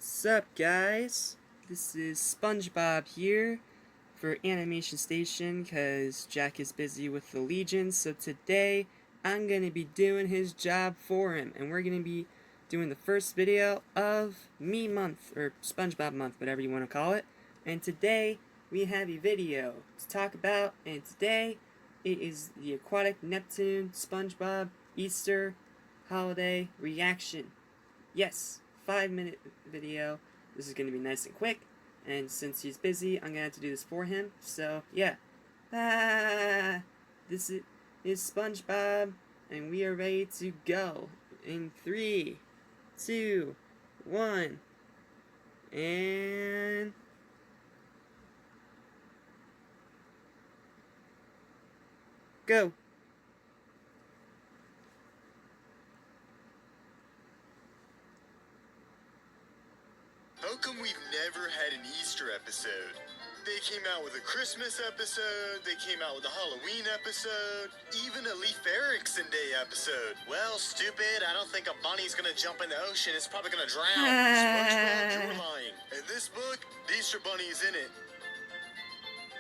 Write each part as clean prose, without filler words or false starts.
Sup guys, this is Spongebob here for Animation Station because Jack is busy with the Legion, so today I'm going to be doing his job for him, and we're going to be doing the first video of Me Month, or Spongebob Month, whatever you want to call it. And today we have a video to talk about, and today it is the Aquatic Neptune Spongebob Easter Holiday Reaction. Yes, 5-minute video. This is going to be nice and quick, and since he's busy, I'm going to have to do this for him, so yeah. This is SpongeBob, and we are ready to go in 3, 2, 1, and go. How come we've never had an Easter episode? They came out with a Christmas episode, they came out with a Halloween episode, even a Leif Erikson Day episode. Well, stupid, I don't think a bunny's gonna jump in the ocean, it's probably gonna drown. SpongeBob, you're lying. In this book, the Easter Bunny is in it.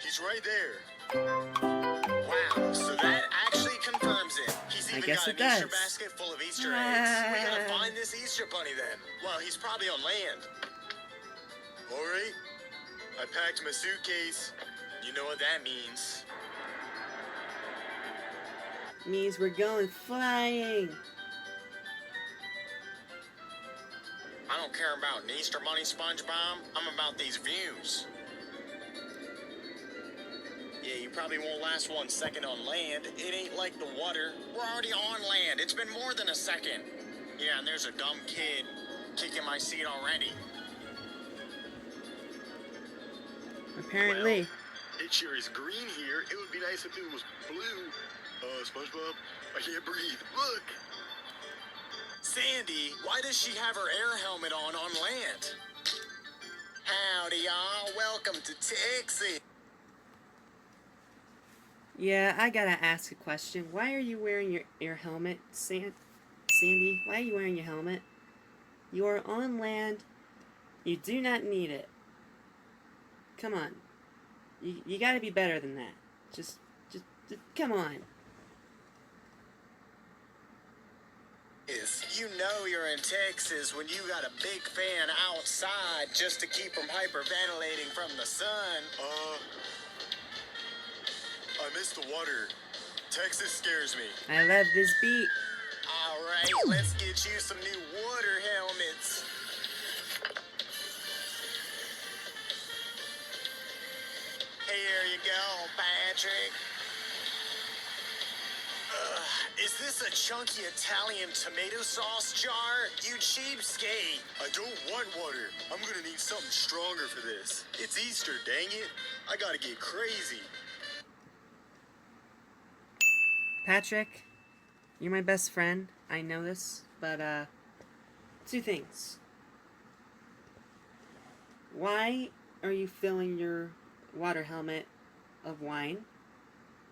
He's right there. Wow, so that actually confirms it. He's even got an Easter basket full of Easter eggs. We gotta find this Easter Bunny then. Well, he's probably on land. Alright, I packed my suitcase. You know what that means. Means we're going flying. I don't care about an Easter Bunny, SpongeBob. I'm about these views. Yeah, you probably won't last 1 second on land. It ain't like the water. We're already on land. It's been more than a second. Yeah, and there's a dumb kid kicking my seat already. Apparently. Well, it sure is green here. It would be nice if it was blue. SpongeBob, I can't breathe. Look! Sandy, why does she have her air helmet on land? Howdy, y'all. Welcome to Texas. Yeah, I gotta ask a question. Why are you wearing your air helmet, Sandy? Why are you wearing your helmet? You are on land. You do not need it. Come on. You gotta be better than that. Just come on. You know you're in Texas when you got a big fan outside just to keep from hyperventilating from the sun. I miss the water. Texas scares me. I love this beat. Alright, let's get you some new water helmets. Here you go, Patrick. Is this a chunky Italian tomato sauce jar? You cheapskate. I don't want water. I'm gonna need something stronger for this. It's Easter, dang it. I gotta get crazy. Patrick, you're my best friend. I know this, but, 2 things. Why are you filling your water helmet of wine?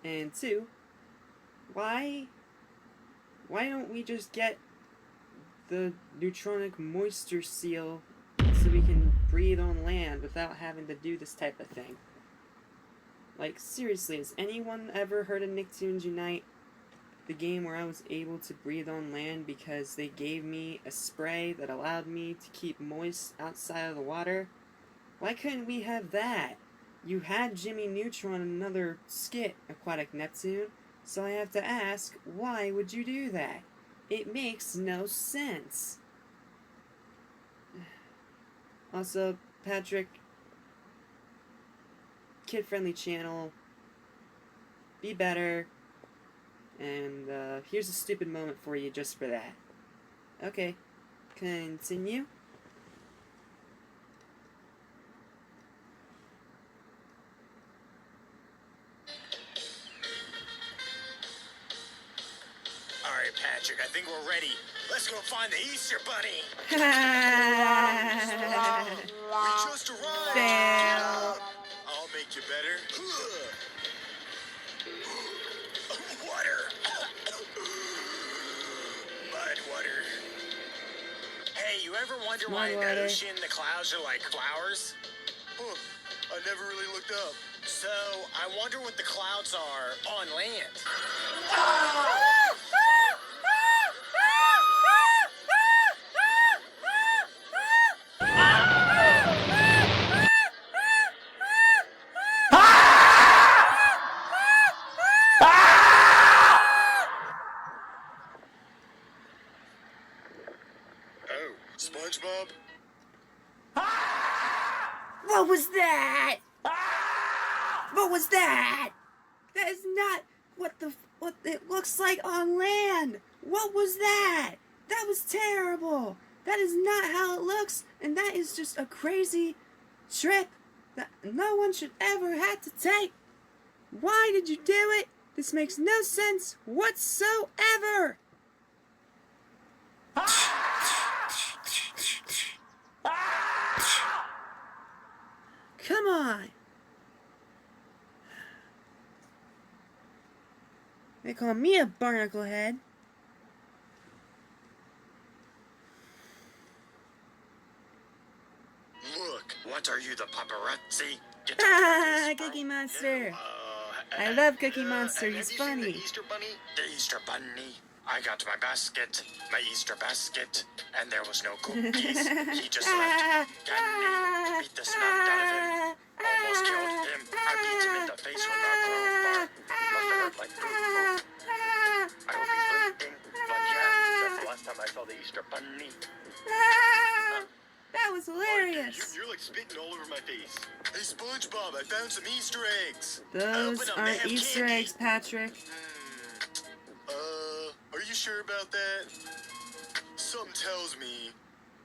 And 2, why don't we just get the neutronic moisture seal so we can breathe on land without having to do this type of thing? Like, seriously, has anyone ever heard of Nicktoons Unite? The game where I was able to breathe on land because they gave me a spray that allowed me to keep moist outside of the water? Why couldn't we have that? You had Jimmy Neutron in another skit, Aquatic Neptune, so I have to ask, why would you do that? It makes no sense. Also, Patrick, kid-friendly channel, be better, and here's a stupid moment for you just for that. Okay, continue. Alright, Patrick, I think we're ready. Let's go find the Easter Bunny. We just arrived. Fail. I'll make you better? Water. Mud water. Hey, you ever wonder why in the ocean the clouds are like flowers? Huh. I never really looked up. So, I wonder what the clouds are on land. Oh, SpongeBob? What was that? What was that? That is not what it looks like on land. What was that? That was terrible. That is not how it looks, and that is just a crazy trip that no one should ever have to take. Why did you do it? This makes no sense whatsoever. Come on. They call me a barnacle head. Look, what are you, the paparazzi? Cookie Monster. I love Cookie Monster. He's funny. The Easter Bunny? The Easter Bunny. I got my basket, my Easter basket, and there was no cookies. He just left. Candy beat the snot out of him. Almost killed him. I beat him in the face with our crowbar. He must have hurt like poop. I hope he's bleeding. But yeah, that's the last time I saw the Easter Bunny. That was hilarious. You're like spitting all over my face. Hey, SpongeBob, I found some Easter eggs. Those aren't Easter eggs, Patrick. Are you sure about that? Something tells me.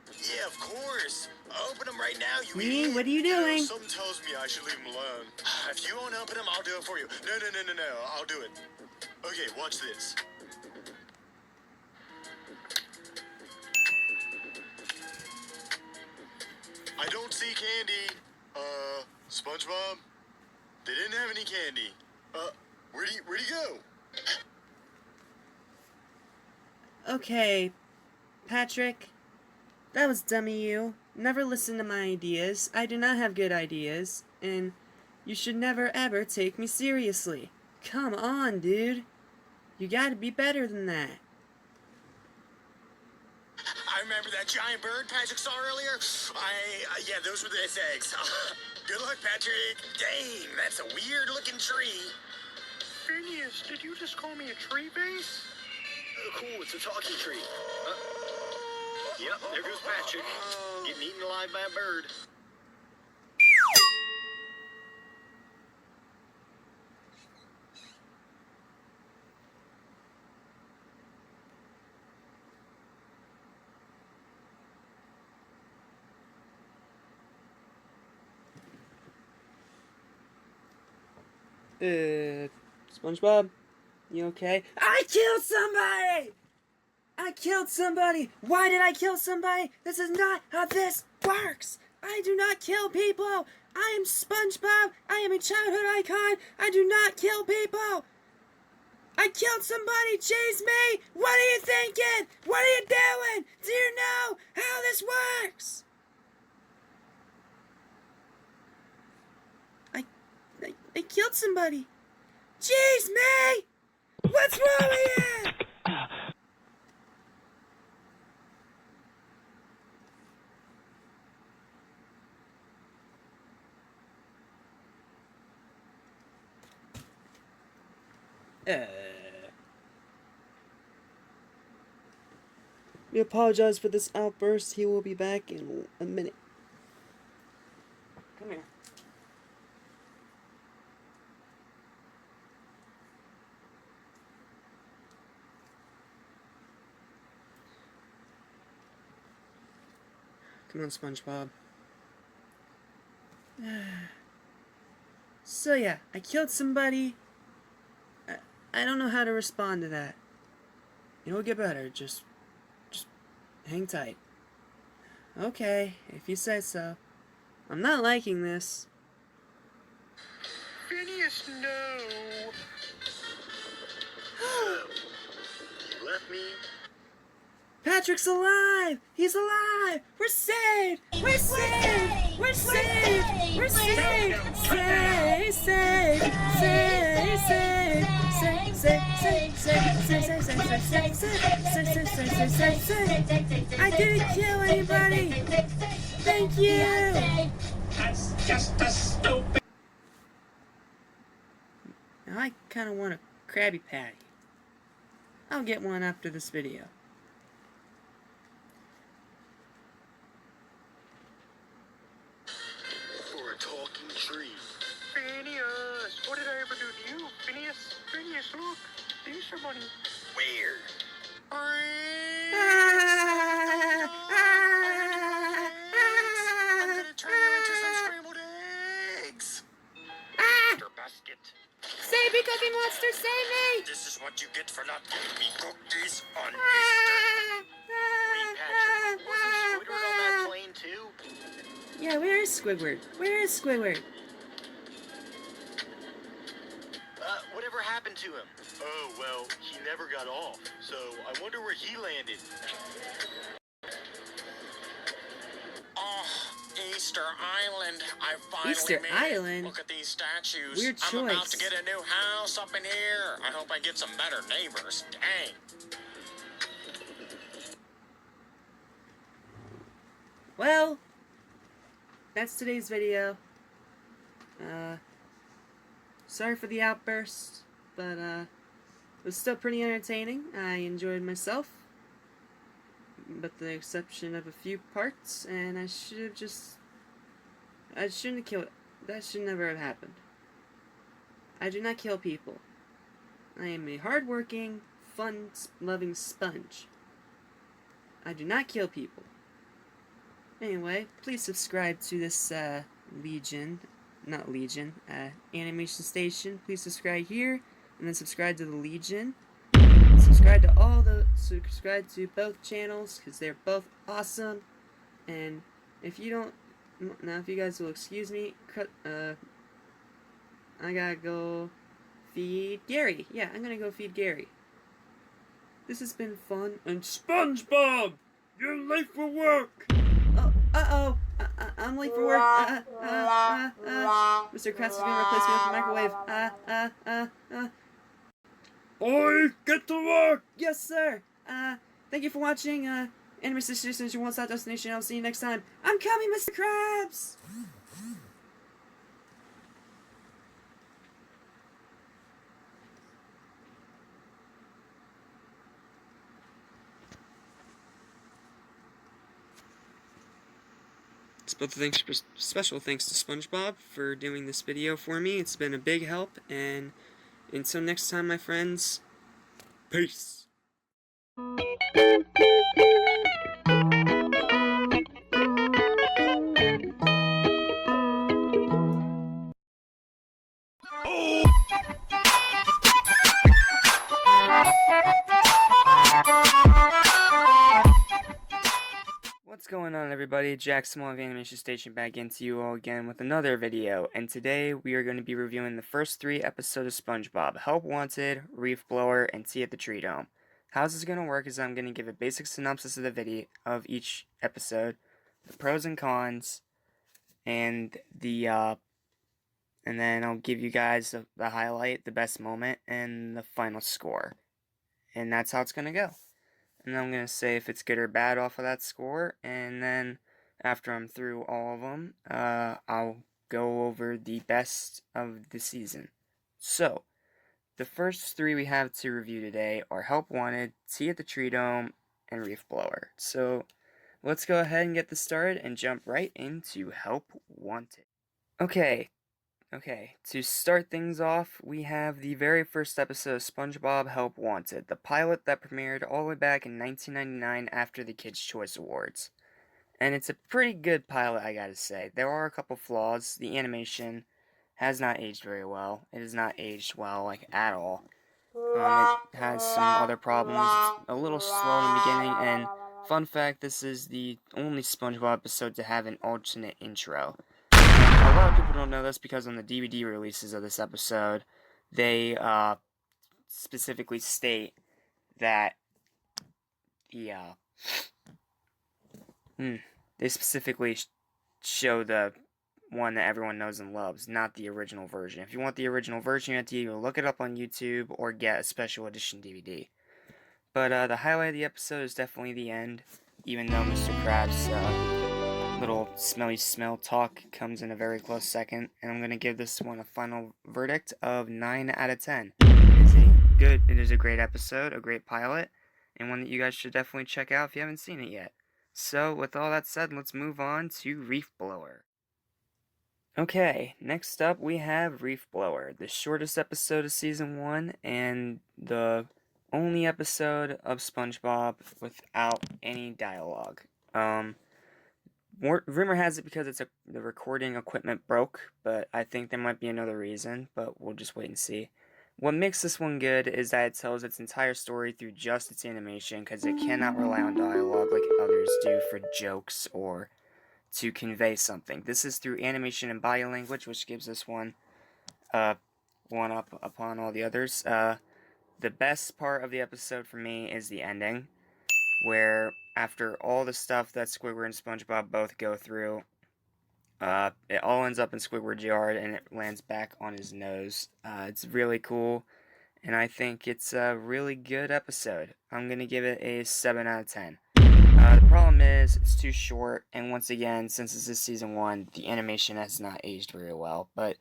Yeah, of course. Open them right now, you idiot. What are you doing? Something tells me I should leave them alone. If you won't open them, I'll do it for you. No. I'll do it. Okay, watch this. I don't see candy. SpongeBob? They didn't have any candy. Where'd he go? Okay, Patrick, that was dumb of you. Never listen to my ideas. I do not have good ideas, and you should never ever take me seriously. Come on, dude. You gotta be better than that. I remember that giant bird Patrick saw earlier. Yeah, those were the eggs. Good luck, Patrick. Dang, that's a weird-looking tree. Phineas, did you just call me a tree base? Cool, it's a talking tree. Yep, there goes Patrick. Getting eaten alive by a bird. SpongeBob? You okay? I killed somebody! I killed somebody! Why did I kill somebody? This is not how this works! I do not kill people! I am SpongeBob! I am a childhood icon! I do not kill people! I killed somebody! Chase me! What are you thinking? What are you doing? Do you know how this works? I killed somebody! Jeez, me! What's wrong with you? We apologize for this outburst. He will be back in a minute. Come here. Come on, SpongeBob. So yeah, I killed somebody. I don't know how to respond to that. It'll get better. Just hang tight. Okay, if you say so. I'm not liking this. Phineas, no. You left me. Patrick's alive! He's alive! We're saved! We're saved! We're saved! We're saved! Saved! Saved! Saved! Saved! Saved! I didn't kill anybody! Thank you! That's just a stupid. Now I kinda want a Krabby Patty. I'll get one after this video. For a talking tree. Phineas, what did I ever do to you? Phineas, Phineas, look. The Easter Bunny. Where? I'm gonna turn you into some scrambled eggs. Easter basket. Save me, Cookie Monster! Save me! This is what you get for not giving me cookies on Easter. Wait, Patrick, wasn't Squidward on that plane too? Yeah, where is Squidward? Where is Squidward? Whatever happened to him? Oh, well, he never got off, so I wonder where he landed. Oh, Easter Island. I finally Easter made Island? it. Look at these statues. Weird I'm about choice. to get a new house up in here. I hope I get some better neighbors. Dang. Well, that's today's video. Sorry for the outburst, but it was still pretty entertaining. I enjoyed myself, but the exception of a few parts, and I shouldn't have killed. That should never have happened. I do not kill people. I am a hard-working, fun-loving sponge. I do not kill people. Anyway, please subscribe to this animation station. Please subscribe here, and then subscribe to the Legion. Subscribe to both channels, because they're both awesome. And if you guys will excuse me, I gotta go feed Gary. Yeah, I'm gonna go feed Gary. This has been fun. And SpongeBob, you're late for work. Oh, I'm late for work. Mr. Krabs is gonna replace me with a microwave. Oi, get to work! Yes, sir. Thank you for watching. Animation Station is your one-stop destination. I'll see you next time. I'm coming, Mr. Krabs! Special thanks to SpongeBob for doing this video for me. It's been a big help, and until next time, my friends, peace. What's going on, everybody? Jack Small of Animation Station back into you all again with another video, and today we are going to be reviewing the first 3 episodes of SpongeBob: Help Wanted, Reef Blower, and Tea at the Tree Dome. How this is going to work is I'm going to give a basic synopsis of the video of each episode, the pros and cons, and and then I'll give you guys the highlight, the best moment, and the final score, and that's how it's going to go. And I'm going to say if it's good or bad off of that score, and then after I'm through all of them, I'll go over the best of the season. So, the first 3 we have to review today are Help Wanted, Tea at the Tree Dome, and Reef Blower. So, let's go ahead and get this started and jump right into Help Wanted. Okay, to start things off, we have the very first episode of SpongeBob Help Wanted, the pilot that premiered all the way back in 1999 after the Kids' Choice Awards. And it's a pretty good pilot, I gotta say. There are a couple flaws. The animation has not aged very well. It has not aged well, like, at all. It has some other problems. It's a little slow in the beginning, and fun fact, this is the only SpongeBob episode to have an alternate intro. a lot of people don't know this because on the DVD releases of this episode, they specifically state that the they specifically show the one that everyone knows and loves, not the original version. If you want the original version, you have to either look it up on YouTube or get a special edition DVD. But the highlight of the episode is definitely the end, even though Mr. Krabs' little smelly smell talk comes in a very close second, and I'm going to give this one a final verdict of 9 out of 10. It is a great episode, a great pilot, and one that you guys should definitely check out if you haven't seen it yet. So, with all that said, let's move on to Reef Blower. Okay, next up we have Reef Blower, the shortest episode of Season 1, and the only episode of SpongeBob without any dialogue. Rumor has it because the recording equipment broke, but I think there might be another reason, but we'll just wait and see. What makes this one good is that it tells its entire story through just its animation, because it cannot rely on dialogue like others do for jokes or to convey something. This is through animation and body language, which gives this one one up upon all the others. The best part of the episode for me is the ending, where after all the stuff that Squidward and SpongeBob both go through, it all ends up in Squidward's yard and it lands back on his nose. It's really cool, and I think it's a really good episode. I'm going to give it a 7 out of 10. The problem is it's too short, and once again, since this is Season 1, the animation has not aged very well, but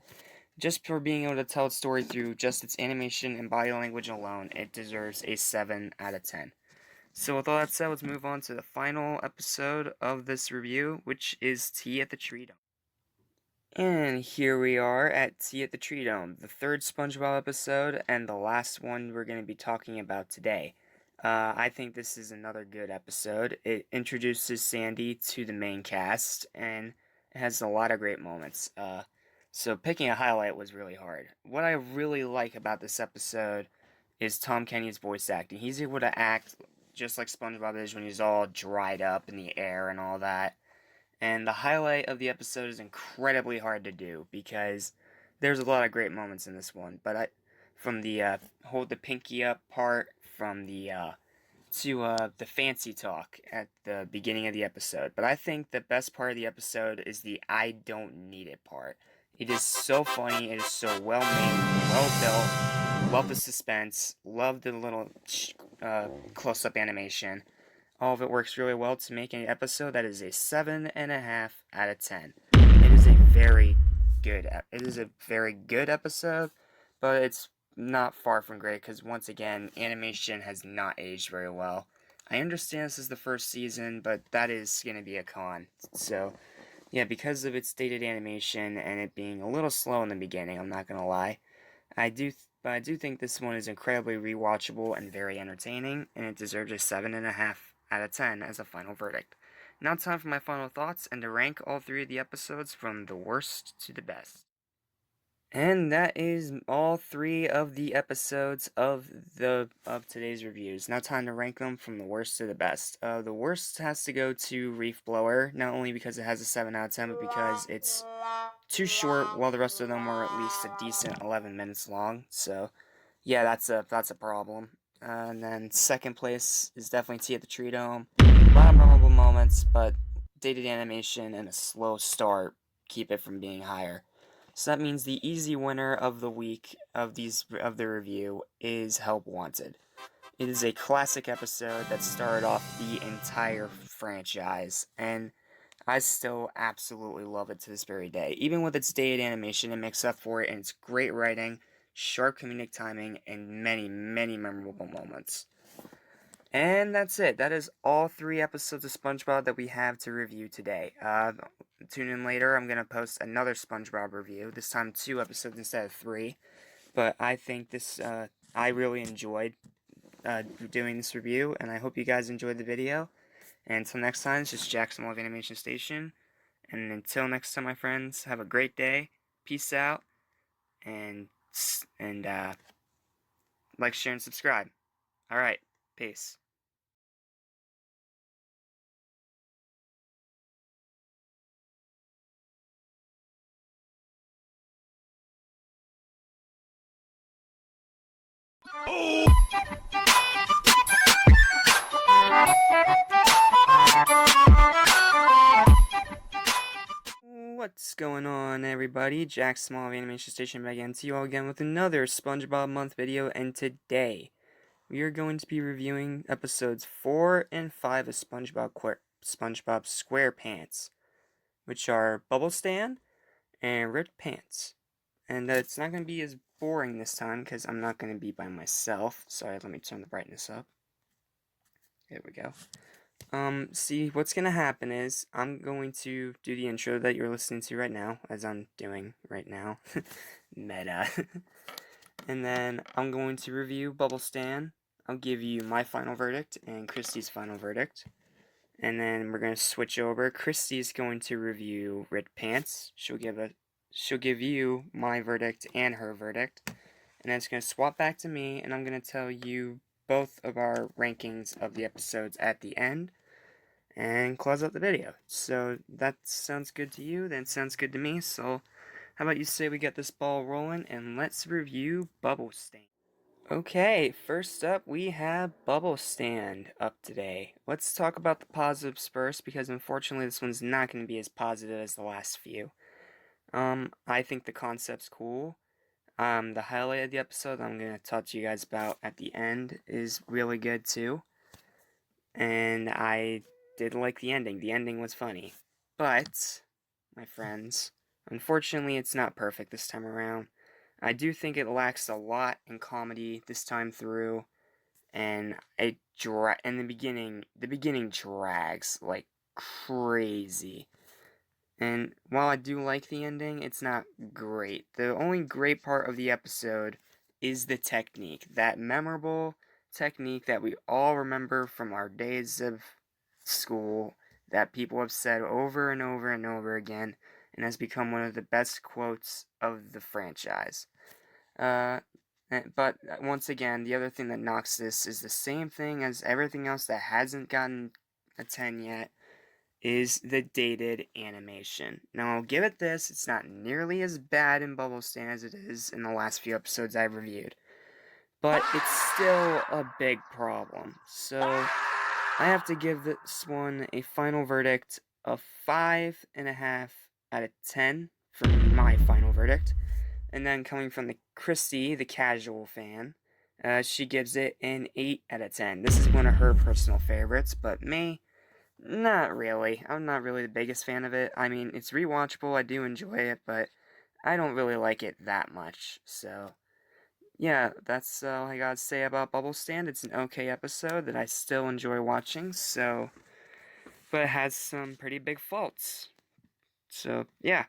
just for being able to tell its story through just its animation and body language alone, it deserves a 7 out of 10. So with all that said, let's move on to the final episode of this review, which is Tea at the Tree Dome. And here we are at Tea at the Tree Dome, the third SpongeBob episode, and the last one we're going to be talking about today. I think this is another good episode. It introduces Sandy to the main cast, and it has a lot of great moments. So picking a highlight was really hard. What I really like about this episode is Tom Kenny's voice acting. He's able to act just like SpongeBob is when he's all dried up in the air and all that. And the highlight of the episode is incredibly hard to do because there's a lot of great moments in this one. But from the hold the pinky up part, from the the fancy talk at the beginning of the episode. But I think the best part of the episode is the I don't need it part. It is so funny. It is so well made, well built. Love the suspense. Love the little close-up animation. All of it works really well to make an episode that is a 7.5 out of 10. It is a very good. It is a very good episode, but it's not far from great because once again, animation has not aged very well. I understand this is the first season, but that is going to be a con. So, yeah, because of its dated animation and it being a little slow in the beginning, I'm not going to lie. But I do think this one is incredibly rewatchable and very entertaining, and it deserves a 7.5 out of 10 as a final verdict. Now time for my final thoughts and to rank all three of the episodes from the worst to the best. And that is all three of the episodes of today's reviews. Now time to rank them from the worst to the best. The worst has to go to Reef Blower, not only because it has a 7 out of 10, but because it's too short, while the rest of them were at least a decent 11 minutes long. So, yeah, that's a problem. And then second place is definitely Tea at the Tree Dome. A lot of memorable moments, but dated animation and a slow start keep it from being higher. So that means the easy winner of the week of the review is Help Wanted. It is a classic episode that started off the entire franchise, and I still absolutely love it to this very day. Even with its dated animation, it makes up for it in its great writing, sharp comedic timing, and many, many memorable moments. And that's it. That is all three episodes of SpongeBob that we have to review today. Tune in later. I'm going to post another SpongeBob review. This time 2 episodes instead of 3. But I think I really enjoyed doing this review, and I hope you guys enjoyed the video. And until next time, it's just Jackson Love Animation Station. And until next time, my friends, have a great day. Peace out. And like, share, and subscribe. Alright, peace. What's going on, everybody? Jack Small of Animation Station back again to you all again with another SpongeBob month video, and today we are going to be reviewing episodes 4 and 5 of SpongeBob SquarePants, which are Bubble Stand and Ripped Pants. And it's not going to be as boring this time because I'm not going to be by myself. Sorry, let me turn the brightness up. There we go. See, what's gonna happen is I'm going to do the intro that you're listening to right now, as I'm doing right now. Meta. And then I'm going to review Bubble Stand. I'll give you my final verdict and Christy's final verdict. And then we're gonna switch over. Christy's going to review Ripped Pants. She'll give you my verdict and her verdict. And then it's gonna swap back to me, and I'm gonna tell you both of our rankings of the episodes at the end and close out the video. So that sounds good to you, then sounds good to me. So how about you say we get this ball rolling and let's review Bubble Stand. Okay, first up we have Bubble Stand up today. Let's talk about the positives first, because unfortunately this one's not going to be as positive as the last few. I think the concept's cool. The highlight of the episode I'm going to talk to you guys about at the end is really good too. And I did like the ending. The ending was funny. But, my friends, unfortunately it's not perfect this time around. I do think it lacks a lot in comedy this time through. And the beginning drags like crazy. And while I do like the ending, it's not great. The only great part of the episode is the technique. That memorable technique that we all remember from our days of school, that people have said over and over and over again, and has become one of the best quotes of the franchise. But once again, the other thing that knocks this is the same thing as everything else that hasn't gotten a 10 yet, is the dated animation. Now, I'll give it this, it's not nearly as bad in Bubble Stand as it is in the last few episodes I've reviewed. But it's still a big problem. So, I have to give this one a final verdict of 5.5 out of 10 for my final verdict. And then coming from Christy, the casual fan, she gives it an 8 out of 10. This is one of her personal favorites, but me, not really. I'm not really the biggest fan of it. I mean, it's rewatchable, I do enjoy it, but I don't really like it that much. So, yeah, that's all I gotta say about Bubble Stand. It's an okay episode that I still enjoy watching, so, but it has some pretty big faults. So, yeah,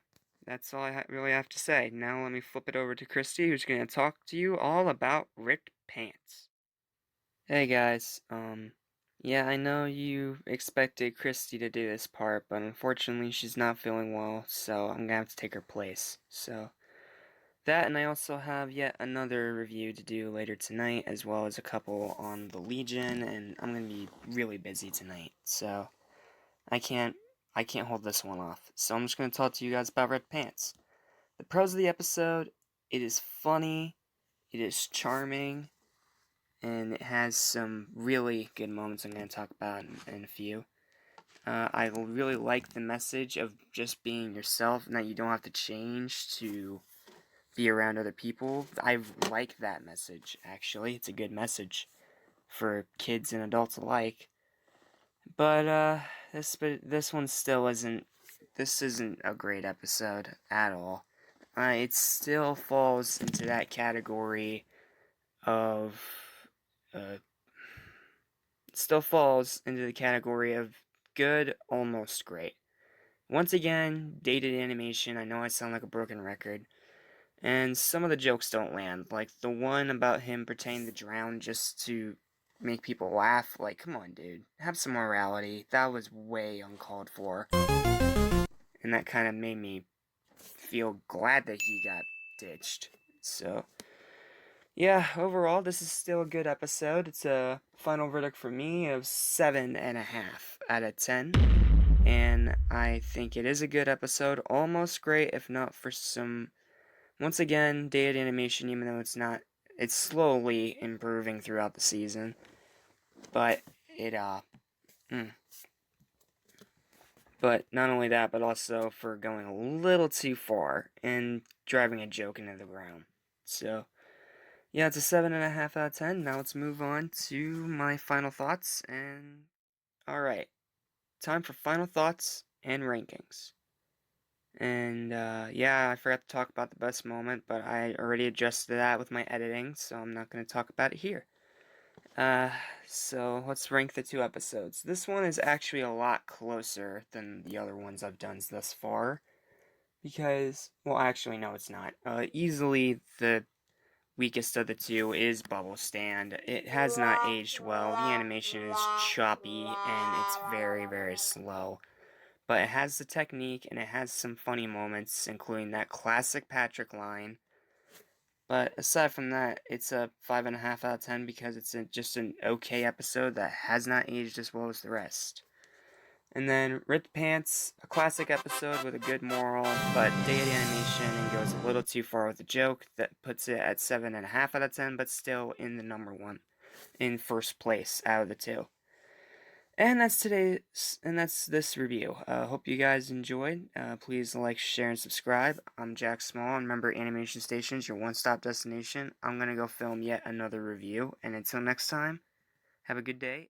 that's all I really have to say. Now let me flip it over to Christy, who's gonna talk to you all about Ripped Pants. Hey guys, yeah, I know you expected Christy to do this part, but unfortunately she's not feeling well, so I'm gonna have to take her place. So, that, and I also have yet another review to do later tonight, as well as a couple on the Legion, and I'm gonna be really busy tonight, so I can't hold this one off. So I'm just gonna talk to you guys about Red Pants. The pros of the episode: it is funny, it is charming, and it has some really good moments I'm going to talk about in a few. I really like the message of just being yourself, and that you don't have to change to be around other people. I like that message, actually. It's a good message for kids and adults alike. But this one still isn't a great episode at all. It still falls into that category of good, almost great. Once again, dated animation. I know I sound like a broken record. And some of the jokes don't land. Like the one about him pretending to drown just to make people laugh. Like, come on, dude. Have some morality. That was way uncalled for. And that kind of made me feel glad that he got ditched. So, yeah, overall, this is still a good episode. It's a final verdict for me of 7.5 out of 10. And I think it is a good episode. Almost great, if not for some, once again, dated animation, even though it's not it's slowly improving throughout the season, but but not only that, but also for going a little too far and driving a joke into the ground. So, yeah, it's a 7.5 out of 10. Now let's move on to my final thoughts. And, alright, time for final thoughts and rankings. And, yeah, I forgot to talk about the best moment, but I already adjusted that with my editing, so I'm not going to talk about it here. So let's rank the 2 episodes. This one is actually a lot closer than the other ones I've done thus far. Because, well, actually, no, it's not. Easily the weakest of the 2 is Bubble Stand. It has not aged well. The animation is choppy and it's very, very slow. But it has the technique and it has some funny moments, including that classic Patrick line. But aside from that, it's a 5.5 out of 10 because it's just an okay episode that has not aged as well as the rest. And then Rip the Pants, a classic episode with a good moral, but dated animation and goes a little too far with the joke that puts it at 7.5 out of 10, but still in the number 1, in first place out of the 2. And that's this review. Hope you guys enjoyed. Please like, share, and subscribe. I'm Jack Small, and remember, Animation Station's your one-stop destination. I'm gonna go film yet another review, and until next time, have a good day.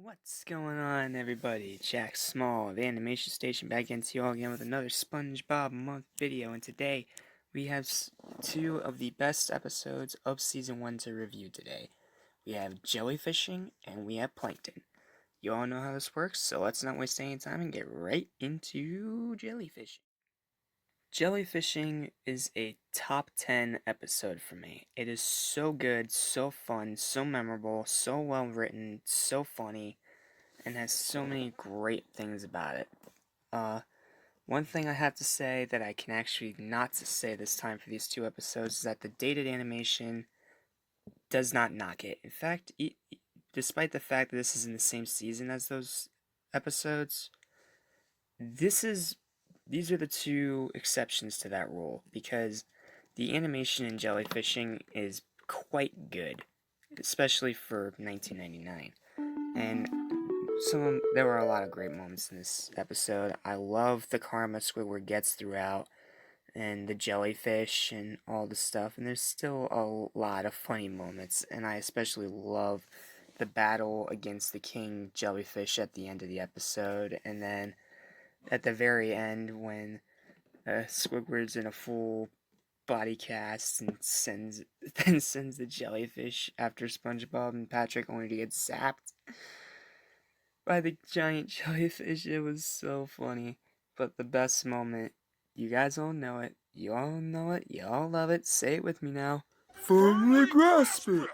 What's going on, everybody? Jack Small of Animation Station back into you all again with another Spongebob month video, and today we have 2 of the best episodes of Season 1 to review today. We have jellyfishing and we have plankton. You all know how this works, so let's not waste any time and get right into jellyfishing. Jellyfishing is a top 10 episode for me. It is so good, so fun, so memorable, so well written, so funny, and has so many great things about it. One thing I have to say that I can actually not to say this time for these 2 episodes is that the dated animation does not knock it. In fact, despite the fact that this is in the same season as those episodes, these are the 2 exceptions to that rule, because the animation in jellyfishing is quite good, especially for 1999. And there were a lot of great moments in this episode. I love the karma Squidward gets throughout, and the jellyfish and all the stuff, and there's still a lot of funny moments, and I especially love the battle against the king jellyfish at the end of the episode, and then at the very end when Squidward's in a full body cast and sends the jellyfish after SpongeBob and Patrick, only to get zapped by the giant jellyfish. It was so funny. But the best moment, you guys all know it, you all know it, you all love it, say it with me now. Firmly grasp it!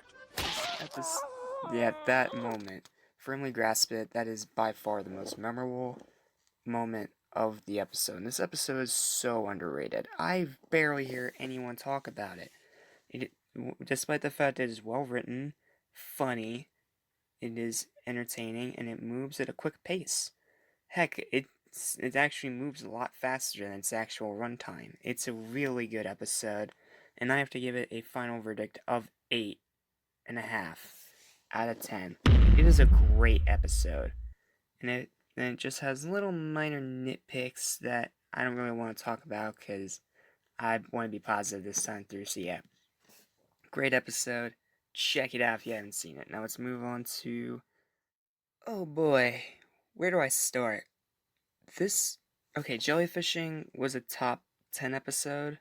At that moment, firmly grasp it, that is by far the most memorable moment of the episode. And this episode is so underrated. I barely hear anyone talk about it. Despite the fact that it is well written, funny, it is entertaining, and it moves at a quick pace. Heck, it actually moves a lot faster than its actual runtime. It's a really good episode, and I have to give it a final verdict of 8.5 out of 10. It is a great episode, and it just has little minor nitpicks that I don't really want to talk about because I want to be positive this time through. So yeah, great episode. Check it out if you haven't seen it. Now let's move on to... oh boy, where do I start? Okay, jellyfishing was a top 10 episode.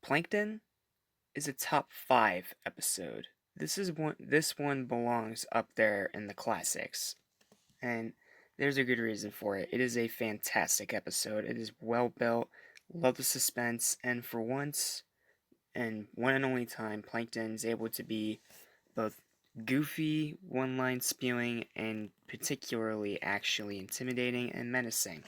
Plankton is a top 5 episode. This one belongs up there in the classics. And there's a good reason for it. It is a fantastic episode. It is well built, love the suspense, and for once, and one and only time, Plankton is able to be both goofy, one-line spewing, and particularly actually intimidating and menacing.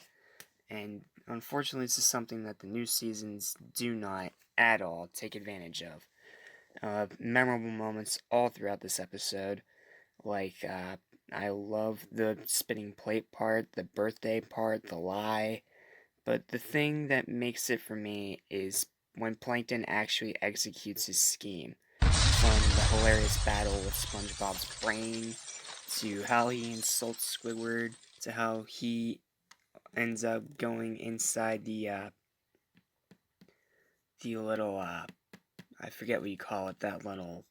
And unfortunately, this is something that the new seasons do not at all take advantage of. Memorable moments all throughout this episode, like I love the spinning plate part, the birthday part, the lie, but the thing that makes it for me is when Plankton actually executes his scheme. From the hilarious battle with SpongeBob's brain, to how he insults Squidward, to how he ends up going inside the little I forget what you call it, that little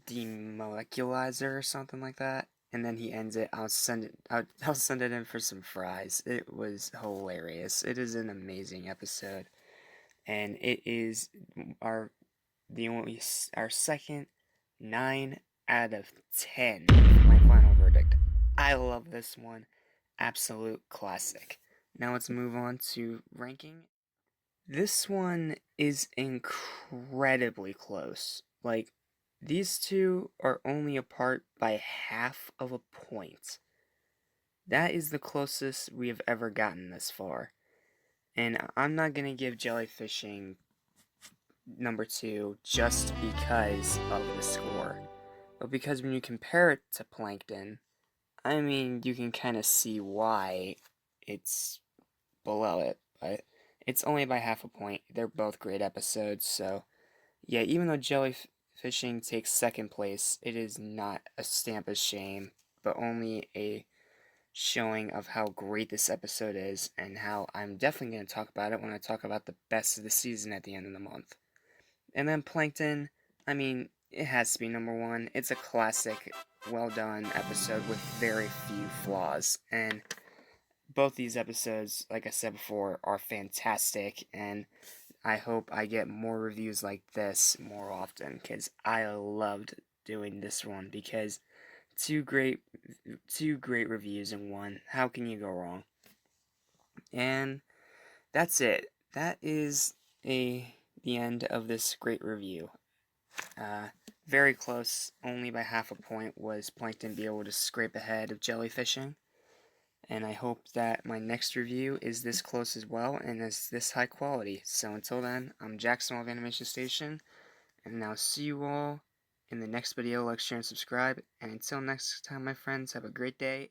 demoleculizer or something like that. And then he ends it, I'll send it in for some fries. It was hilarious. It is an amazing episode. And it is our second 9 out of 10. My final verdict. I love this one. Absolute classic. Now let's move on to ranking. This one is incredibly close. Like, these two are only apart by half of a point. That is the closest we have ever gotten this far. And I'm not going to give jellyfishing number 2 just because of the score. But because when you compare it to Plankton, I mean, you can kind of see why it's below it. But it's only by half a point. They're both great episodes, so yeah, even though jellyfishing takes second place, it is not a stamp of shame, but only a showing of how great this episode is, and how I'm definitely going to talk about it when I talk about the best of the season at the end of the month. And then Plankton, I mean, it has to be number 1. It's a classic, well done episode with very few flaws, and both these episodes, like I said before, are fantastic, and I hope I get more reviews like this more often, because I loved doing this one, because two great reviews in one. How can you go wrong? And that's it. That is the end of this great review. Very close, only by half a point, was Plankton be able to scrape ahead of jellyfishing. And I hope that my next review is this close as well and is this high quality. So until then, I'm Jackson of Animation Station, and I'll see you all in the next video. Like, share, and subscribe. And until next time, my friends, have a great day.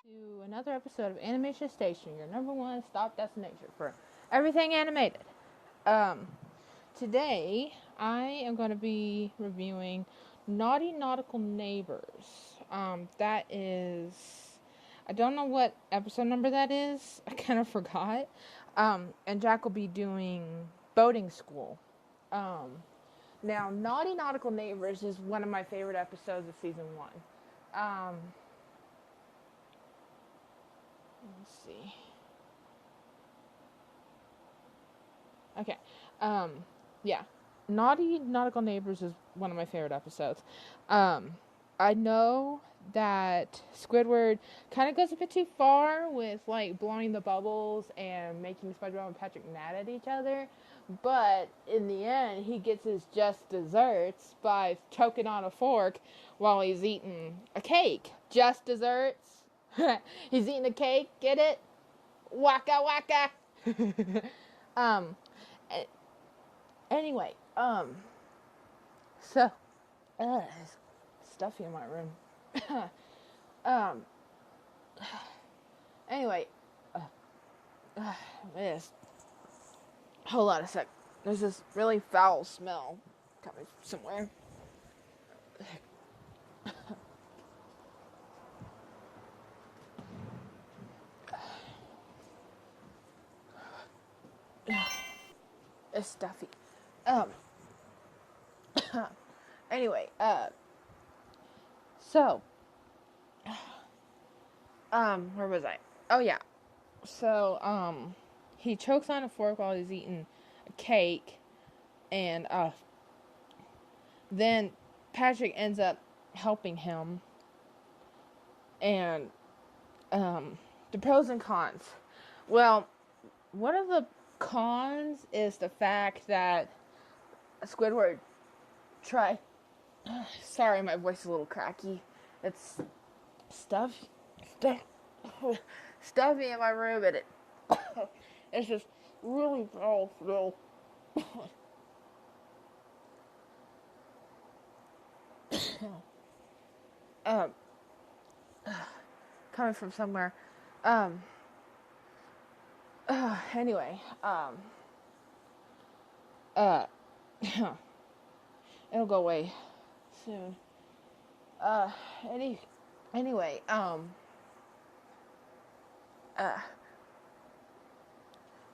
To another episode of Animation Station, your number one stop destination for everything animated. Today I am going to be reviewing Naughty Nautical Neighbors. That is, I don't know what episode number that is. I kind of forgot. And Jack will be doing Boating School. Now, Naughty Nautical Neighbors is one of my favorite episodes of season 1. Let's see. Okay. Yeah. Naughty Nautical Neighbors is one of my favorite episodes. I know that Squidward kind of goes a bit too far with, like, blowing the bubbles and making SpongeBob and Patrick mad at each other. But in the end, he gets his just desserts by choking on a fork while he's eating a cake. Just desserts. He's eating a cake. Get it? Waka waka. Anyway, so, it's stuffy in my room. Anyway, this. Hold on a sec. There's this really foul smell coming from somewhere. It's stuffy. Anyway, so Where was I? Oh yeah. So, he chokes on a fork while he's eating a cake, and then Patrick ends up helping him. And the pros and cons. Well, one of the cons is the fact that Squidward tried. Sorry, my voice is a little cracky. It's stuff, stuff, stuffy in my room, and it's just really bad. um, coming from somewhere. Um. Anyway. Uh. It'll go away soon. Uh. Anyway.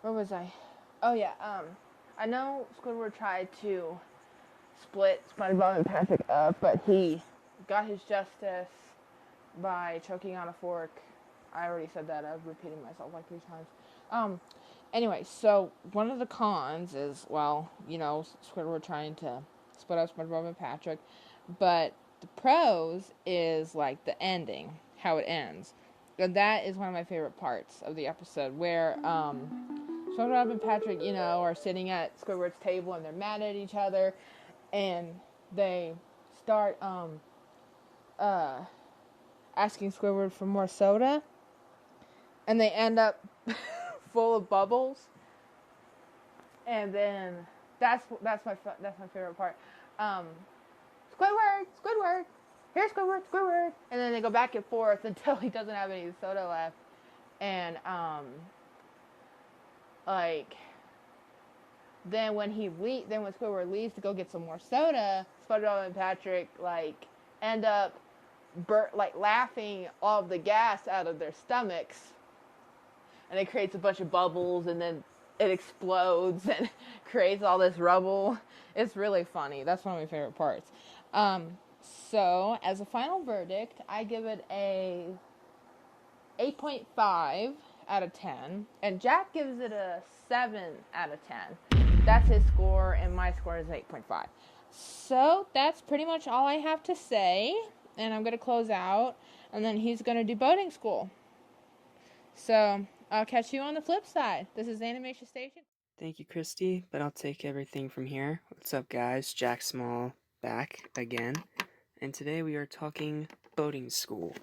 Where was I? Oh yeah. I know Squidward tried to split SpongeBob and Patrick up, but he got his justice by choking on a fork. I already said that. I'm repeating myself like 3 times. Anyway, so one of the cons is, well, Squidward trying to split up SpongeBob and Patrick, but the pros is like the ending, how it ends, and that is one of my favorite parts of the episode, where SpongeBob and Patrick, are sitting at Squidward's table and they're mad at each other, and they start asking Squidward for more soda, and they end up full of bubbles, and then that's my favorite part. Squidward, here's Squidward, and then they go back and forth until he doesn't have any soda left, and then when Squidward leaves to go get some more soda, SpongeBob and Patrick end up laughing all of the gas out of their stomachs, and it creates a bunch of bubbles, and then it explodes and creates all this rubble. It's really funny. That's one of my favorite parts. So as a final verdict, I give it a 8.5 out of 10, and Jack gives it a 7 out of 10. That's his score, and my score is 8.5. So that's pretty much all I have to say, and I'm going to close out, and then he's going to do boating school. So I'll catch you on the flip side. This is Animation Station. Thank you, Christy, but I'll take everything from here. What's up, guys? Jack Small back again, and today we are talking boating school.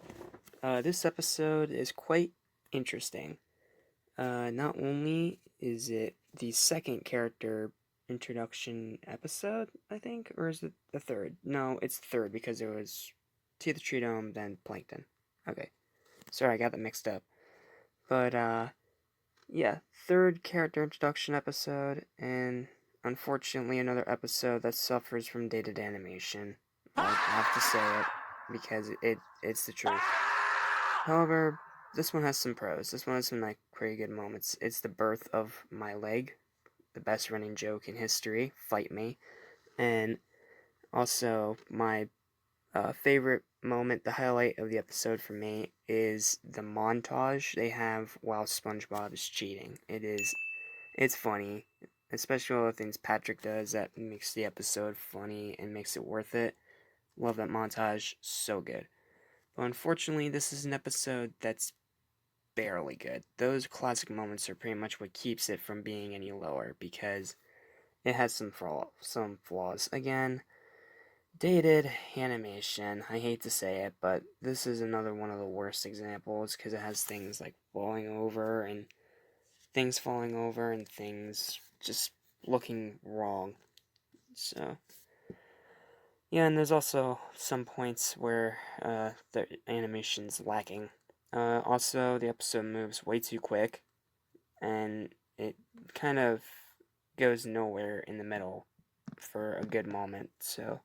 This episode is quite interesting. Not only is it the second character introduction episode, I think, or is it the third? No, it's the third, because it was Teeth Tridome, then Plankton. Okay, sorry, I got that mixed up. But, yeah, third character introduction episode, and unfortunately another episode that suffers from dated animation. I have to say it, because it's the truth. However, this one has some pros. This one has some, pretty good moments. It's the birth of my leg, the best running joke in history, fight me, and also my favorite moment, the highlight of the episode for me, is the montage they have while SpongeBob is cheating. It's funny, especially all the things Patrick does that makes the episode funny and makes it worth it. Love that montage, so good. But unfortunately, this is an episode that's barely good. Those classic moments are pretty much what keeps it from being any lower, because it has some flaws. Again, dated animation, I hate to say it, but this is another one of the worst examples, because it has things like falling over and things just looking wrong. So, yeah, and there's also some points where the animation's lacking. Also, the episode moves way too quick, and it kind of goes nowhere in the middle for a good moment, so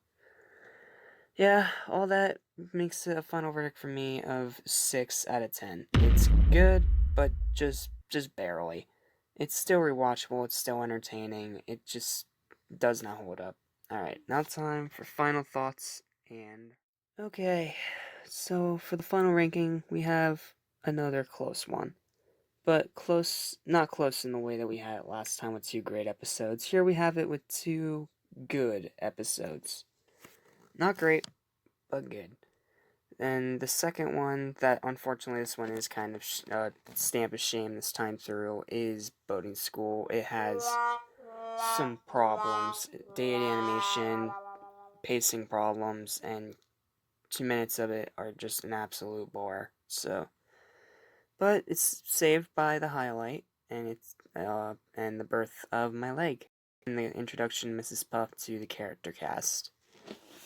yeah, all that makes it a final verdict for me of 6 out of 10. It's good, but just barely. It's still rewatchable, it's still entertaining, it just does not hold up. Alright, now time for final thoughts, and okay, so for the final ranking, we have another close one. But close, not close in the way that we had it last time with 2 great episodes. Here we have it with 2 good episodes. Not great, but good. And the second one, that unfortunately this one is kind of stamp of shame this time through, is Boating School. It has some problems. Deity animation, pacing problems, and 2 minutes of it are just an absolute bore. So, but it's saved by the highlight, and it's and the birth of my leg, and the introduction Mrs. Puff to the character cast.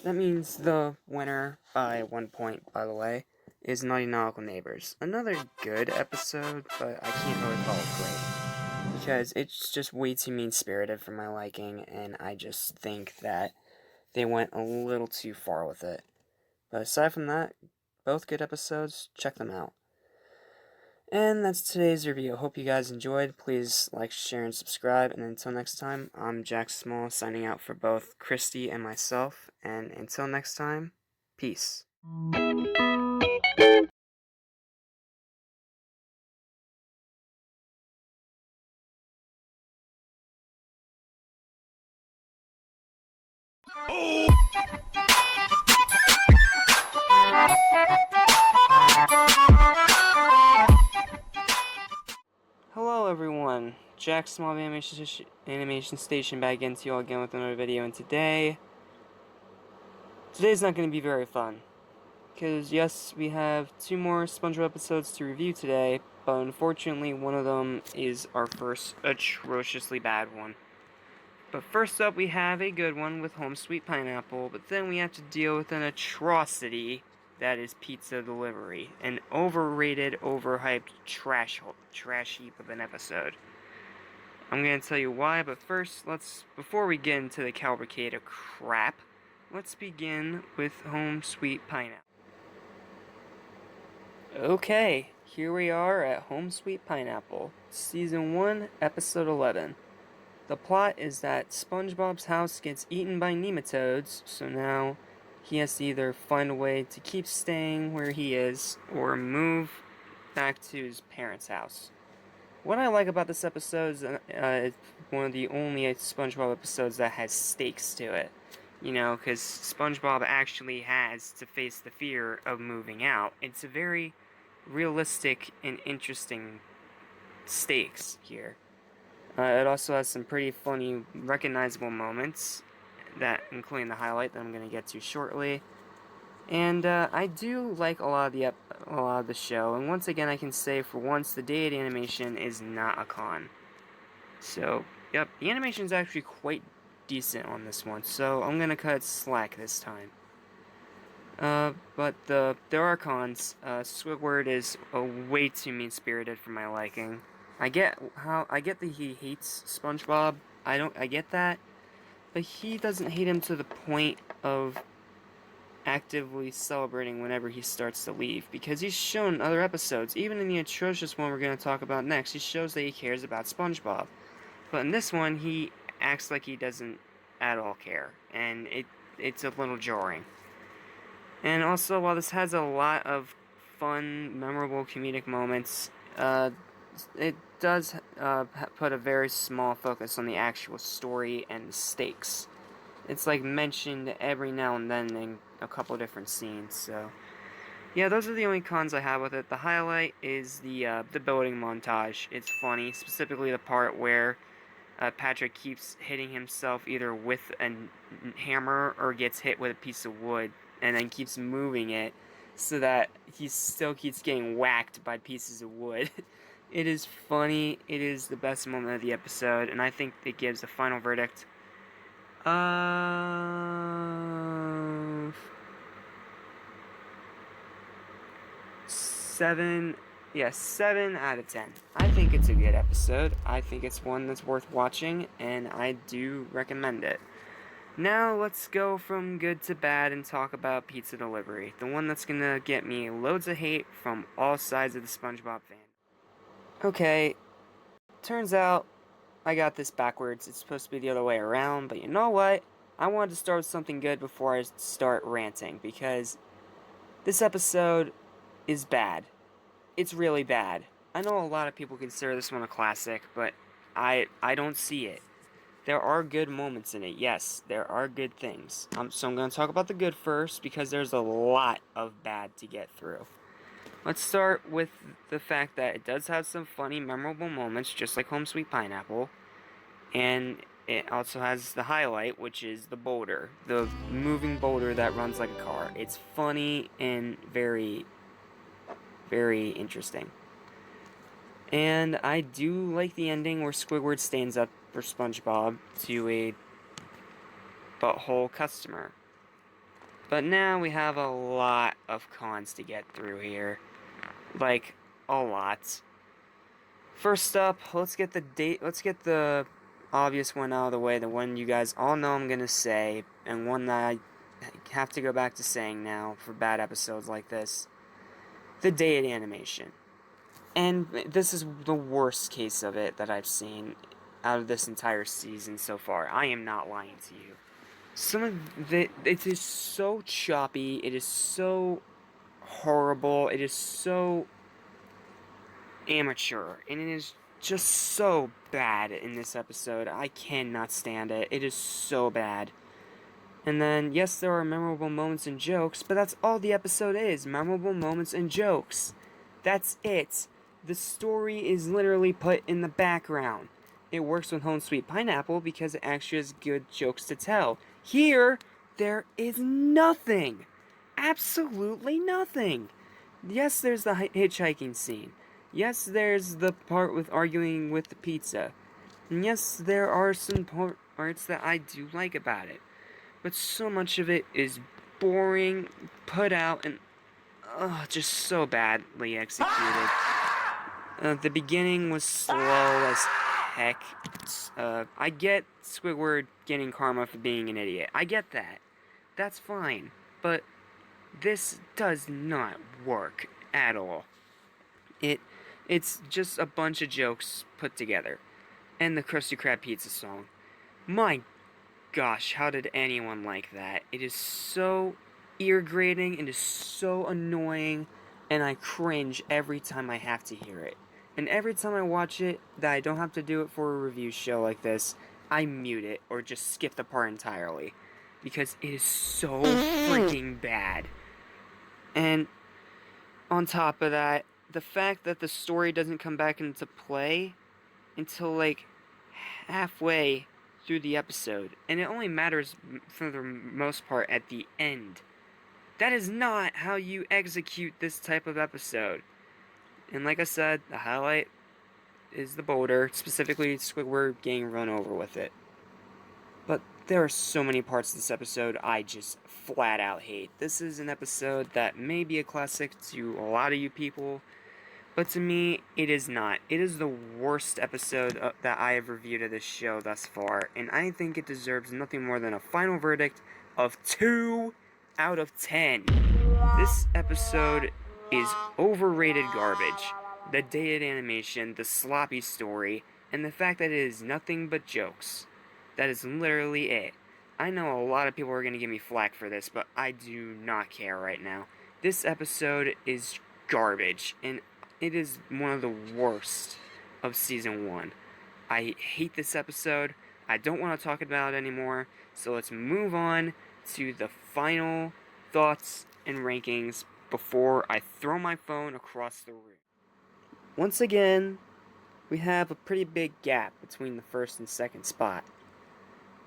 That means the winner by 1 point, by the way, is Naughty Nautical Neighbors. Another good episode, but I can't really call it great, because it's just way too mean-spirited for my liking, and I just think that they went a little too far with it. But aside from that, both good episodes, check them out. And that's today's review. Hope you guys enjoyed. Please like, share, and subscribe. And until next time, I'm Jack Small signing out for both Christy and myself. And until next time, peace. Hello everyone, Jack Small of Animation Station back into you all again with another video, and today's not going to be very fun. Because yes, we have 2 more SpongeBob episodes to review today, but unfortunately one of them is our first atrociously bad one. But first up we have a good one with Home Sweet Pineapple, but then we have to deal with an atrocity that is pizza delivery. An overrated, overhyped trash heap of an episode. I'm going to tell you why, but first, before we get into the cavalcade crap, let's begin with Home Sweet Pineapple. Okay, here we are at Home Sweet Pineapple, Season 1, Episode 11. The plot is that SpongeBob's house gets eaten by nematodes, so now he has to either find a way to keep staying where he is, or move back to his parents' house. What I like about this episode is it's one of the only SpongeBob episodes that has stakes to it. You know, because SpongeBob actually has to face the fear of moving out. It's a very realistic and interesting stakes here. It also has some pretty funny, recognizable moments, including the highlight that I'm going to get to shortly. And I do like a lot of the show. And once again, I can say for once, the deity animation is not a con. So, yep, the animation is actually quite decent on this one. So I'm going to cut slack this time. But there are cons. Squidward is way too mean-spirited for my liking. I get that he hates SpongeBob. I get that, but he doesn't hate him to the point of actively celebrating whenever he starts to leave, because he's shown in other episodes, even in the atrocious one we're going to talk about next, he shows that he cares about SpongeBob. But in this one, he acts like he doesn't at all care, and it's a little jarring. And also, while this has a lot of fun, memorable comedic moments, it does put a very small focus on the actual story and the stakes. It's like mentioned every now and then in a couple different scenes, so yeah, those are the only cons I have with it. The highlight is the building montage. It's funny, specifically the part where Patrick keeps hitting himself either with a hammer or gets hit with a piece of wood, and then keeps moving it so that he still keeps getting whacked by pieces of wood. It is funny, it is the best moment of the episode, and I think it gives the final verdict of 7 out of 10. I think it's a good episode. I think it's one that's worth watching, and I do recommend it. Now let's go from good to bad and talk about pizza delivery, the one that's gonna get me loads of hate from all sides of the SpongeBob fan. Okay, turns out I got this backwards. It's supposed to be the other way around, but you know what? I wanted to start with something good before I start ranting, because this episode is bad. it's really bad. I know a lot of people consider this one a classic, but I don't see it. There are good moments in it, yes, there are good things. So I'm going to talk about the good first, because there's a lot of bad to get through. Let's start with the fact that it does have some funny, memorable moments, just like Home Sweet Pineapple. And it also has the highlight, which is the boulder. The moving boulder that runs like a car. It's funny and very, very interesting. And I do like the ending where Squidward stands up for SpongeBob to a butthole customer. But now we have a lot of cons to get through here. Like, a lot. First up, let's get the obvious one out of the way, the one you guys all know I'm gonna say, and one that I have to go back to saying now for bad episodes like this. The dated animation. And this is the worst case of it that I've seen out of this entire season so far. I am not lying to you. Some of it is so choppy, it is so horrible, it is so amateur, and it is just so bad in this episode. I cannot stand it. It is so bad. And then, yes, there are memorable moments and jokes, but that's all the episode is. Memorable moments and jokes. That's it. The story is literally put in the background. It works with Home Sweet Pineapple because it actually has good jokes to tell. Here, there is nothing. Absolutely nothing. Yes, there's the hitchhiking scene. Yes, there's the part with arguing with the pizza. And yes, there are some parts that I do like about it. But so much of it is boring, put out, and just so badly executed. The beginning was slow as heck. I get Squidward getting karma for being an idiot. I get that. That's fine. But this does not work at all. It's just a bunch of jokes put together. And the Krusty Krab pizza song. My gosh, how did anyone like that? It is so ear-grating, it is so annoying, and I cringe every time I have to hear it. And every time I watch it, that I don't have to do it for a review show like this, I mute it or just skip the part entirely. Because it is so freaking bad. And on top of that, the fact that the story doesn't come back into play until like halfway through the episode, and it only matters for the most part at the end. That is not how you execute this type of episode. And like I said, the highlight is the boulder, specifically Squidward getting run over with it. But there are so many parts of this episode I just flat out hate. This is an episode that may be a classic to a lot of you people, but to me, it is not. It is the worst episode that I have reviewed of this show thus far, and I think it deserves nothing more than a final verdict of 2 out of 10. This episode is overrated garbage. The dated animation, the sloppy story, and the fact that it is nothing but jokes. That is literally it. I know a lot of people are going to give me flack for this, but I do not care right now. This episode is garbage, and it is one of the worst of Season 1. I hate this episode. I don't want to talk about it anymore, so let's move on to the final thoughts and rankings before I throw my phone across the room. Once again, we have a pretty big gap between the first and second spot.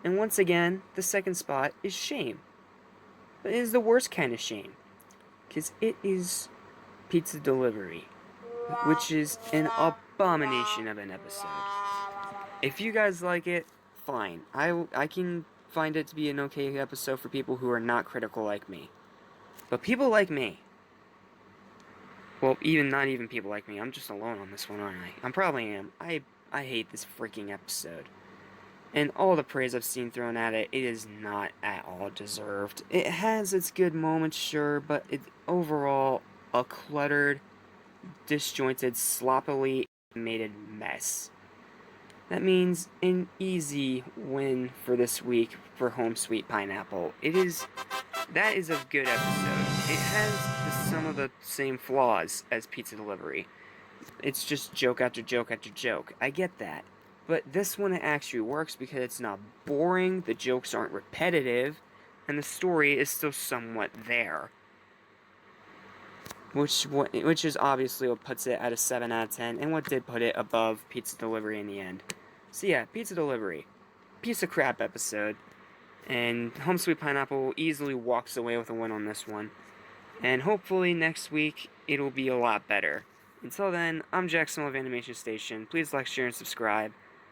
And once again, the second spot is shame. But it is the worst kind of shame, because it is pizza delivery, which is an abomination of an episode. If you guys like it, fine. I can find it to be an okay episode for people who are not critical like me. But people like me, well, not even people like me, I'm just alone on this one, aren't I? I probably am. I hate this freaking episode. And all the praise I've seen thrown at it, it is not at all deserved. It has its good moments, sure, but it's overall a cluttered, disjointed, sloppily animated mess. That means an easy win for this week for Home Sweet Pineapple. That is a good episode. It has the some of the same flaws as pizza delivery. It's just joke after joke after joke. I get that. But this one actually works because it's not boring, the jokes aren't repetitive, and the story is still somewhat there. Which is obviously what puts it at a 7 out of 10, and what did put it above Pizza Delivery in the end. So yeah, Pizza Delivery. Piece of crap episode. And Home Sweet Pineapple easily walks away with a win on this one. And hopefully next week, it'll be a lot better. Until then, I'm Jackson of Animation Station. Please like, share, and subscribe.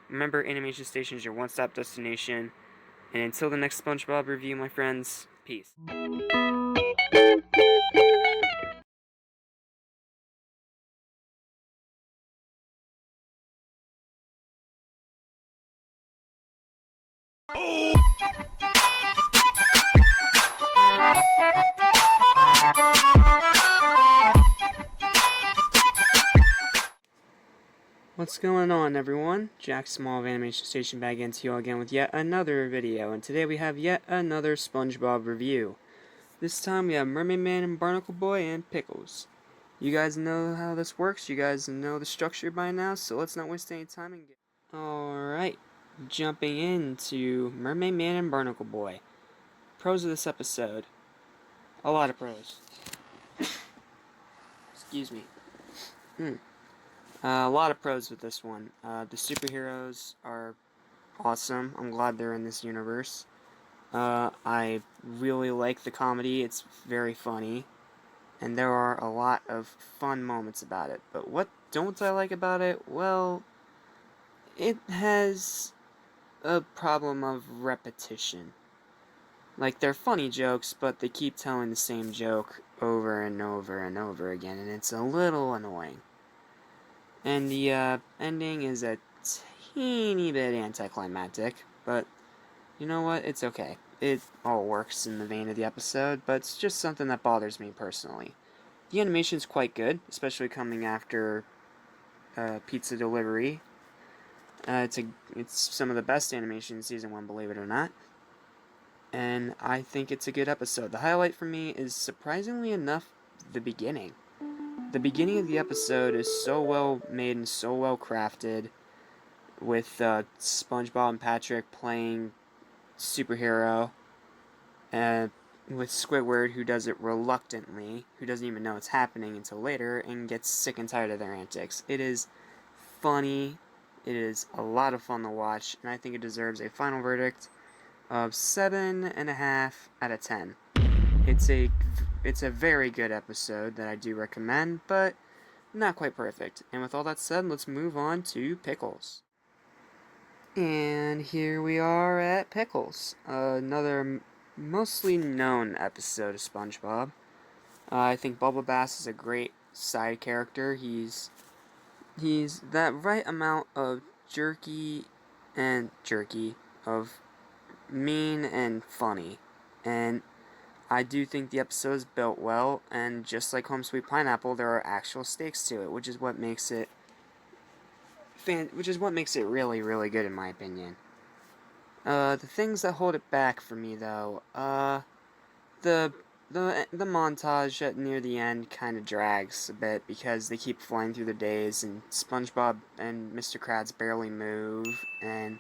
Remember, Animation Station is your one-stop destination. And until the next SpongeBob review, my friends, peace. What's going on, everyone? Jack Small of Animation Station back into you all again with yet another video, and today we have yet another SpongeBob review. This time we have Mermaid Man and Barnacle Boy and Pickles. You guys know how this works, you guys know the structure by now, so let's not waste any time and get... Alright, jumping into Mermaid Man and Barnacle Boy. Pros of this episode. A lot of pros. Excuse me. A lot of pros with this one. The superheroes are awesome. I'm glad they're in this universe. I really like the comedy. It's very funny. And there are a lot of fun moments about it. But what don't I like about it? Well, it has a problem of repetition. Like, they're funny jokes, but they keep telling the same joke over and over and over again, and it's a little annoying. And the ending is a teeny bit anticlimactic, but you know what? It's okay. It all works in the vein of the episode, but it's just something that bothers me personally. The animation's quite good, especially coming after Pizza Delivery. It's some of the best animation in Season 1, believe it or not. And I think it's a good episode. The highlight for me is, surprisingly enough, the beginning. The beginning of the episode is so well made and so well crafted, with SpongeBob and Patrick playing superhero, and with Squidward, who does it reluctantly, who doesn't even know it's happening until later, and gets sick and tired of their antics. It is funny, it is a lot of fun to watch, and I think it deserves a final verdict of 7.5 out of 10. It's a very good episode that I do recommend, but not quite perfect. And with all that said, let's move on to Pickles. And here we are at Pickles, another mostly known episode of SpongeBob. I think Bubble Bass is a great side character. He's that right amount of jerky, of mean and funny. And I do think the episode is built well, and just like Home Sweet Pineapple, there are actual stakes to it, which is what makes it really, really good in my opinion. The things that hold it back for me, though, the montage at near the end kind of drags a bit because they keep flying through the days, and SpongeBob and Mr. Krabs barely move, and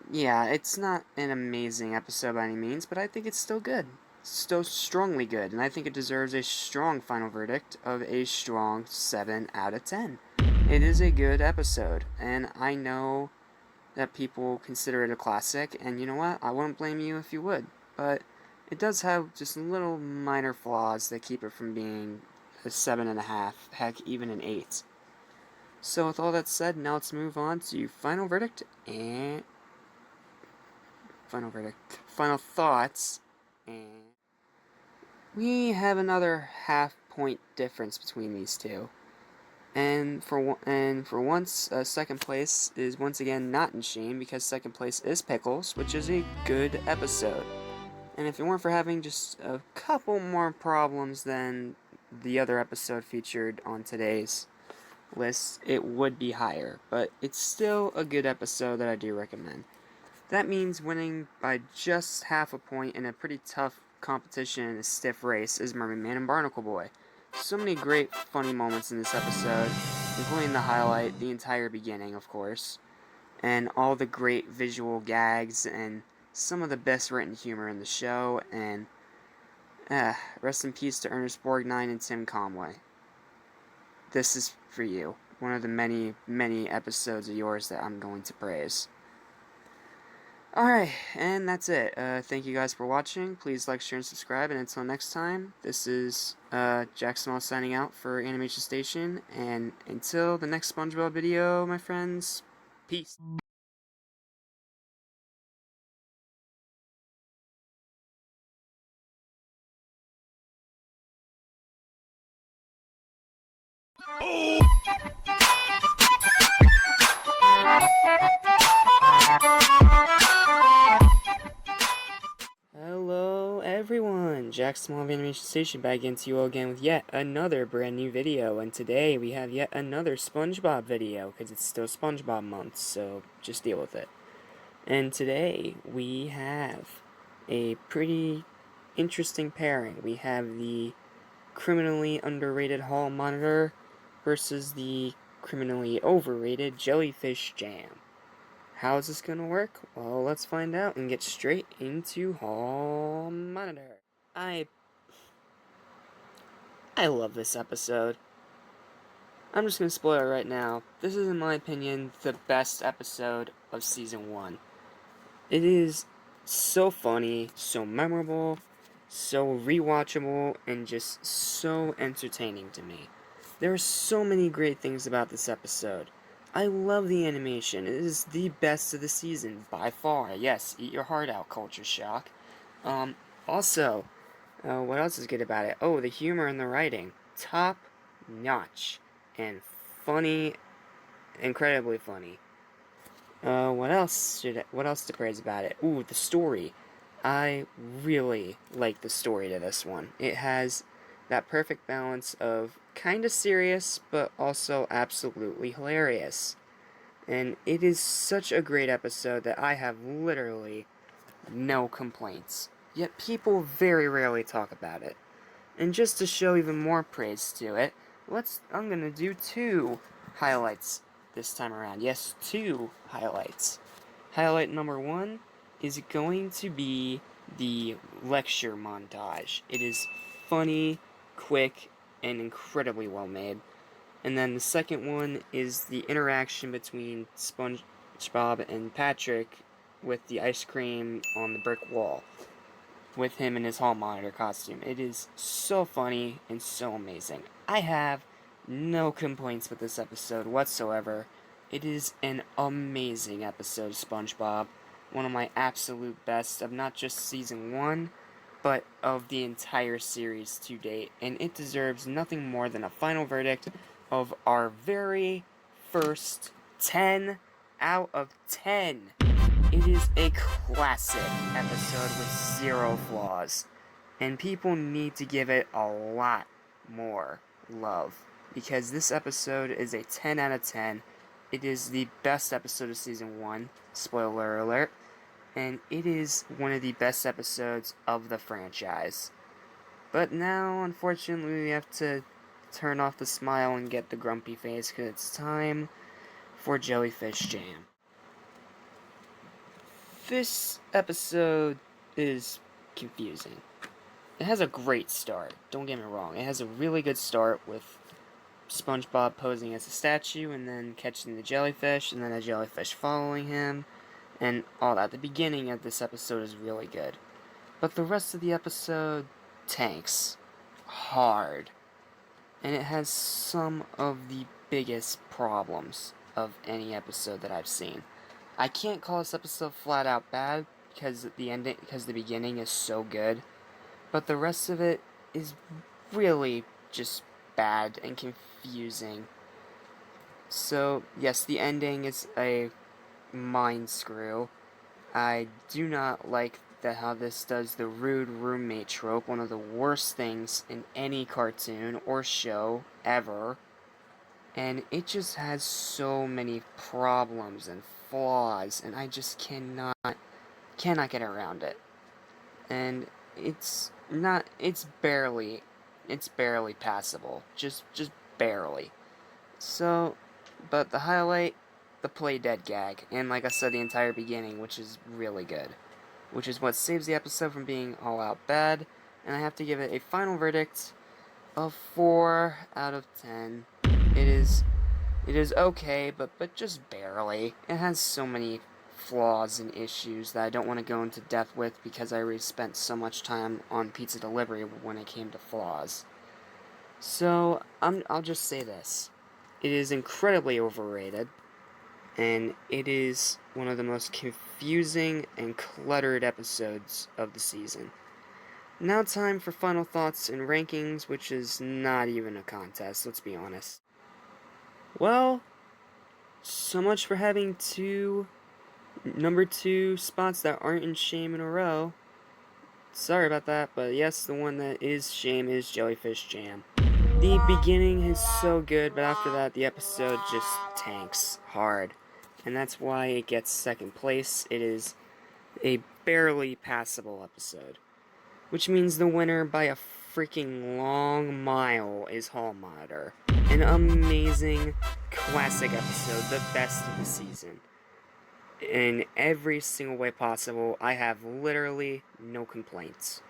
yeah, it's not an amazing episode by any means, but I think it's still good. Still strongly good, and I think it deserves a strong final verdict of a strong 7 out of 10. It is a good episode, and I know that people consider it a classic, and you know what? I wouldn't blame you if you would, but it does have just little minor flaws that keep it from being a 7.5, heck, even an 8. So with all that said, now let's move on to final verdict and... final thoughts, and we have another half-point difference between these two. And for once, second place is once again not in shame, because second place is Pickles, which is a good episode. And if it weren't for having just a couple more problems than the other episode featured on today's list, it would be higher. But it's still a good episode that I do recommend. That means winning by just half a point in a pretty tough competition in a stiff race as Mermaid Man and Barnacle Boy. So many great, funny moments in this episode, including the highlight, the entire beginning, of course, and all the great visual gags and some of the best written humor in the show, and rest in peace to Ernest Borgnine and Tim Conway. This is for you. One of the many, many episodes of yours that I'm going to praise. Alright, and that's it. Thank you guys for watching. Please like, share, and subscribe. And until next time, this is Jack Small signing out for Animation Station. And until the next SpongeBob video, my friends, peace. Hello everyone, Jack Small of Animation Station back into you all again with yet another brand new video, and today we have yet another SpongeBob video, because it's still SpongeBob month, so just deal with it. And today we have a pretty interesting pairing. We have the criminally underrated hall monitor versus the criminally overrated jellyfish jam. How is this going to work? Well, let's find out and get straight into Hall Monitor. I love this episode. I'm just going to spoil it right now. This is, in my opinion, the best episode of Season 1. It is so funny, so memorable, so rewatchable, and just so entertaining to me. There are so many great things about this episode. I love the animation. It is the best of the season, by far. Yes, eat your heart out, Culture Shock. Also, what else is good about it? Oh, the humor and the writing. Top notch. And funny, incredibly funny. What else to praise about it? Ooh, the story. I really like the story to this one. It has that perfect balance of kinda serious, but also absolutely hilarious. And it is such a great episode that I have literally no complaints. Yet people very rarely talk about it. And just to show even more praise to it, I'm gonna do 2 highlights this time around. Yes, 2 highlights. Highlight number 1 is going to be the lecture montage. It is funny, quick, and incredibly well made. And then the second one is the interaction between SpongeBob and Patrick with the ice cream on the brick wall, with him in his hall monitor costume. It is so funny and so amazing. I have no complaints with this episode whatsoever. It is an amazing episode of SpongeBob. One of my absolute best of not just Season 1, but of the entire series to date. And it deserves nothing more than a final verdict of our very first 10 out of 10. It is a classic episode with 0 flaws. And people need to give it a lot more love. Because this episode is a 10 out of 10. It is the best episode of Season 1. Spoiler alert. And it is one of the best episodes of the franchise. But now, unfortunately, we have to turn off the smile and get the grumpy face, because it's time for Jellyfish Jam. This episode is confusing. It has a great start, don't get me wrong. It has a really good start with SpongeBob posing as a statue and then catching the jellyfish, and then a jellyfish following him, and all that. The beginning of this episode is really good. But the rest of the episode tanks hard. And it has some of the biggest problems of any episode that I've seen. I can't call this episode flat out bad because the beginning is so good, but the rest of it is really just bad and confusing. So, yes, the ending is a mind screw. I do not like how this does the rude roommate trope, one of the worst things in any cartoon or show ever. And it just has so many problems and flaws, and I just cannot get around it. And it's not, it's barely passable. Just barely. So, but the highlight, the play dead gag, and like I said, the entire beginning, which is really good. Which is what saves the episode from being all out bad, and I have to give it a final verdict of 4 out of 10. It is okay, but just barely. It has so many flaws and issues that I don't want to go into depth with because I already spent so much time on pizza delivery when it came to flaws. So, I'll just say this. It is incredibly overrated, and it is one of the most confusing and cluttered episodes of the season. Now time for final thoughts and rankings, which is not even a contest, let's be honest. Well, so much for having number 2 spots that aren't in shame in a row. Sorry about that, but yes, the one that is shame is Jellyfish Jam. The beginning is so good, but after that, the episode just tanks hard. And that's why it gets second place. It is a barely passable episode. Which means the winner by a freaking long mile is Hall Monitor. An amazing, classic episode, the best of the season. In every single way possible, I have literally no complaints.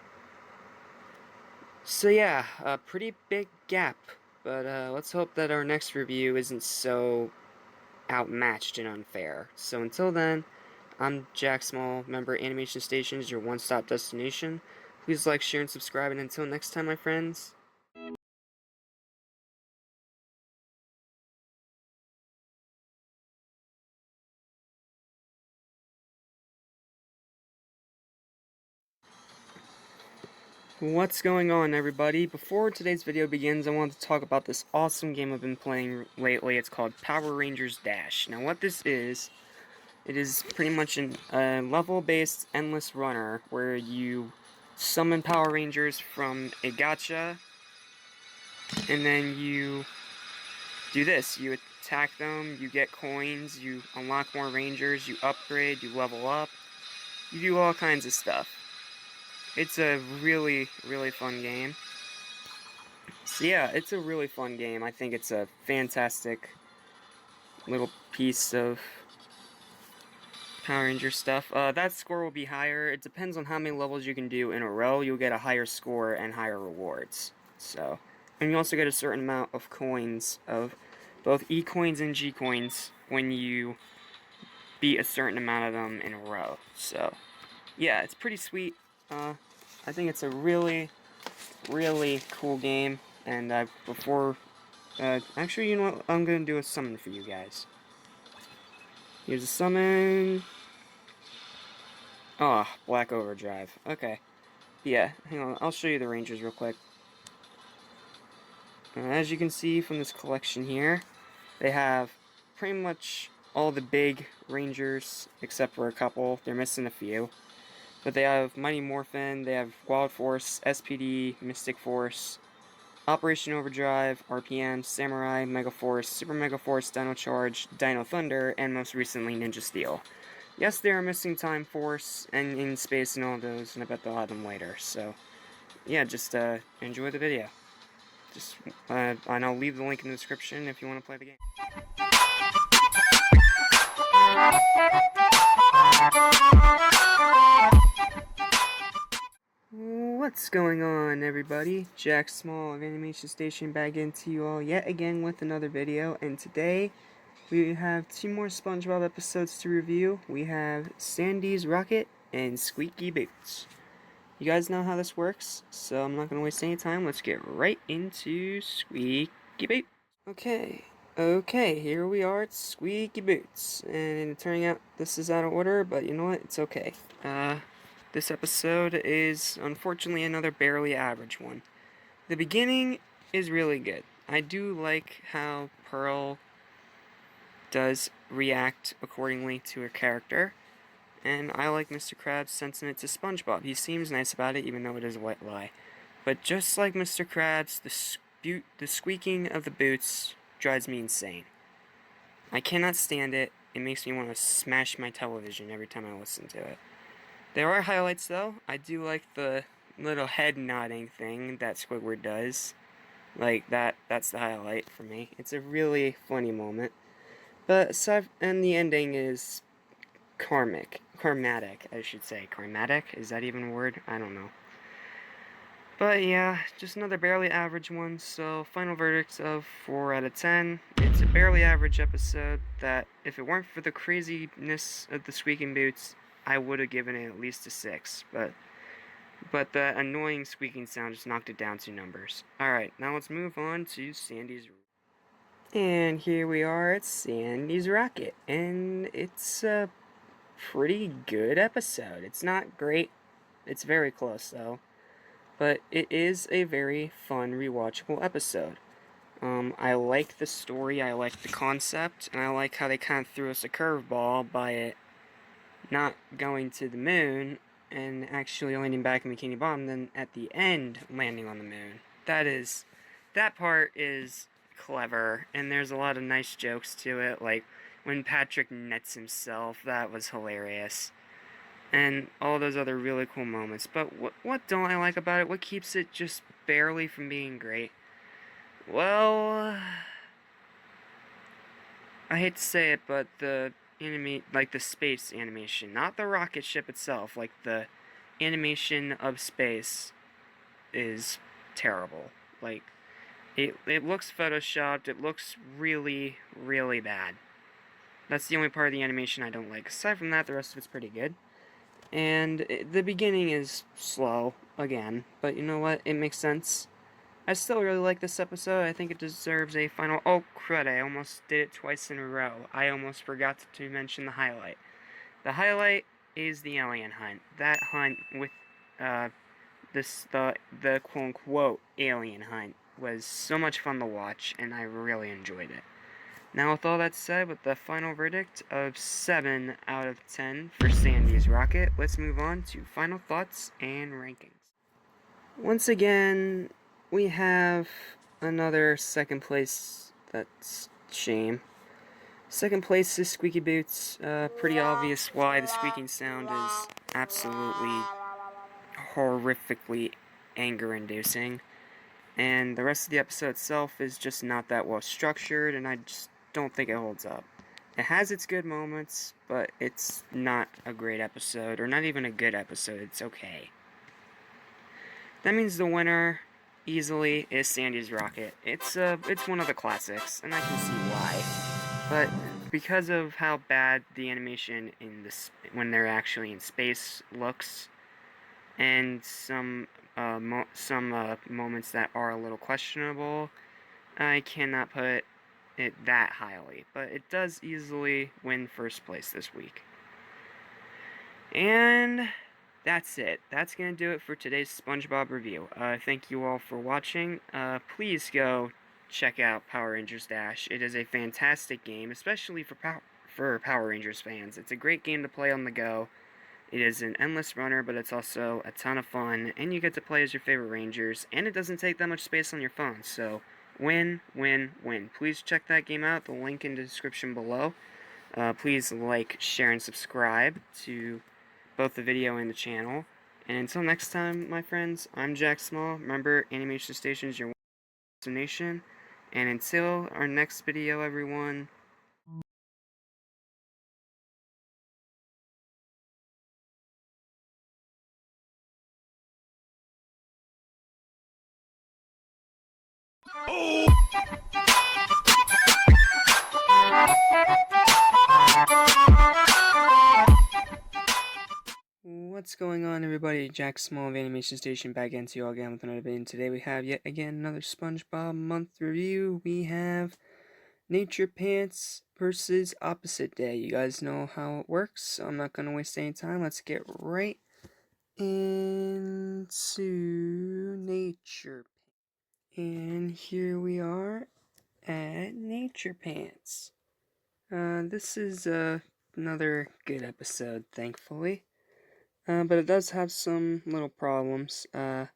So yeah, a pretty big gap, but let's hope that our next review isn't so outmatched and unfair. So until then, I'm Jack Small, member Animation Station is your one-stop destination. Please like, share, and subscribe, and until next time, my friends, what's going on, everybody? Before today's video begins, I want to talk about this awesome game I've been playing lately. It's called Power Rangers Dash. Now, what this is, it is pretty much a level-based endless runner where you summon Power Rangers from a gacha, and then you do this. You attack them, you get coins, you unlock more Rangers, you upgrade, you level up, you do all kinds of stuff. It's a really, really fun game. So yeah, it's a really fun game. I think it's a fantastic little piece of Power Ranger stuff. That score will be higher. It depends on how many levels you can do in a row. You'll get a higher score and higher rewards. So, and you also get a certain amount of coins, of both E coins and G coins, when you beat a certain amount of them in a row. So, yeah, it's pretty sweet. I think it's a really, really cool game. And actually, you know what? I'm gonna do a summon for you guys. Here's a summon. Oh, Black Overdrive. Okay. Yeah, hang on. I'll show you the Rangers real quick. As you can see from this collection here, they have pretty much all the big Rangers, except for a couple. They're missing a few. But they have Mighty Morphin, they have Wild Force, SPD, Mystic Force, Operation Overdrive, RPM, Samurai, Mega Force, Super Mega Force, Dino Charge, Dino Thunder, and most recently Ninja Steel. Yes, they are missing Time Force and In Space and all those, and I bet they'll have them later. So, yeah, just enjoy the video. And I'll leave the link in the description if you want to play the game. What's going on, everybody? Jack Small of Animation Station back into you all yet again with another video, and today we have 2 more Spongebob episodes to review. We have Sandy's Rocket and Squeaky Boots. You guys know how this works, so I'm not going to waste any time. Let's get right into Squeaky Boots. Okay, here we are at Squeaky Boots. And turning out this is out of order, but you know what? It's okay. This episode is unfortunately another barely average one. The beginning is really good. I do like how Pearl does react accordingly to her character. And I like Mr. Krabs' sentiment to SpongeBob. He seems nice about it, even though it is a white lie. But just like Mr. Krabs, the squeaking of the boots drives me insane. I cannot stand it. It makes me want to smash my television every time I listen to it. There are highlights, though. I do like the little head nodding thing that Squidward does. Like, that's the highlight for me. It's a really funny moment. But aside, and the ending is karmatic, I should say. Karmatic? Is that even a word? I don't know. But yeah, just another barely average one, so final verdict of 4 out of 10. It's a barely average episode that, if it weren't for the craziness of the squeaking boots, I would have given it at least a 6, but the annoying squeaking sound just knocked it down 2 numbers. Alright, now let's move on to Sandy's... And here we are at Sandy's Rocket, and it's a pretty good episode. It's not great, it's very close though. But it is a very fun, rewatchable episode. I like the story, I like the concept, and I like how they kind of threw us a curveball by it not going to the moon and actually landing back in Bikini Bottom, then at the end landing on the moon. That part is clever, and there's a lot of nice jokes to it, like when Patrick nets himself, that was hilarious. And all those other really cool moments. But what don't I like about it? What keeps it just barely from being great? Well, I hate to say it, but the the space animation, not the rocket ship itself, like the animation of space is terrible. Like, it looks photoshopped, it looks really, really bad. That's the only part of the animation I don't like. Aside from that, the rest of it's pretty good. And the beginning is slow, again, but you know what? It makes sense. I still really like this episode. I think it deserves a final... Oh, crud, I almost did it twice in a row. I almost forgot to mention the highlight. The highlight is the alien hunt. That hunt with, the quote-unquote alien hunt was so much fun to watch, and I really enjoyed it. Now, with all that said, with the final verdict of 7 out of 10 for Sandy's Rocket, let's move on to final thoughts and rankings. Once again, we have another second place. That's shame. Second place is Squeaky Boots. Pretty obvious why the squeaking sound is absolutely horrifically anger-inducing. And the rest of the episode itself is just not that well structured, and I just don't think it holds up. It has its good moments, but it's not a great episode, or not even a good episode. It's okay. That means the winner, easily, is Sandy's Rocket. It's one of the classics, and I can see why. But because of how bad the animation in this, when they're actually in space, looks, and some moments that are a little questionable, I cannot put it that highly, but it does easily win first place this week. And that's it. That's going to do it for today's SpongeBob review. Thank you all for watching. Please go check out Power Rangers Dash. It is a fantastic game, especially for Power Rangers fans. It's a great game to play on the go. It is an endless runner, but it's also a ton of fun, and you get to play as your favorite Rangers, and it doesn't take that much space on your phone, so win, win, win. Please check that game out, the link in the description below. Please like, share, and subscribe to both the video and the channel. And until next time, my friends, I'm Jack Small. Remember, Animation Station is your destination. And until our next video, everyone... What's going on, everybody? Jack Small of Animation Station back into you all again with another video. Today we have yet again another SpongeBob month review. We have Nature Pants versus Opposite Day. You guys know how it works, so I'm not going to waste any time. Let's get right into Nature Pants. And here we are at Nature Pants. This is another good episode, thankfully. But it does have some little problems. I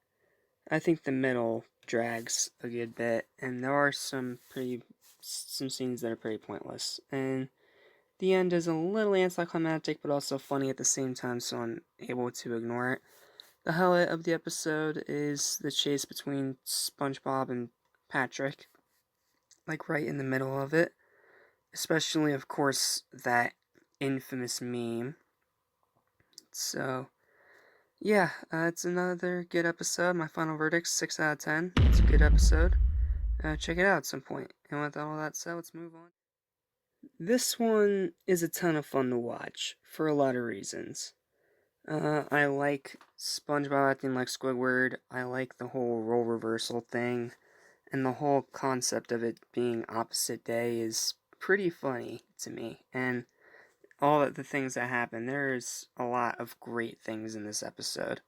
think the middle drags a good bit, and there are some scenes that are pretty pointless. And the end is a little anticlimactic, but also funny at the same time, so I'm able to ignore it. The highlight of the episode is the chase between SpongeBob and Patrick, like right in the middle of it. Especially, of course, that infamous meme. So, yeah, it's another good episode. My final verdict, 6 out of 10. It's a good episode. Check it out at some point. And with all that said, let's move on. This one is a ton of fun to watch for a lot of reasons. I like SpongeBob acting like Squidward. I like the whole role reversal thing. And the whole concept of it being opposite day is pretty funny to me. And all of the things that happen, there's a lot of great things in this episode.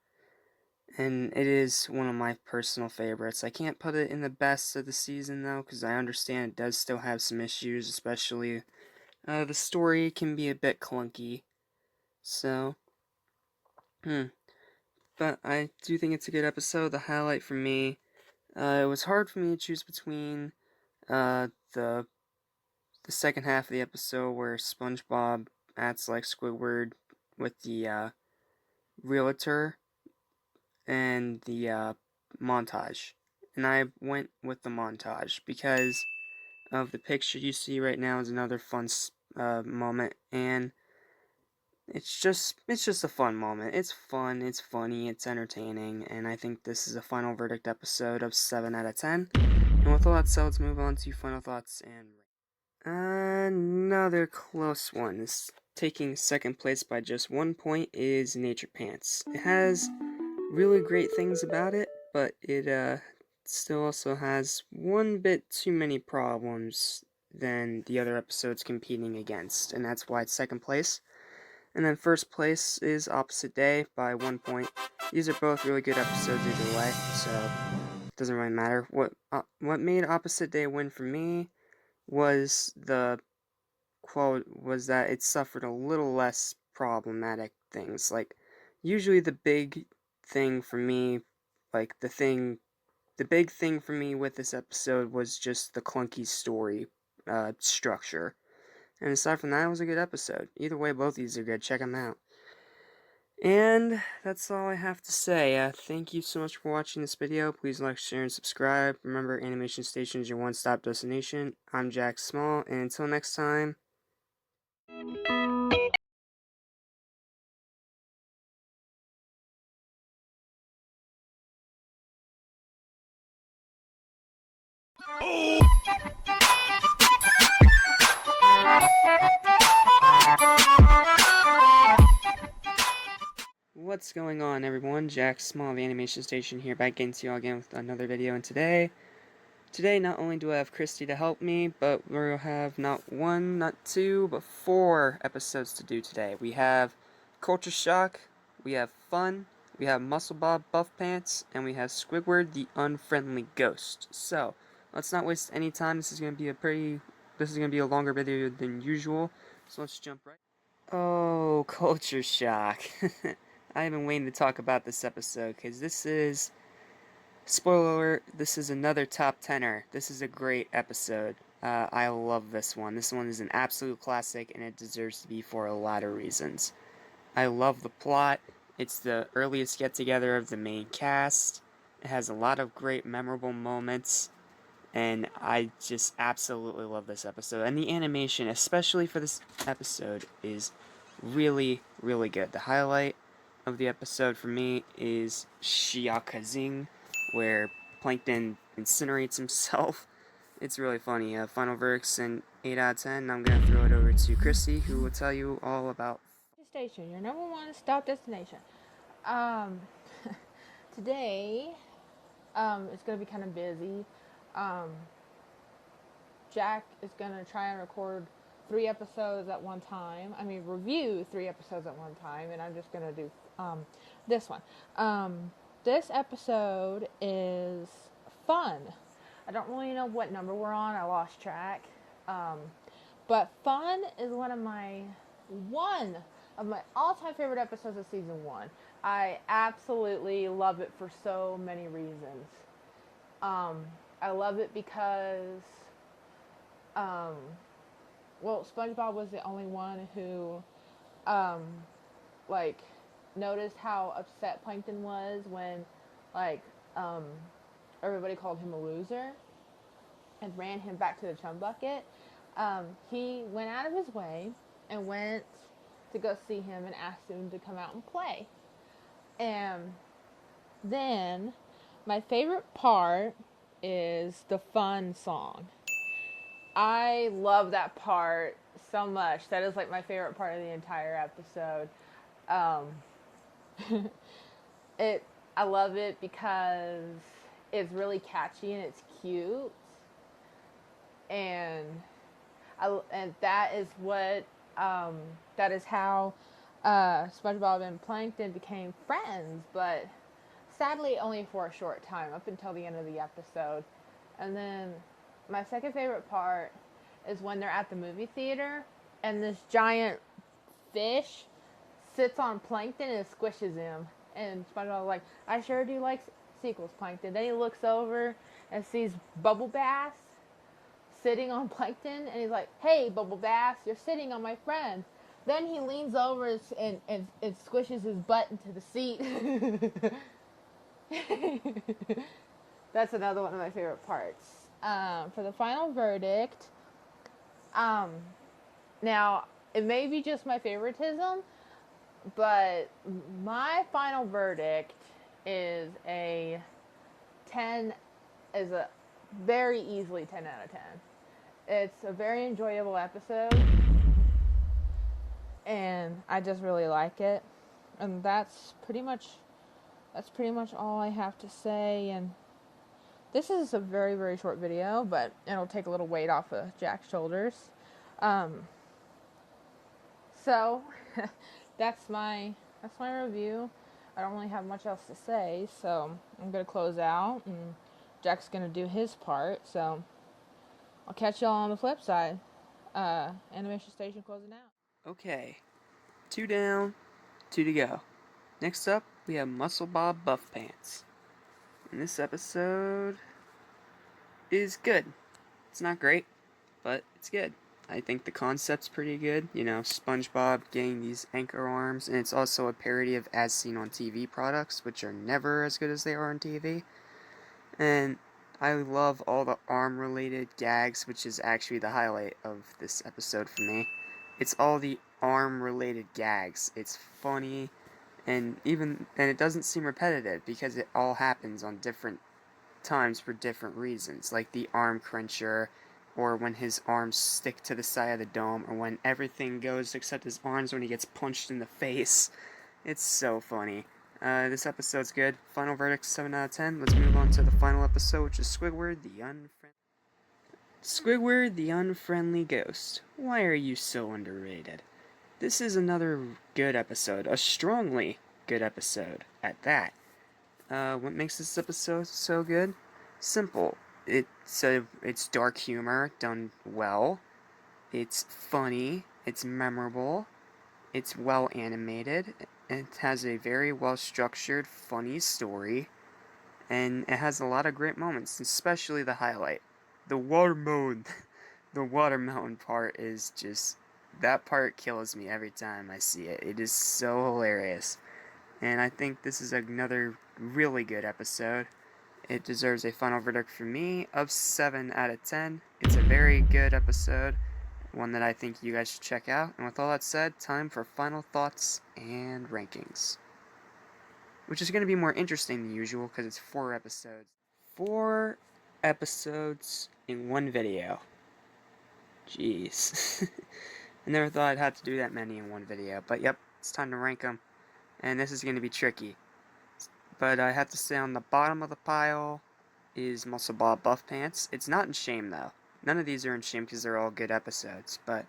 And it is one of my personal favorites. I can't put it in the best of the season, though, because I understand it does still have some issues, especially the story can be a bit clunky. So, but I do think it's a good episode. The highlight for me, it was hard for me to choose between the second half of the episode where SpongeBob acts like Squidward with the realtor and the montage. And I went with the montage because of the picture you see right now is another fun moment, and it's just a fun moment. It's fun, it's funny, it's entertaining, and I think this is a final verdict episode of 7 out of 10. And with all that said, let's move on to final thoughts and another close one. Is taking second place by just 1 point is Nature Pants. It has really great things about it, but it still also has one bit too many problems than the other episodes competing against, and that's why it's second place. And then first place is Opposite Day by 1 point. These are both really good episodes either way, so it doesn't really matter. What made Opposite Day win for me was the quote was that it suffered a little less problematic things. Like usually the big thing for me, like the big thing for me with this episode was just the clunky story structure. And aside from that, it was a good episode. Either way, both these are good. Check them out. And that's all I have to say. Thank you so much for watching this video. Please like, share, and subscribe. Remember, Animation Station is your one-stop destination. I'm Jack Small, and until next time, what's going on, everyone? Jack Small, the Animation Station here, back into you all again with another video. And today, not only do I have Christy to help me, but we'll have not one, not two, but 4 episodes to do today. We have Culture Shock, we have Fun, we have Muscle Bob Buff Pants, and we have Squidward the Unfriendly Ghost. So, let's not waste any time. This is going to be a longer video than usual. So let's jump right. Oh, Culture Shock. I've been waiting to talk about this episode, because this is, spoiler alert, this is another top 10er. This is a great episode. I love this one. This one is an absolute classic, and it deserves to be for a lot of reasons. I love the plot. It's the earliest get-together of the main cast. It has a lot of great, memorable moments, and I just absolutely love this episode. And the animation, especially for this episode, is really, really good. The highlight of the episode for me is Shiakazing, where Plankton incinerates himself. It's really funny. Final verdicts and 8 out of 10. I'm going to throw it over to Christy, who will tell you all about Station, your number one stop destination. Um, today, it's gonna be kind of busy. Jack is gonna try and record 3 episodes at one time. I mean, review 3 episodes at one time, and I'm just gonna do this one. This episode is fun. I don't really know what number we're on. I lost track. But Fun is one of my all-time favorite episodes of season 1. I absolutely love it for so many reasons. I love it because, SpongeBob was the only one who, like, noticed how upset Plankton was when, like, um, everybody called him a loser and ran him back to the chum bucket, he went out of his way and went to go see him and asked him to come out and play. And then my favorite part is the fun song. I love that part so much. That is like my favorite part of the entire episode. It I love it because it's really catchy and it's cute, and and that is what that is how SpongeBob and Plankton became friends, but sadly only for a short time, up until the end of the episode. And then my second favorite part is when they're at the movie theater and this giant fish sits on Plankton and squishes him. And SpongeBob's like, I sure do like sequels, Plankton. Then he looks over and sees Bubble Bass sitting on Plankton, and he's like, hey, Bubble Bass, you're sitting on my friend. Then he leans over and squishes his butt into the seat. That's another one of my favorite parts. For the final verdict, now, it may be just my favoritism, but my final verdict is a 10, is a very easily 10 out of 10. It's a very enjoyable episode, and I just really like it. And that's pretty much all I have to say. And this is a very, very short video, but it'll take a little weight off of Jack's shoulders. So that's my review. I don't really have much else to say, so I'm gonna close out, and Jack's gonna do his part. So I'll catch y'all on the flip side. Animation Station closing out. Okay, 2 down, 2 to go. Next up, we have Muscle Bob Buff Pants. And this episode is good. It's not great, but it's good. I think the concept's pretty good. You know, SpongeBob getting these anchor arms, and it's also a parody of As Seen on TV products, which are never as good as they are on TV. And I love all the arm-related gags, which is actually the highlight of this episode for me. It's all the arm-related gags. It's funny, and it doesn't seem repetitive because it all happens on different times for different reasons, like the arm cruncher, or when his arms stick to the side of the dome, or when everything goes except his arms when he gets punched in the face. It's so funny. This episode's good. Final verdict, 7 out of 10. Let's move on to the final episode, which is Squidward the Unfriendly Ghost. Why are you so underrated? This is another good episode. A strongly good episode, at that. What makes this episode so good? Simple. It's dark humor done well. It's funny. It's memorable. It's well animated. It has a very well structured, funny story. And it has a lot of great moments, especially the highlight. The watermelon. The watermelon part is just... That part kills me every time I see it. It is so hilarious. And I think this is another really good episode. It deserves a final verdict from me of 7 out of 10. It's a very good episode, one that I think you guys should check out. And with all that said, time for final thoughts and rankings, which is going to be more interesting than usual because it's 4 episodes. 4 episodes in one video. Jeez. I never thought I'd have to do that many in one video, but yep, it's time to rank them. And this is going to be tricky. But I have to say on the bottom of the pile is Muscle Bob Buff Pants. It's not in shame, though. None of these are in shame because they're all good episodes. But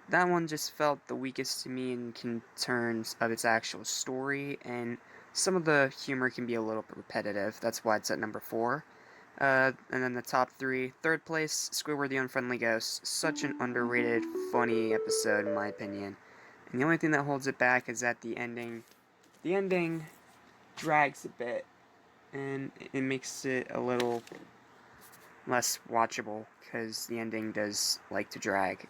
that one just felt the weakest to me in terms of its actual story. And some of the humor can be a little bit repetitive. That's why it's at number 4. And then the top 3. Third place, Squidward the Unfriendly Ghost. Such an underrated, funny episode, in my opinion. And the only thing that holds it back is that the ending drags a bit, and it makes it a little less watchable, because the ending does like to drag.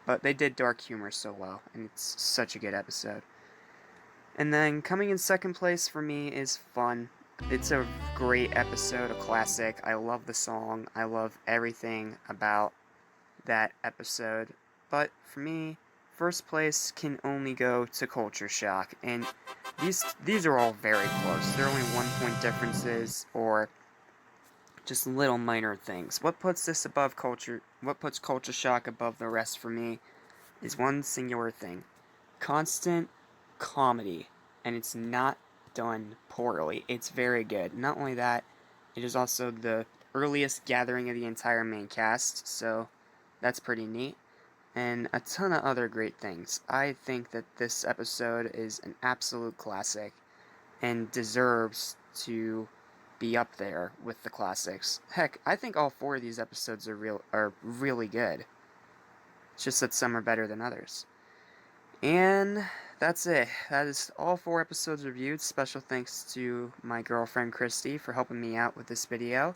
But they did dark humor so well, and it's such a good episode. And then coming in second place for me is Fun. It's a great episode, a classic. I love the song. I love everything about that episode. But for me, first place can only go to Culture Shock. And these are all very close. They're only 1 point differences or just little minor things. What puts Culture Shock above the rest for me is one singular thing. Constant comedy, and it's not done poorly. It's very good. Not only that, it is also the earliest gathering of the entire main cast, so that's pretty neat. And a ton of other great things. I think that this episode is an absolute classic and deserves to be up there with the classics. Heck, I think all 4 of these episodes are really good. It's just that some are better than others. And that's it. That is all 4 episodes reviewed. Special thanks to my girlfriend Christy for helping me out with this video.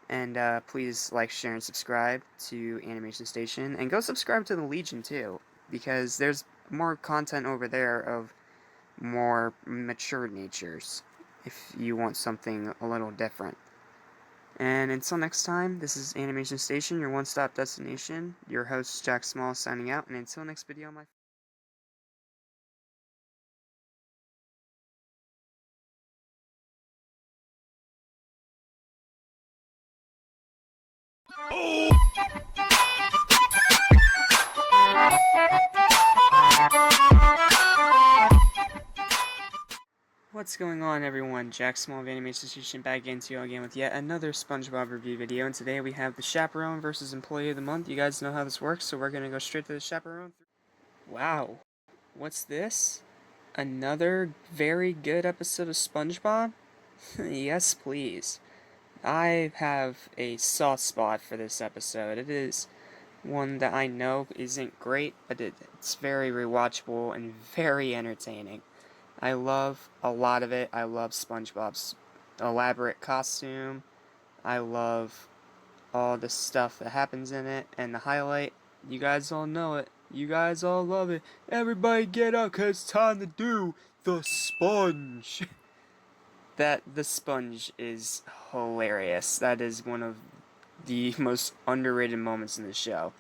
And please like, share, and subscribe to Animation Station. And go subscribe to the Legion too, because there's more content over there of more mature natures, if you want something a little different. And until next time, this is Animation Station, your one-stop destination. Your host, Jack Small, signing out. And until next video, my What's going on, everyone? Jack Small of Animation Station back into you again with yet another SpongeBob review video, and today we have the Chaperone versus Employee of the Month. You guys know how this works, so we're gonna go straight to the Chaperone. Wow, what's this? Another very good episode of SpongeBob? Yes, please. I have a soft spot for this episode. It is one that I know isn't great, but it's very rewatchable and very entertaining. I love a lot of it. I love SpongeBob's elaborate costume. I love all the stuff that happens in it. And the highlight, you guys all know it. You guys all love it. Everybody get up, 'cause it's time to do the sponge. The sponge is hilarious. That is one of the most underrated moments in the show.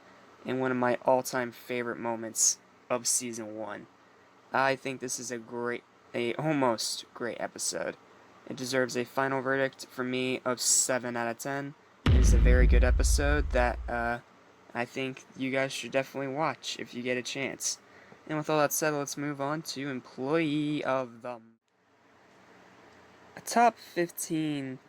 And one of my all-time favorite moments of season 1. I think this is a almost great episode. It deserves a final verdict for me of 7 out of 10. It is a very good episode that I think you guys should definitely watch if you get a chance. And with all that said, let's move on to Employee of the... A top 15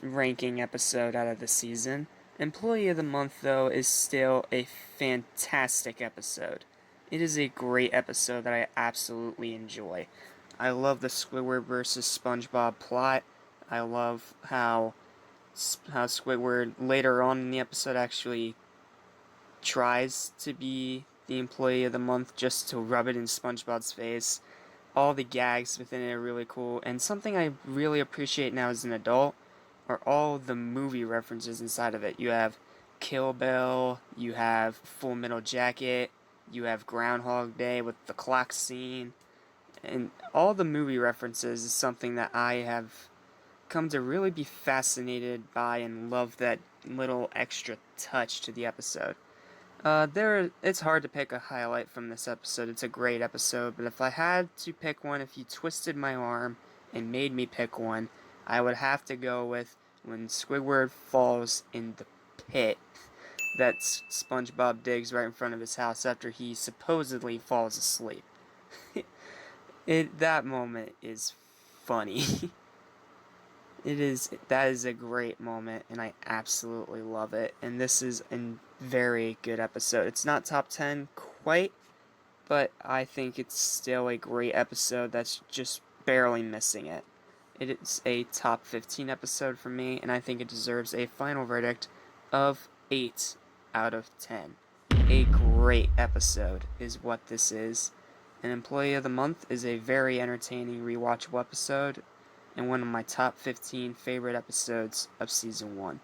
ranking episode out of the season. Employee of the Month, though, is still a fantastic episode. It is a great episode that I absolutely enjoy. I love the Squidward versus SpongeBob plot. I love how Squidward later on in the episode actually tries to be the Employee of the Month just to rub it in SpongeBob's face. All the gags within it are really cool, and something I really appreciate now as an adult are all the movie references inside of it. You have Kill Bill, you have Full Metal Jacket, you have Groundhog Day with the clock scene, and all the movie references is something that I have come to really be fascinated by and love that little extra touch to the episode. It's hard to pick a highlight from this episode. It's a great episode, but if I had to pick one, if you twisted my arm and made me pick one, I would have to go with when Squidward falls in the pit that SpongeBob digs right in front of his house after he supposedly falls asleep. That moment is funny. That is a great moment, and I absolutely love it. And this is a very good episode. It's not top 10 quite, but I think it's still a great episode that's just barely missing it. It is a top 15 episode for me, and I think it deserves a final verdict of 8 out of 10. A great episode is what this is. An Employee of the Month is a very entertaining, rewatchable episode, and one of my top 15 favorite episodes of Season 1.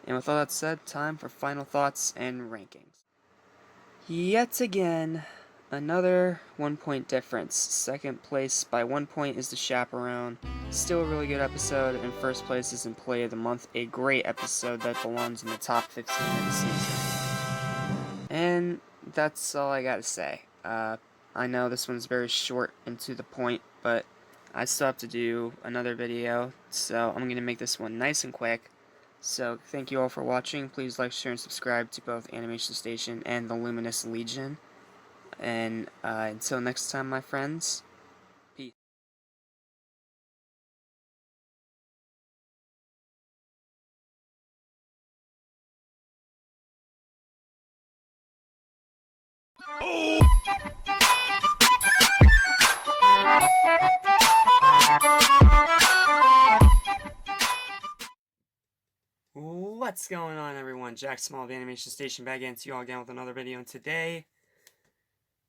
And with all that said, time for final thoughts and rankings. Yet again, another 1 point difference. Second place by 1 point is The Chaperone. Still a really good episode, and first place is Employee of the Month, a great episode that belongs in the top 15 of the season. And that's all I gotta say. I know this one's very short and to the point, but I still have to do another video, so I'm gonna make this one nice and quick. So thank you all for watching. Please like, share, and subscribe to both Animation Station and the Luminous Legion. And until next time, my friends, peace. What's going on, everyone? Jack Small of Animation Station back into you all again with another video, and today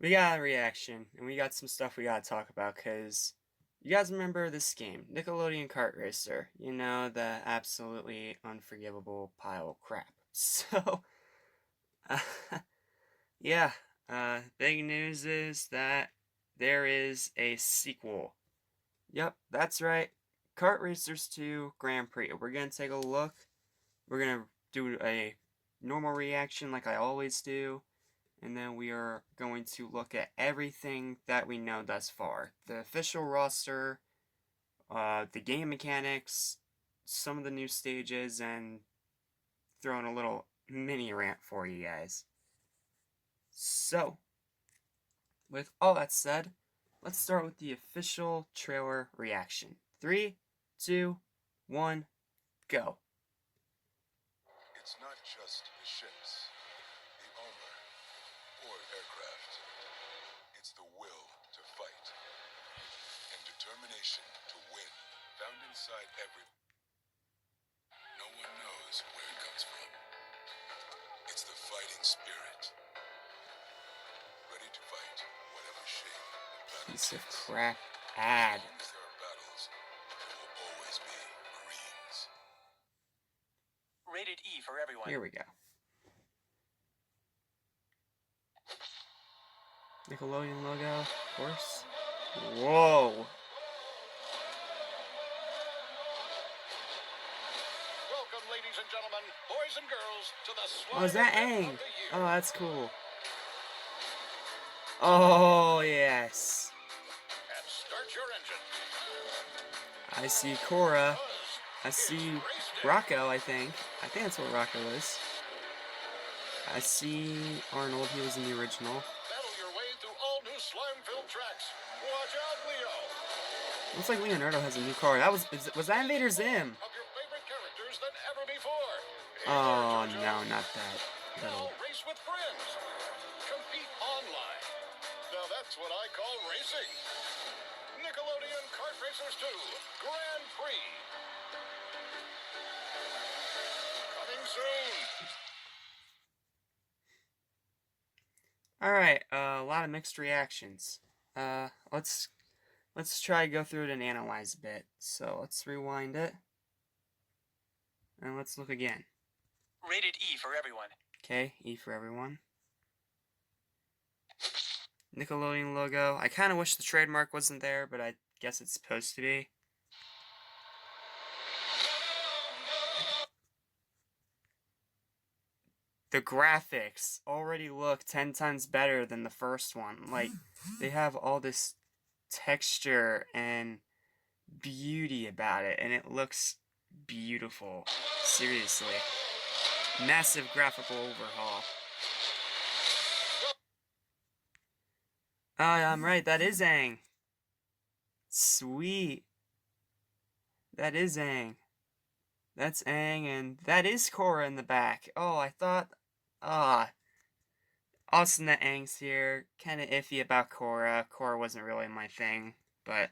we got a reaction, and we got some stuff we gotta talk about, because you guys remember this game, Nickelodeon Kart Racer. You know, the absolutely unforgivable pile of crap. So, yeah, big news is that there is a sequel. Yep, that's right, Kart Racers 2 Grand Prix. We're gonna take a look. We're gonna do a normal reaction like I always do, and then we are going to look at everything that we know thus far. The official roster, the game mechanics, some of the new stages, and throw in a little mini rant for you guys. So, with all that said, let's start with the official trailer reaction. 3, 2, 1, go. It's not just the ships, the armor, or aircraft. It's the will to fight and determination to win found inside every... No one knows where it comes from. It's the fighting spirit. Ready to fight whatever shape the battle Piece of takes. crap ad. As long as there are battles, there will always be Marines. Rated E for everyone. Here we go. Nickelodeon logo, of course. Whoa! Welcome, ladies and gentlemen, boys and girls, to the Oh, is that Slime Aang? Event of the Year. Oh, that's cool. Oh, yes. And start your engine. I see Korra. I see Rocco, I think. I think that's what Rocco is. I see Arnold, he was in the original. Battle your way through all new slime-filled tracks. Watch out, Leo. Looks like Leonardo has a new car. That was that Invader Zim? Of your favorite characters than ever before. Oh, no, not that. Now race with friends. Compete online. Now that's what I call racing. Nickelodeon Kart Racers 2 Grand Prix. Coming soon. Alright, a lot of mixed reactions. Let's try to go through it and analyze a bit. So let's rewind it. And let's look again. Rated E for everyone. Okay, E for everyone. Nickelodeon logo. I kind of wish the trademark wasn't there, but I guess it's supposed to be. The graphics already look 10 times better than the first one. Like, they have all this texture and beauty about it, and it looks beautiful. Seriously. Massive graphical overhaul. I'm right, that is Aang. Sweet. That is Aang. That's Aang, and that is Korra in the back. Oh, I thought... Awesome that Aang's here. Kinda iffy about Korra. Korra wasn't really my thing, but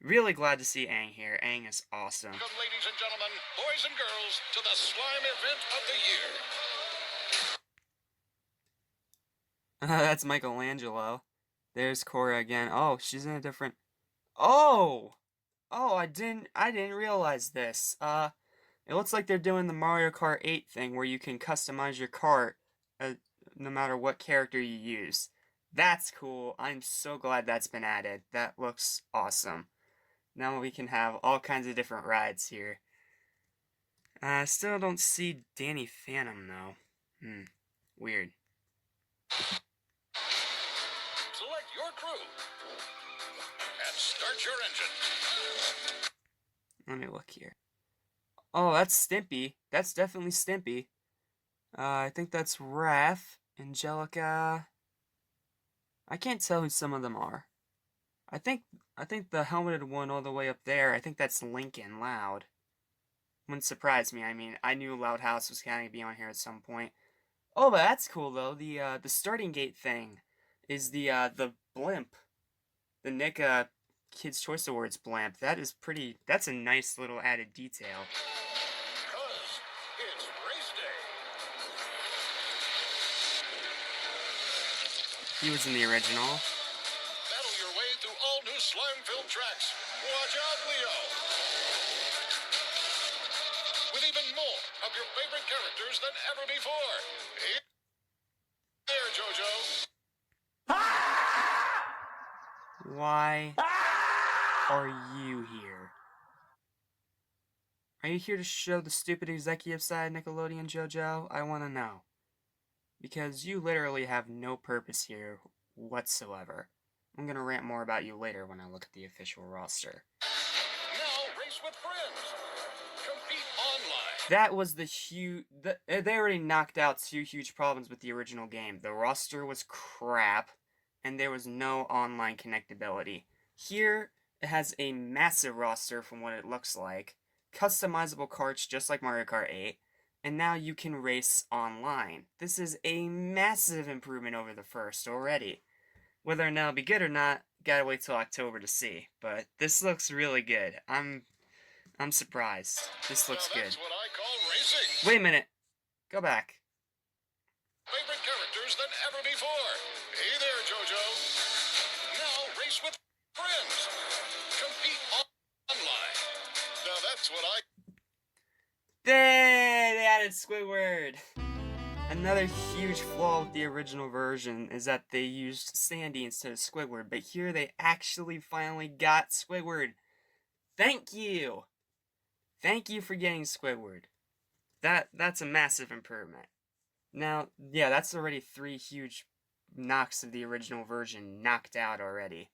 really glad to see Aang here. Aang is awesome. Welcome, ladies and gentlemen, boys and girls, to the Slime Event of the Year. That's Michelangelo. There's Korra again. Oh, she's in a different... Oh! Oh, I didn't realize this. It looks like they're doing the Mario Kart 8 thing where you can customize your kart no matter what character you use. That's cool. I'm so glad that's been added. That looks awesome. Now we can have all kinds of different rides here. Still don't see Danny Phantom, though. Weird. Select your crew and start your engine. Let me look here. Oh, that's Stimpy. That's definitely Stimpy. I think that's Raph, Angelica. I can't tell who some of them are. I think the helmeted one all the way up there, I think that's Lincoln Loud. Wouldn't surprise me. I mean, I knew Loud House was going to be on here at some point. Oh, but that's cool though. The starting gate thing is the blimp. The Nick Kids Choice Awards blimp. That's a nice little added detail. Because it's race day. He was in the original. Battle your way through all new slime-filled tracks. Watch out, Leo. With even more of your favorite characters than ever before. Hey there, JoJo. Why are you here? Are you here to show the stupid executive side, Nickelodeon JoJo? I want to know. Because you literally have no purpose here whatsoever. I'm going to rant more about you later when I look at the official roster. Now race with friends. Compete online. That was the huge... They already knocked out two huge problems with the original game. The roster was crap, and there was no online connectability. Here, it has a massive roster from what it looks like, customizable carts just like Mario Kart 8, and now you can race online. This is a massive improvement over the first already. Whether or not it'll be good or not, gotta wait till October to see. But this looks really good. I'm surprised. This looks Now good. that's what I call racing. Wait a minute. Go back. Favorite characters than ever before. Hey there, JoJo. Now race with friends. Compete online. Now that's what I... They added Squidward. Another huge flaw with the original version is that they used Sandy instead of Squidward, but here they actually finally got Squidward. Thank you! Thank you for getting Squidward. That's a massive improvement. Now, yeah, that's already 3 huge knocks of the original version knocked out already.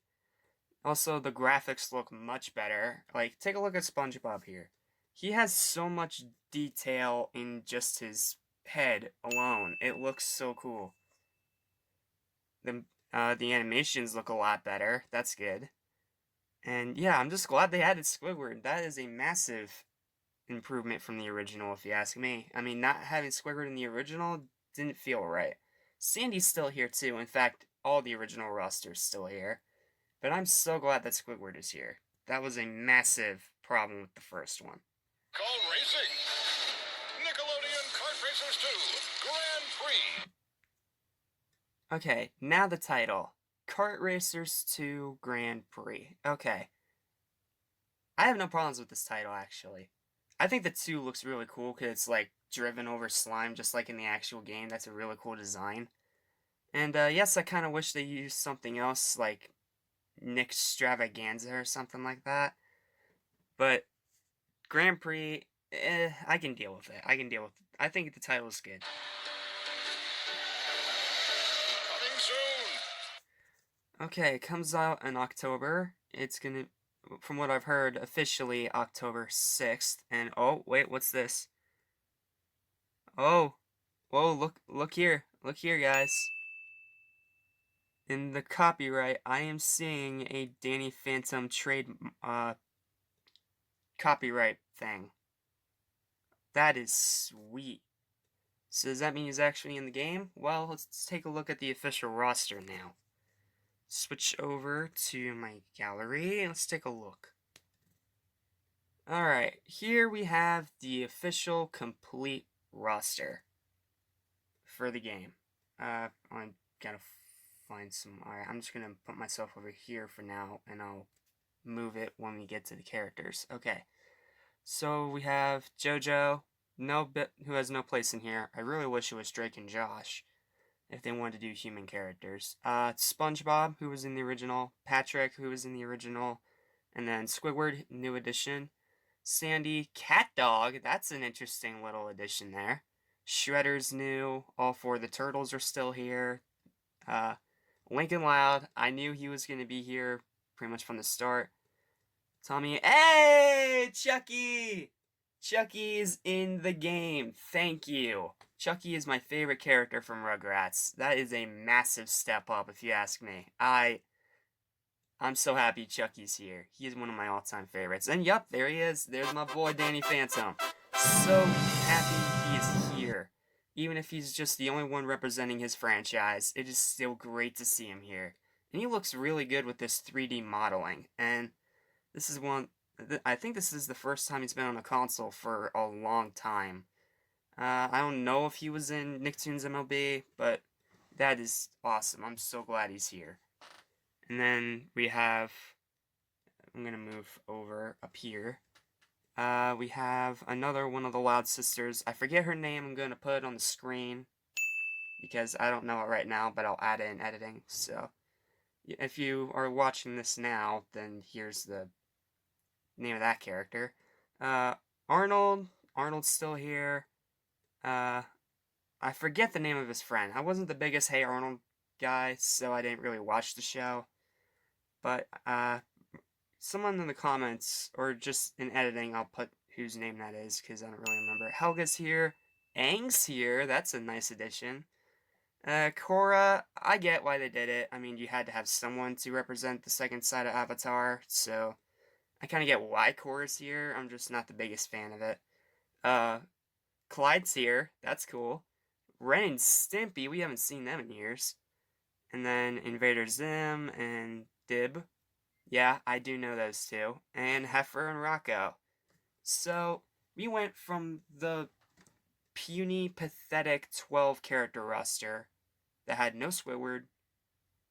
Also, the graphics look much better. Like, take a look at Spongebob here. He has so much detail in just his head alone. It looks so cool. The animations look a lot better. That's good. And yeah, I'm just glad they added Squidward. That is a massive improvement from the original, if you ask me. I mean, not having Squidward in the original didn't feel right. Sandy's still here too. In fact, all the original roster's still here. But I'm so glad that Squidward is here. That was a massive problem with the first one. Call racing. Nickelodeon Kart Racers 2 Grand Prix. Okay, now the title. Kart Racers 2 Grand Prix. Okay. I have no problems with this title, actually. I think the 2 looks really cool because it's like driven over slime just like in the actual game. That's a really cool design. And yes, I kind of wish they used something else like Nick Stravaganza or something like that. But Grand Prix, I can deal with it. I think the title is good. Coming soon. Okay, it comes out in October. It's gonna, from what I've heard, officially October 6th. And oh, wait, what's this? Oh, whoa, look here, guys. In the copyright, I am seeing a Danny Phantom trade, copyright thing. That is sweet. So does that mean he's actually in the game? Well, let's take a look at the official roster now. Switch over to my gallery and let's take a look. Alright, here we have the official complete roster for the game. I gotta find some... Alright, I'm just gonna put myself over here for now and I'll move it when we get to the characters. Okay, so we have JoJo, who has no place in here. I really wish it was Drake and Josh. if they wanted to do human characters. Spongebob, who was in the original, Patrick, who was in the original, and then Squidward, new addition. Sandy, Cat Dog, that's an interesting little addition there. Shredder's new, all four of the turtles are still here. Lincoln Loud, I knew he was going to be here pretty much from the start. Tommy, hey, Chucky! Chucky's in the game, thank you. Chucky is my favorite character from Rugrats. That is a massive step up, if you ask me. I'm so happy Chucky's here. He is one of my all-time favorites. And yup, there he is. There's my boy Danny Phantom. So happy he is here. Even if he's just the only one representing his franchise, it is still great to see him here. And he looks really good with this 3D modeling. And this is I think this is the first time he's been on a console for a long time. I don't know if he was in Nicktoons MLB, but that is awesome. I'm so glad he's here. And then we have, I'm going to move over up here. We have another one of the Loud Sisters. I forget her name. I'm going to put it on the screen because I don't know it right now, but I'll add it in editing. So if you are watching this now, then here's the name of that character. Arnold's still here. I forget the name of his friend. I wasn't the biggest Hey Arnold guy, so I didn't really watch the show. But someone in the comments, or just in editing, I'll put whose name that is, because I don't really remember. Helga's here. Aang's here. That's a nice addition. Korra, I get why they did it. I mean, you had to have someone to represent the second side of Avatar, so I kind of get why Korra's here. I'm just not the biggest fan of it. Clyde's here. That's cool. Ren and Stimpy, we haven't seen them in years. And then Invader Zim and Dib. Yeah, I do know those two. And Heifer and Rocco. So, we went from the puny, pathetic 12-character roster that had no Squidward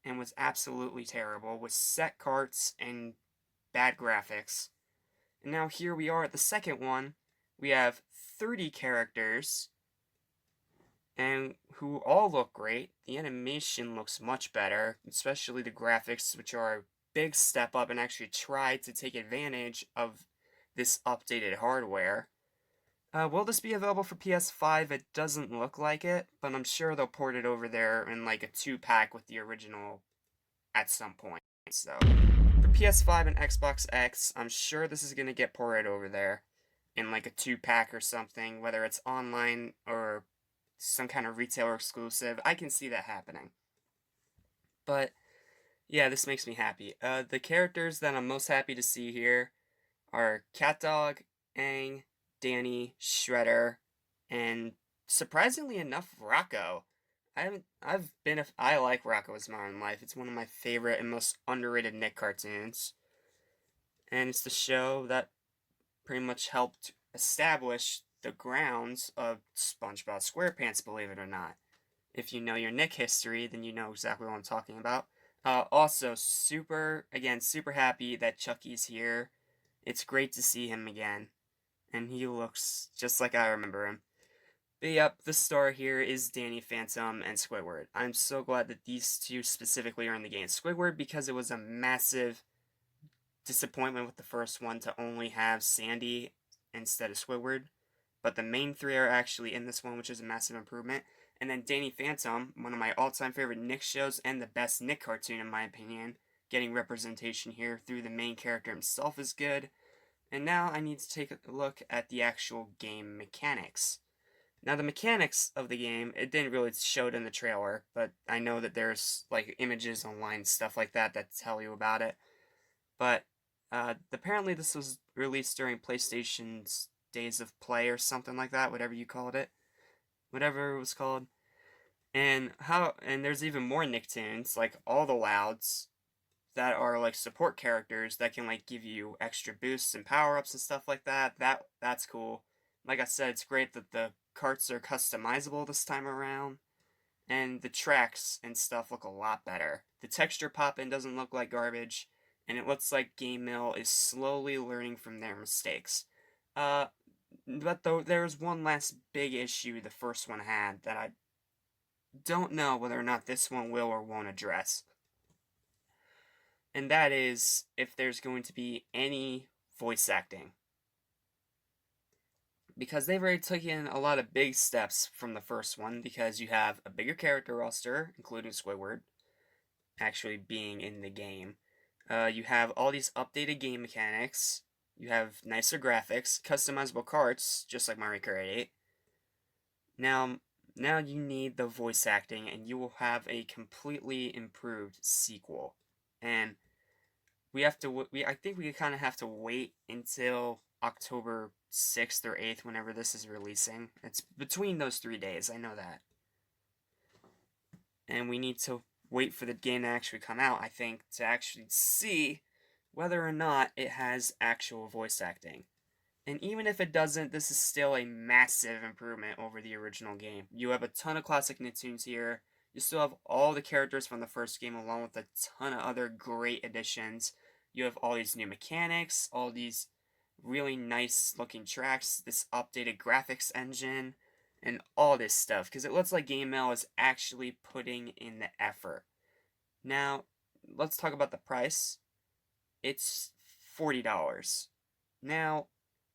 and was absolutely terrible with set carts and bad graphics. And now here we are at the second one. We have 30 characters and who all look great. The animation looks much better, especially the graphics, which are a big step up and actually try to take advantage of this updated hardware. Will this be available for PS5? It doesn't look like it, but I'm sure they'll port it over there in like a 2-pack with the original at some point. So, for PS5 and Xbox X, I'm sure this is going to get ported over there in like a 2-pack or something, whether it's online or some kind of retailer exclusive. I can see that happening. But yeah, this makes me happy. The characters that I'm most happy to see here are CatDog, Aang, Danny, Shredder, and surprisingly enough, Rocco. I like Rocco's Modern Life. It's one of my favorite and most underrated Nick cartoons. And it's the show that pretty much helped establish the grounds of SpongeBob SquarePants, believe it or not. If you know your Nick history, then you know exactly what I'm talking about. Also, super happy that Chucky's here. It's great to see him again. And he looks just like I remember him. But yep, the star here is Danny Phantom and Squidward. I'm so glad that these two specifically are in the game. Squidward, because it was a massive disappointment with the first one to only have Sandy instead of Squidward. But the main three are actually in this one, which is a massive improvement. And then Danny Phantom, one of my all-time favorite Nick shows and the best Nick cartoon in my opinion, getting representation here through the main character himself is good. And now I need to take a look at the actual game mechanics. Now the mechanics of the game, it didn't really show it in the trailer, but I know that there's like images online, stuff like that tell you about it. But apparently this was released during PlayStation's Days of Play or something like that, whatever you called it. Whatever it was called. And there's even more Nicktoons, like all the Louds, that are like support characters that can like give you extra boosts and power-ups and stuff like that. That's cool. Like I said, it's great that the carts are customizable this time around. And the tracks and stuff look a lot better. The texture pop-in doesn't look like garbage. And it looks like Game Mill is slowly learning from their mistakes. But there's one last big issue the first one had that don't know whether or not this one will or won't address. And that is if there's going to be any voice acting. Because they've already taken a lot of big steps from the first one, because you have a bigger character roster, including Squidward, actually being in the game. You have all these updated game mechanics. You have nicer graphics, customizable carts, just like Mario Kart 8. Now you need the voice acting, and you will have a completely improved sequel. And I think we kind of have to wait until October 6th or 8th, whenever this is releasing. It's between those 3 days, I know that. And we need to wait for the game to actually come out, I think, to actually see whether or not it has actual voice acting. And even if it doesn't, this is still a massive improvement over the original game. You have a ton of classic Nicktoons here. You still have all the characters from the first game, along with a ton of other great additions. You have all these new mechanics, all these really nice looking tracks, this updated graphics engine, and all this stuff, because it looks like GameMail is actually putting in the effort. Now, let's talk about the price. It's $40. Now,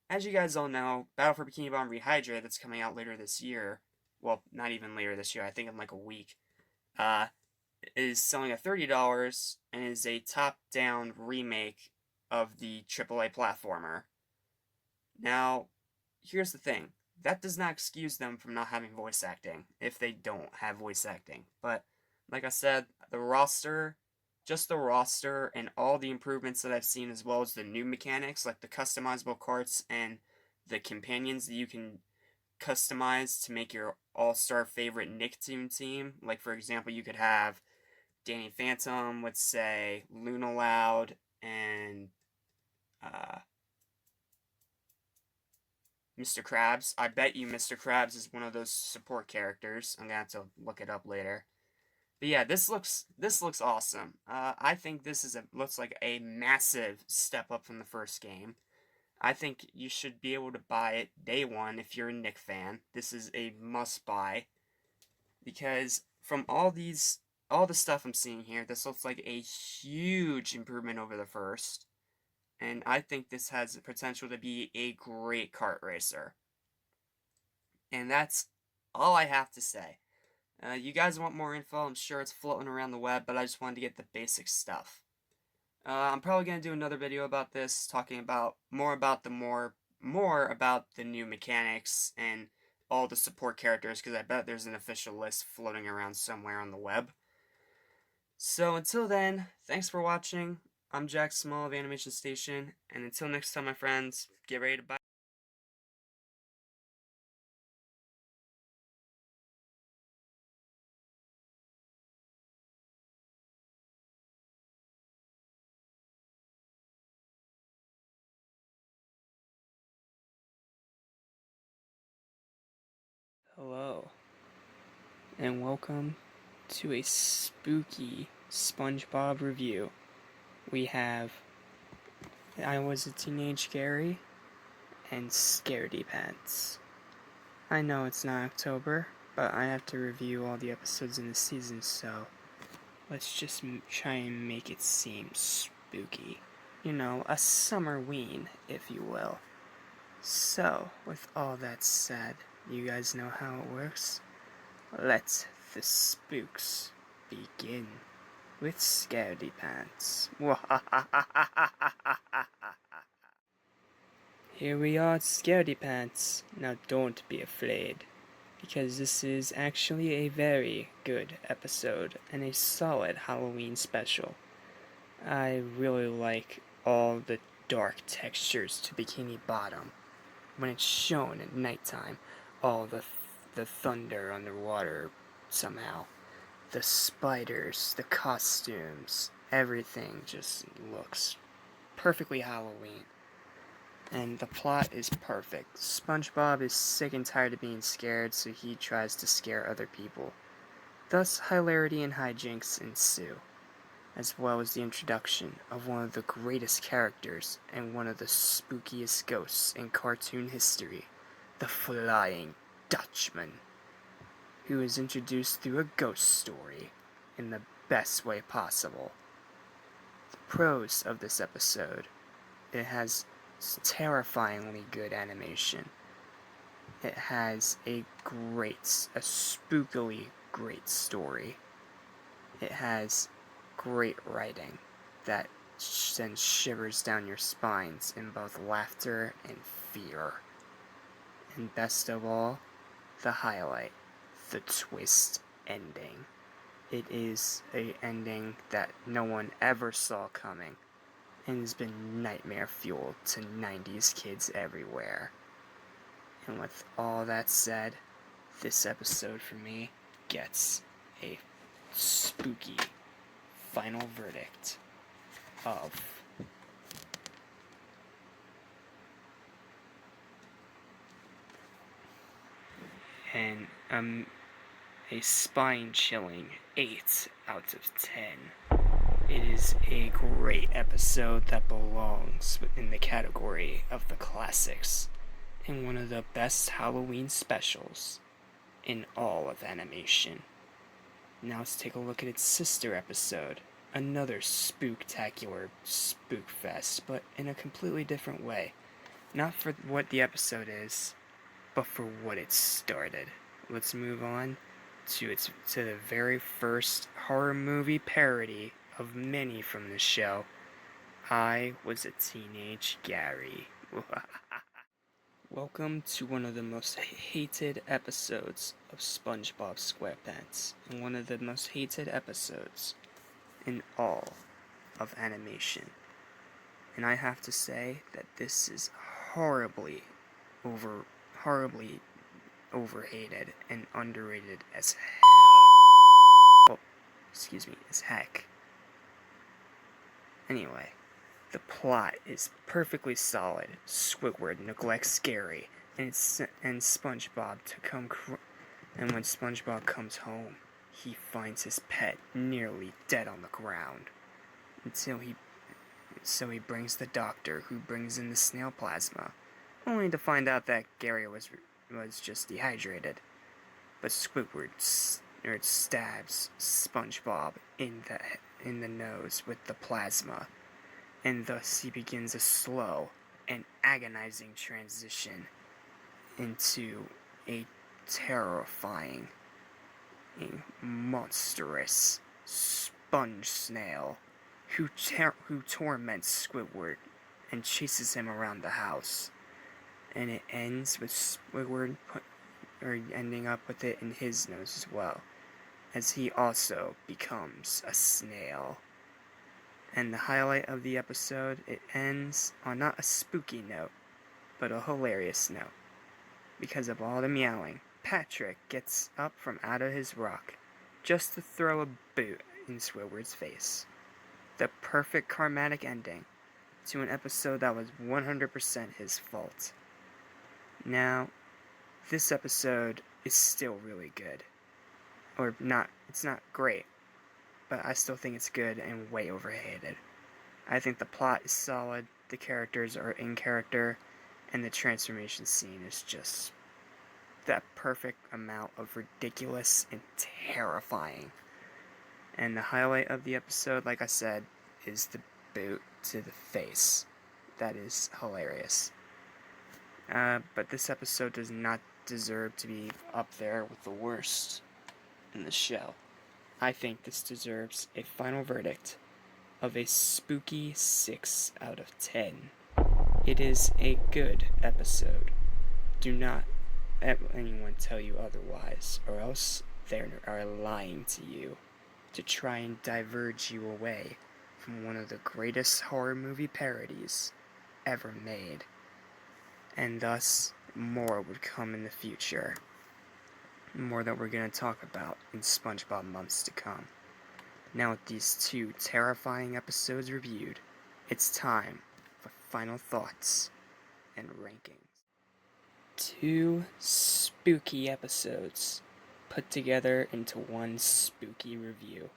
as you guys all know, Battle for Bikini Bottom Rehydrate, that's coming out later this year, well, not even later this year, I think in like a week, is selling at $30 and is a top-down remake of the AAA platformer. Now, here's the thing. That does not excuse them from not having voice acting, if they don't have voice acting. But, like I said, the roster, just the roster, and all the improvements that I've seen, as well as the new mechanics, like the customizable carts and the companions that you can customize to make your all-star favorite Nicktoon team. Like, for example, you could have Danny Phantom, let's say Luna Loud, and Mr. Krabs. I bet you Mr. Krabs is one of those support characters. I'm gonna have to look it up later. But yeah, this looks awesome. I think this looks like a massive step up from the first game. I think you should be able to buy it day one if you're a Nick fan. This is a must buy, because from all the stuff I'm seeing here, this looks like a huge improvement over the first. And I think this has the potential to be a great kart racer. And that's all I have to say. You guys want more info? I'm sure it's floating around the web, but I just wanted to get the basic stuff. I'm probably going to do another video about this, talking about more about the new mechanics and all the support characters, because I bet there's an official list floating around somewhere on the web. So until then, thanks for watching. I'm Jack Small of Animation Station, and until next time, my friends, get ready to buy. Hello, and welcome to a spooky Spongebob review. We have I Was a Teenage Gary and Scaredy Pants. I know it's not October, but I have to review all the episodes in the season, so let's just try and make it seem spooky. You know, a summerween, if you will. So, with all that said, you guys know how it works? Let the spooks begin with Scaredy Pants. Here we are at Scaredy Pants. Now don't be afraid, because this is actually a very good episode and a solid Halloween special. I really like all the dark textures to Bikini Bottom when it's shown at nighttime. All the thunder underwater somehow. The spiders, the costumes, everything just looks perfectly Halloween. And the plot is perfect. SpongeBob is sick and tired of being scared, so he tries to scare other people. Thus, hilarity and hijinks ensue, as well as the introduction of one of the greatest characters and one of the spookiest ghosts in cartoon history, the Flying Dutchman. who is introduced through a ghost story in the best way possible. The pros of this episode: it has terrifyingly good animation. It has a spookily great story. It has great writing that sends shivers down your spines in both laughter and fear. And best of all, the highlight, the twist ending. It is an ending that no one ever saw coming, and has been nightmare fuel to 90s kids everywhere. And with all that said, this episode for me gets a spooky final verdict of a spine-chilling 8 out of 10. It is a great episode that belongs in the category of the classics, and one of the best Halloween specials in all of animation. Now let's take a look at its sister episode, another spooktacular spookfest, but in a completely different way. Not for what the episode is, but for what it started. Let's move on to the very first horror movie parody of many from the show. I Was a Teenage Gary. Welcome to one of the most hated episodes of SpongeBob SquarePants, and one of the most hated episodes in all of animation. And I have to say that this is horribly overhated and underrated as heck. Anyway, the plot is perfectly solid. Squidward neglects Gary and SpongeBob and when SpongeBob comes home, he finds his pet nearly dead on the ground. So he brings the doctor, who brings in the snail plasma, only to find out that Gary was just dehydrated. But Squidward stabs SpongeBob in the nose with the plasma, and thus he begins a slow and agonizing transition into a terrifying, monstrous sponge snail who torments Squidward and chases him around the house. And it ends with Squidward ending up with it in his nose as well, as he also becomes a snail. And the highlight of the episode, it ends on not a spooky note, but a hilarious note. Because of all the meowing, Patrick gets up from out of his rock just to throw a boot in Squidward's face. The perfect karmatic ending to an episode that was 100% his fault. Now, this episode is still really good. Or not, it's not great, but I still think it's good and way overhated. I think the plot is solid, the characters are in character, and the transformation scene is just that perfect amount of ridiculous and terrifying. And the highlight of the episode, like I said, is the boot to the face. That is hilarious. But this episode does not deserve to be up there with the worst in the show. I think this deserves a final verdict of a spooky 6 out of 10. It is a good episode. Do not let anyone tell you otherwise, or else they are lying to you to try and diverge you away from one of the greatest horror movie parodies ever made. And thus, more would come in the future. More that we're going to talk about in SpongeBob months to come. Now with these 2 terrifying episodes reviewed, it's time for final thoughts and rankings. 2 spooky episodes put together into one spooky review.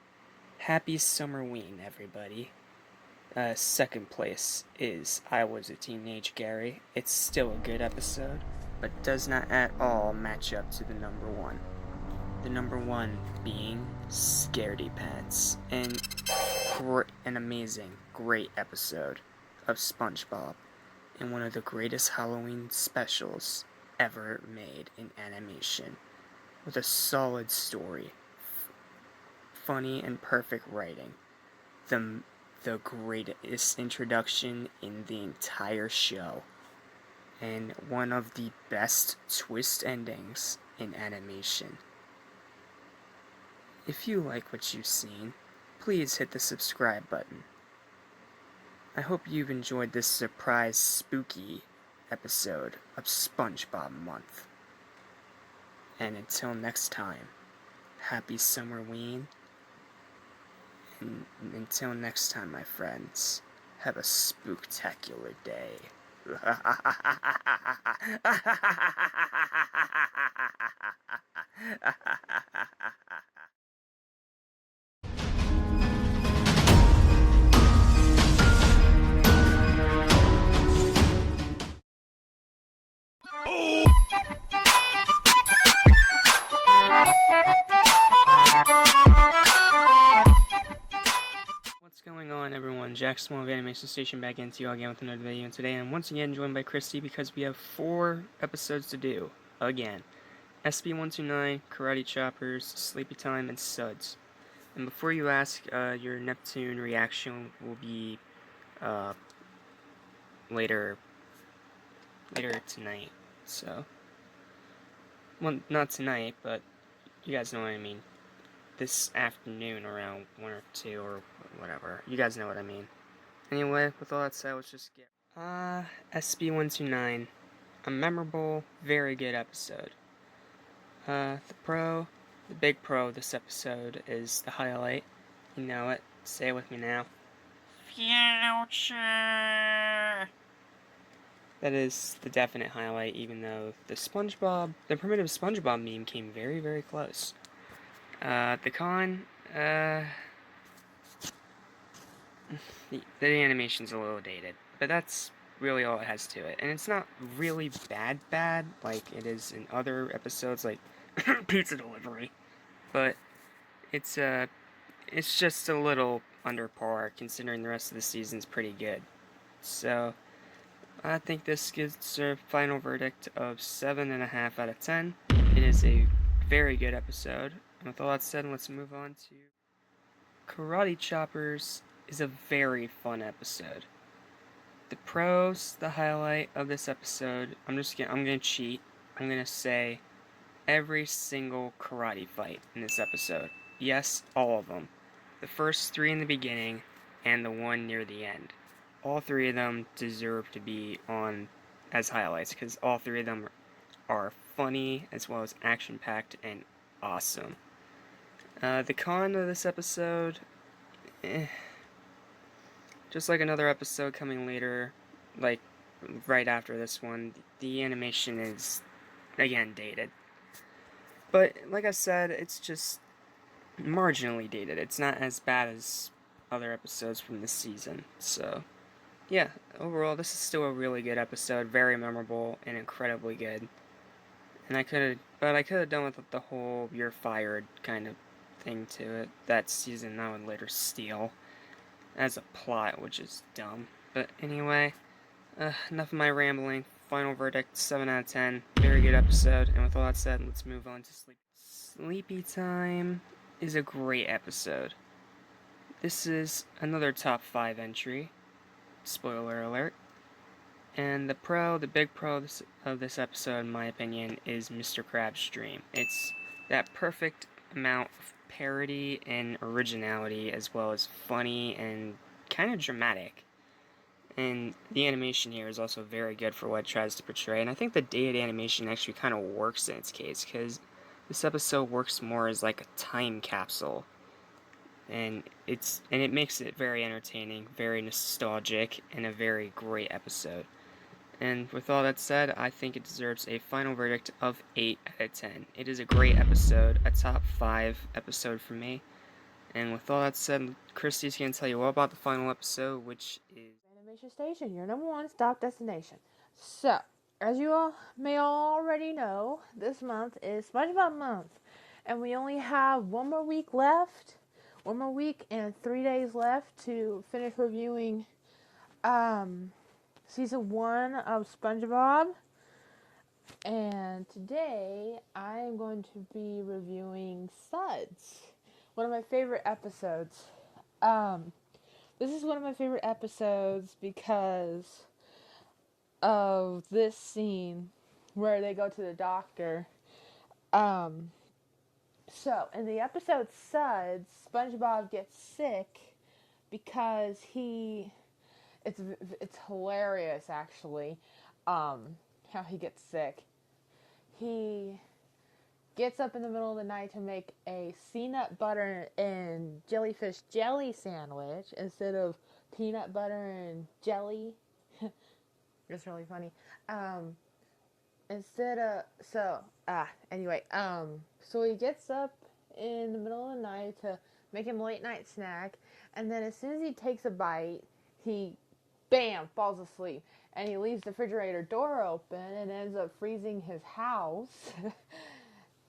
Happy Summerween, everybody. Second place is I Was a Teenage Gary. It's still a good episode, but does not at all match up to the number 1. The number one being Scaredy Pants, and an amazing, great episode of Spongebob, and one of the greatest Halloween specials ever made in animation, with a solid story, funny and perfect writing, the greatest introduction in the entire show, and one of the best twist endings in animation. If you like what you've seen, please hit the subscribe button. I hope you've enjoyed this surprise spooky episode of SpongeBob Month. And until next time, happy Summerween. And until next time, my friends, have a spooktacular day. What's going on, everyone? Jack Small of Animation Station back into you again with another video, and today I'm once again joined by Christy because we have 4 episodes to do. Again. SB129, Karate Choppers, Sleepy Time, and Suds. And before you ask, your Neptune reaction will be later tonight. So, well, not tonight, but you guys know what I mean. This afternoon around 1 or 2 or whatever. You guys know what I mean. Anyway, with all that said, let's just get... SB129. A memorable, very good episode. The big pro of this episode is the highlight. You know it. Say it with me now. Future! That is the definite highlight, even though the primitive SpongeBob meme came very, very close. The con, the animation's a little dated, but that's really all it has to it. And it's not really bad like it is in other episodes, like Pizza Delivery. But it's just a little under par, considering the rest of the season's pretty good. So, I think this gives a final verdict of 7.5 out of 10. It is a very good episode. And with all that said, let's move on to Karate Choppers is a very fun episode. The pros, the highlight of this episode, I'm gonna cheat. I'm gonna say every single karate fight in this episode. Yes, all of them. The first 3 in the beginning and the one near the end. All 3 of them deserve to be on as highlights because all 3 of them are funny as well as action-packed and awesome. The con of this episode, just like another episode coming later, like right after this one, the animation is, again, dated. But, like I said, it's just marginally dated. It's not as bad as other episodes from this season. So, yeah, overall, this is still a really good episode, very memorable, and incredibly good. And I could have done with the whole "you're fired" kind of thing to it. That season I would later steal as a plot, which is dumb. But anyway, enough of my rambling. Final verdict, 7 out of 10. Very good episode. And with all that said, let's move on to Sleep. Sleepy Time is a great episode. This is another top 5 entry. Spoiler alert. And the big pro of this episode, in my opinion, is Mr. Krabs' dream. It's that perfect amount of parody and originality, as well as funny and kind of dramatic. And the animation here is also very good for what it tries to portray. And I think the dated animation actually kind of works in its case, because this episode works more as like a time capsule. And it makes it very entertaining, very nostalgic, and a very great episode. And with all that said, I think it deserves a final verdict of 8 out of 10. It is a great episode, a top 5 episode for me. And with all that said, Christy's going to tell you all about the final episode, which is Animation Station, your number 1 stop destination. So, as you all may already know, this month is SpongeBob month. and we only have one more week left. One more week and 3 days left to finish reviewing season 1 of Spongebob. And today I am going to be reviewing Suds, one of my favorite episodes. This is one of my favorite episodes because of this scene where they go to the doctor. So in the episode Suds, SpongeBob gets sick because it's hilarious actually, how he gets sick. He gets up in the middle of the night to make a peanut butter and jellyfish jelly sandwich instead of peanut butter and jelly. It's really funny. So he gets up in the middle of the night to make him a late night snack, and then as soon as he takes a bite, he, bam, falls asleep, and he leaves the refrigerator door open and ends up freezing his house,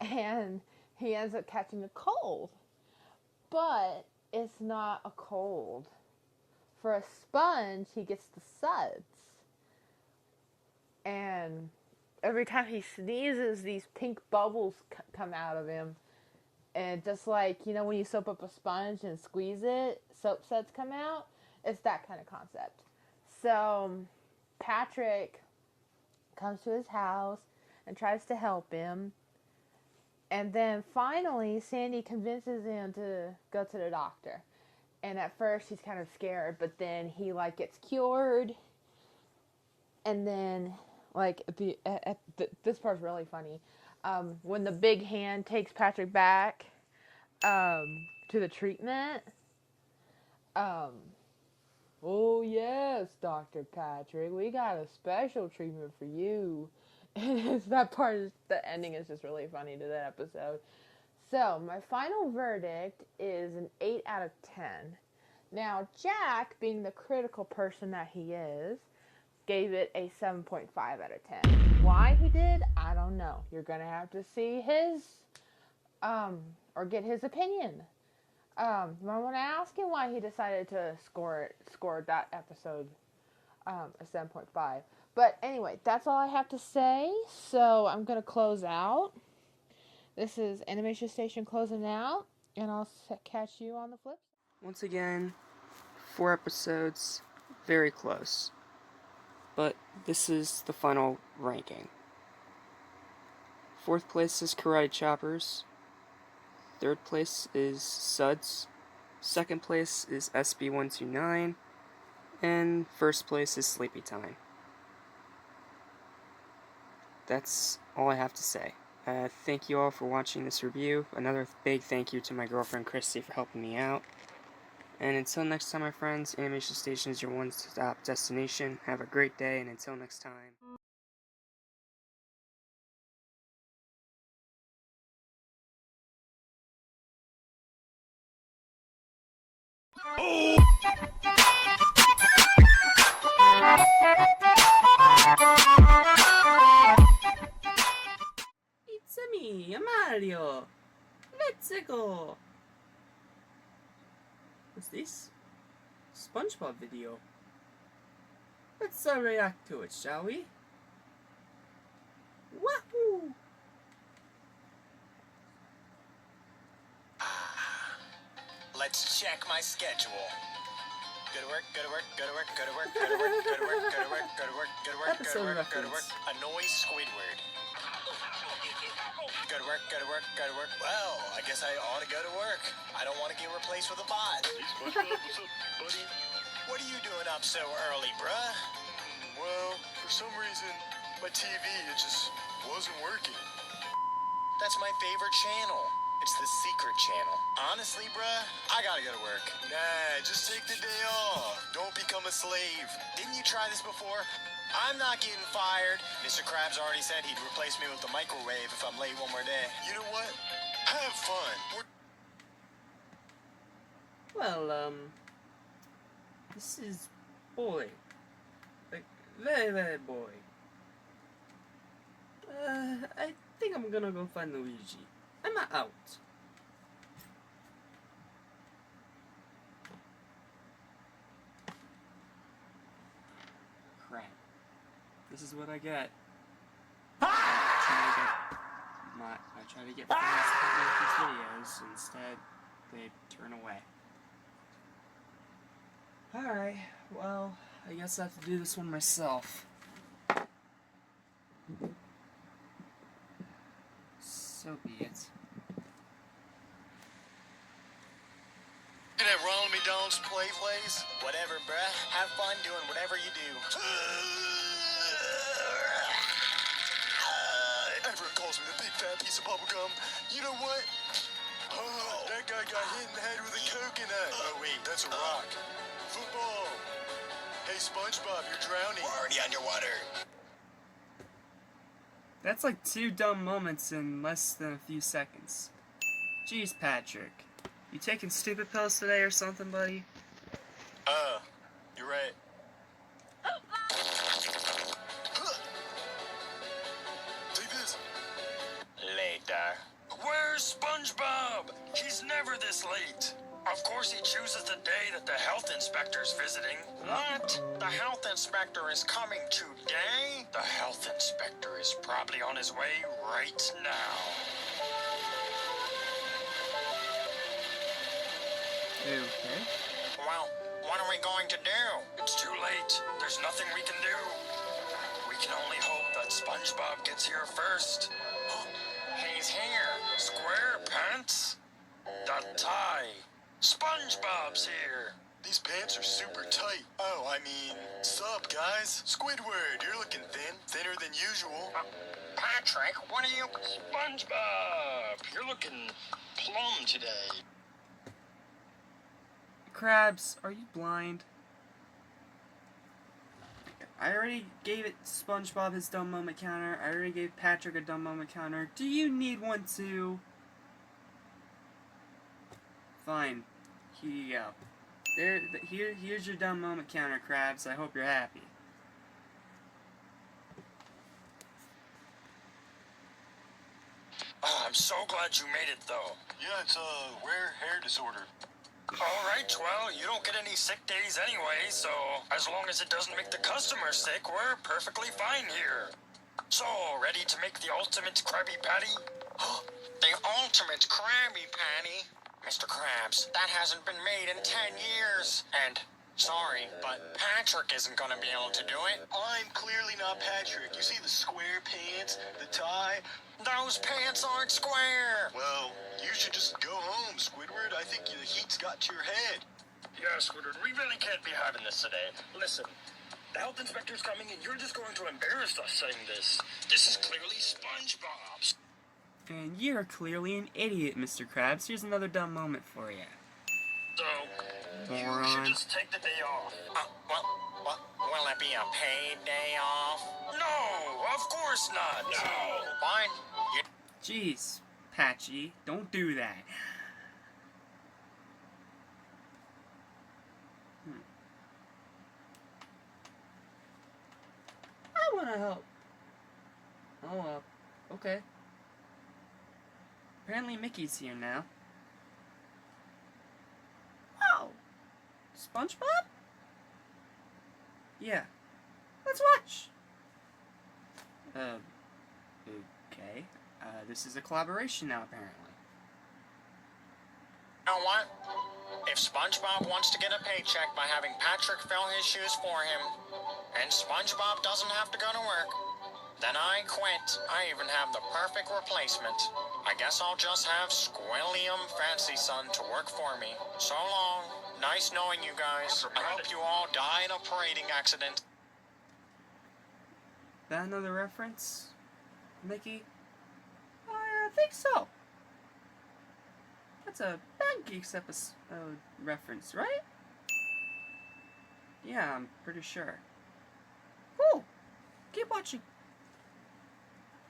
and he ends up catching a cold. But it's not a cold. For a sponge, he gets the suds. And every time he sneezes, these pink bubbles come out of him. And just like, when you soap up a sponge and squeeze it, soap suds come out. It's that kind of concept. So Patrick comes to his house and tries to help him. And then finally, Sandy convinces him to go to the doctor. And at first, he's kind of scared, but then he, gets cured. And then, this part's really funny. When the big hand takes Patrick back to the treatment. Oh, yes, Dr. Patrick, we got a special treatment for you. And that part, the ending is just really funny to that episode. So, my final verdict is an 8 out of 10. Now, Jack, being the critical person that he is, gave it a 7.5 out of 10. Why he did, I don't know. You're going to have to see his, or get his opinion. I want to ask him why he decided to score that episode a 7.5. But anyway, that's all I have to say. So I'm going to close out. This is Animation Station closing out, and I'll catch you on the flip. Once again, 4 episodes, very close. But this is the final ranking. 4th place is Karate Choppers. 3rd place is Suds. 2nd place is SB129. And 1st place is Sleepy Time. That's all I have to say. Thank you all for watching this review. Another big thank you to my girlfriend Christy for helping me out. And until next time, my friends, Animation Station is your one-stop destination. Have a great day, and until next time. It's me, Mario. Let's go. What's this? SpongeBob video. Let's react to it, shall we? Wahoo! Let's check my schedule. Go to work, go to work, go to work, go to work, go to work, go to work, go to work, go to work, go to work, go to work, go to work. Annoy Squidward. Go to work, go to work, go to work. Well, I guess I ought to go to work. I don't want to get replaced with a bot. Hey, SpongeBob, what's up, buddy? What are you doing up so early, bruh? Well, for some reason, my TV, it just wasn't working. That's my favorite channel. It's the secret channel. Honestly, bruh, I gotta go to work. Nah, just take the day off. Don't become a slave. Didn't you try this before? I'm not getting fired. Mr. Krabs already said he'd replace me with the microwave if I'm late one more day. You know what? Have fun. Well, this is boy. Like, very, very boy. I think I'm gonna go find Luigi. I'm out. Crap. This is what I get. I try to get friends to help me with these videos. Instead, they turn away. Alright, well, I guess I have to do this one myself. So be it. You can have Ronald McDonald's play plays? Whatever, bruh. Have fun doing whatever you do. Everyone calls me the big fat piece of bubblegum. You know what? That guy got hit in the head with a coconut. Oh, wait, that's a rock. Football. Hey, SpongeBob, you're drowning. We're already underwater. That's like 2 dumb moments in less than a few seconds. Jeez, Patrick. You taking stupid pills today or something, buddy? You're right. Take this. Later. Where's SpongeBob? He's never this late. Of course he chooses the day that the health inspector's visiting. What? The health inspector is coming today? The health inspector is probably on his way right now. Okay. Well, what are we going to do? It's too late. There's nothing we can do. We can only hope that SpongeBob gets here first. He's here. SquarePants? The tie. SpongeBob's here. These pants are super tight. Oh, I mean, sup, guys? Squidward, you're looking thin. Thinner than usual. Patrick, what are you... SpongeBob, you're looking plumb today. Krabs, are you blind? I already gave it SpongeBob his dumb moment counter. I already gave Patrick a dumb moment counter. Do you need one too? Fine. Here you go. Here's your dumb moment counter, Krabs. I hope you're happy. Oh, I'm so glad you made it, though. Yeah, it's a rare hair disorder. All right, well, you don't get any sick days anyway, so as long as it doesn't make the customer sick, we're perfectly fine here. So, ready to make the ultimate Krabby Patty? The ultimate Krabby Patty? Mr. Krabs, that hasn't been made in 10 years. And, sorry, but Patrick isn't gonna be able to do it. I'm clearly not Patrick. You see the square pants, the tie? Those pants aren't square. Well, you should just go home, Squidward. I think the heat's got to your head. Yeah, Squidward, we really can't be having this today. Listen, the health inspector's coming and you're just going to embarrass us saying this. This is clearly SpongeBob's. And you're clearly an idiot, Mr. Krabs. Here's another dumb moment for you. So, Moron. you should just take the day off. Will it be a paid day off? No, of course not. No. Fine. Jeez, Patchy, don't do that. I want to help. Oh, okay. Apparently Mickey's here now. Oh! SpongeBob? Yeah. Let's watch! Okay. This is a collaboration now, apparently. You know what? If SpongeBob wants to get a paycheck by having Patrick fill his shoes for him, and SpongeBob doesn't have to go to work, then I quit. I even have the perfect replacement. I guess I'll just have Squilliam Fancy Son to work for me. So long. Nice knowing you guys. I hope you all die in a parading accident. That another reference, Mickey? I think so. That's a Bad Geeks episode reference, right? Yeah, I'm pretty sure. Cool. Keep watching.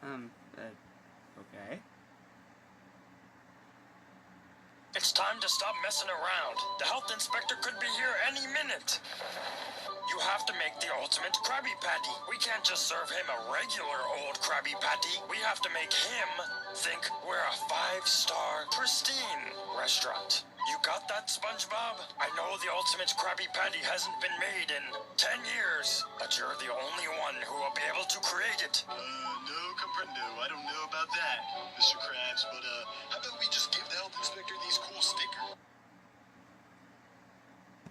Okay. It's time to stop messing around. The health inspector could be here any minute. You have to make the ultimate Krabby Patty. We can't just serve him a regular old Krabby Patty. We have to make him Think we're a 5-star, pristine restaurant. You got that, Spongebob? I know the ultimate Krabby Patty hasn't been made in 10 years, but you're the only one who will be able to create it. No comprendo. I don't know about that, Mr. Krabs, but, how about we just give the health inspector these cool stickers?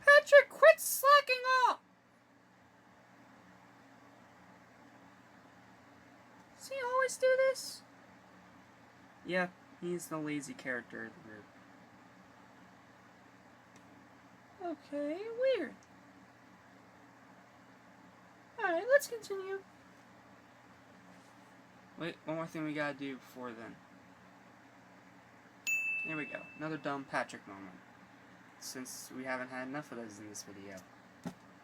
Patrick, quit slacking off! Does he always do this? Yeah, he's the lazy character of the group. Okay, weird. Alright, let's continue. Wait, one more thing we gotta do before then. There we go. Another dumb Patrick moment. Since we haven't had enough of those in this video.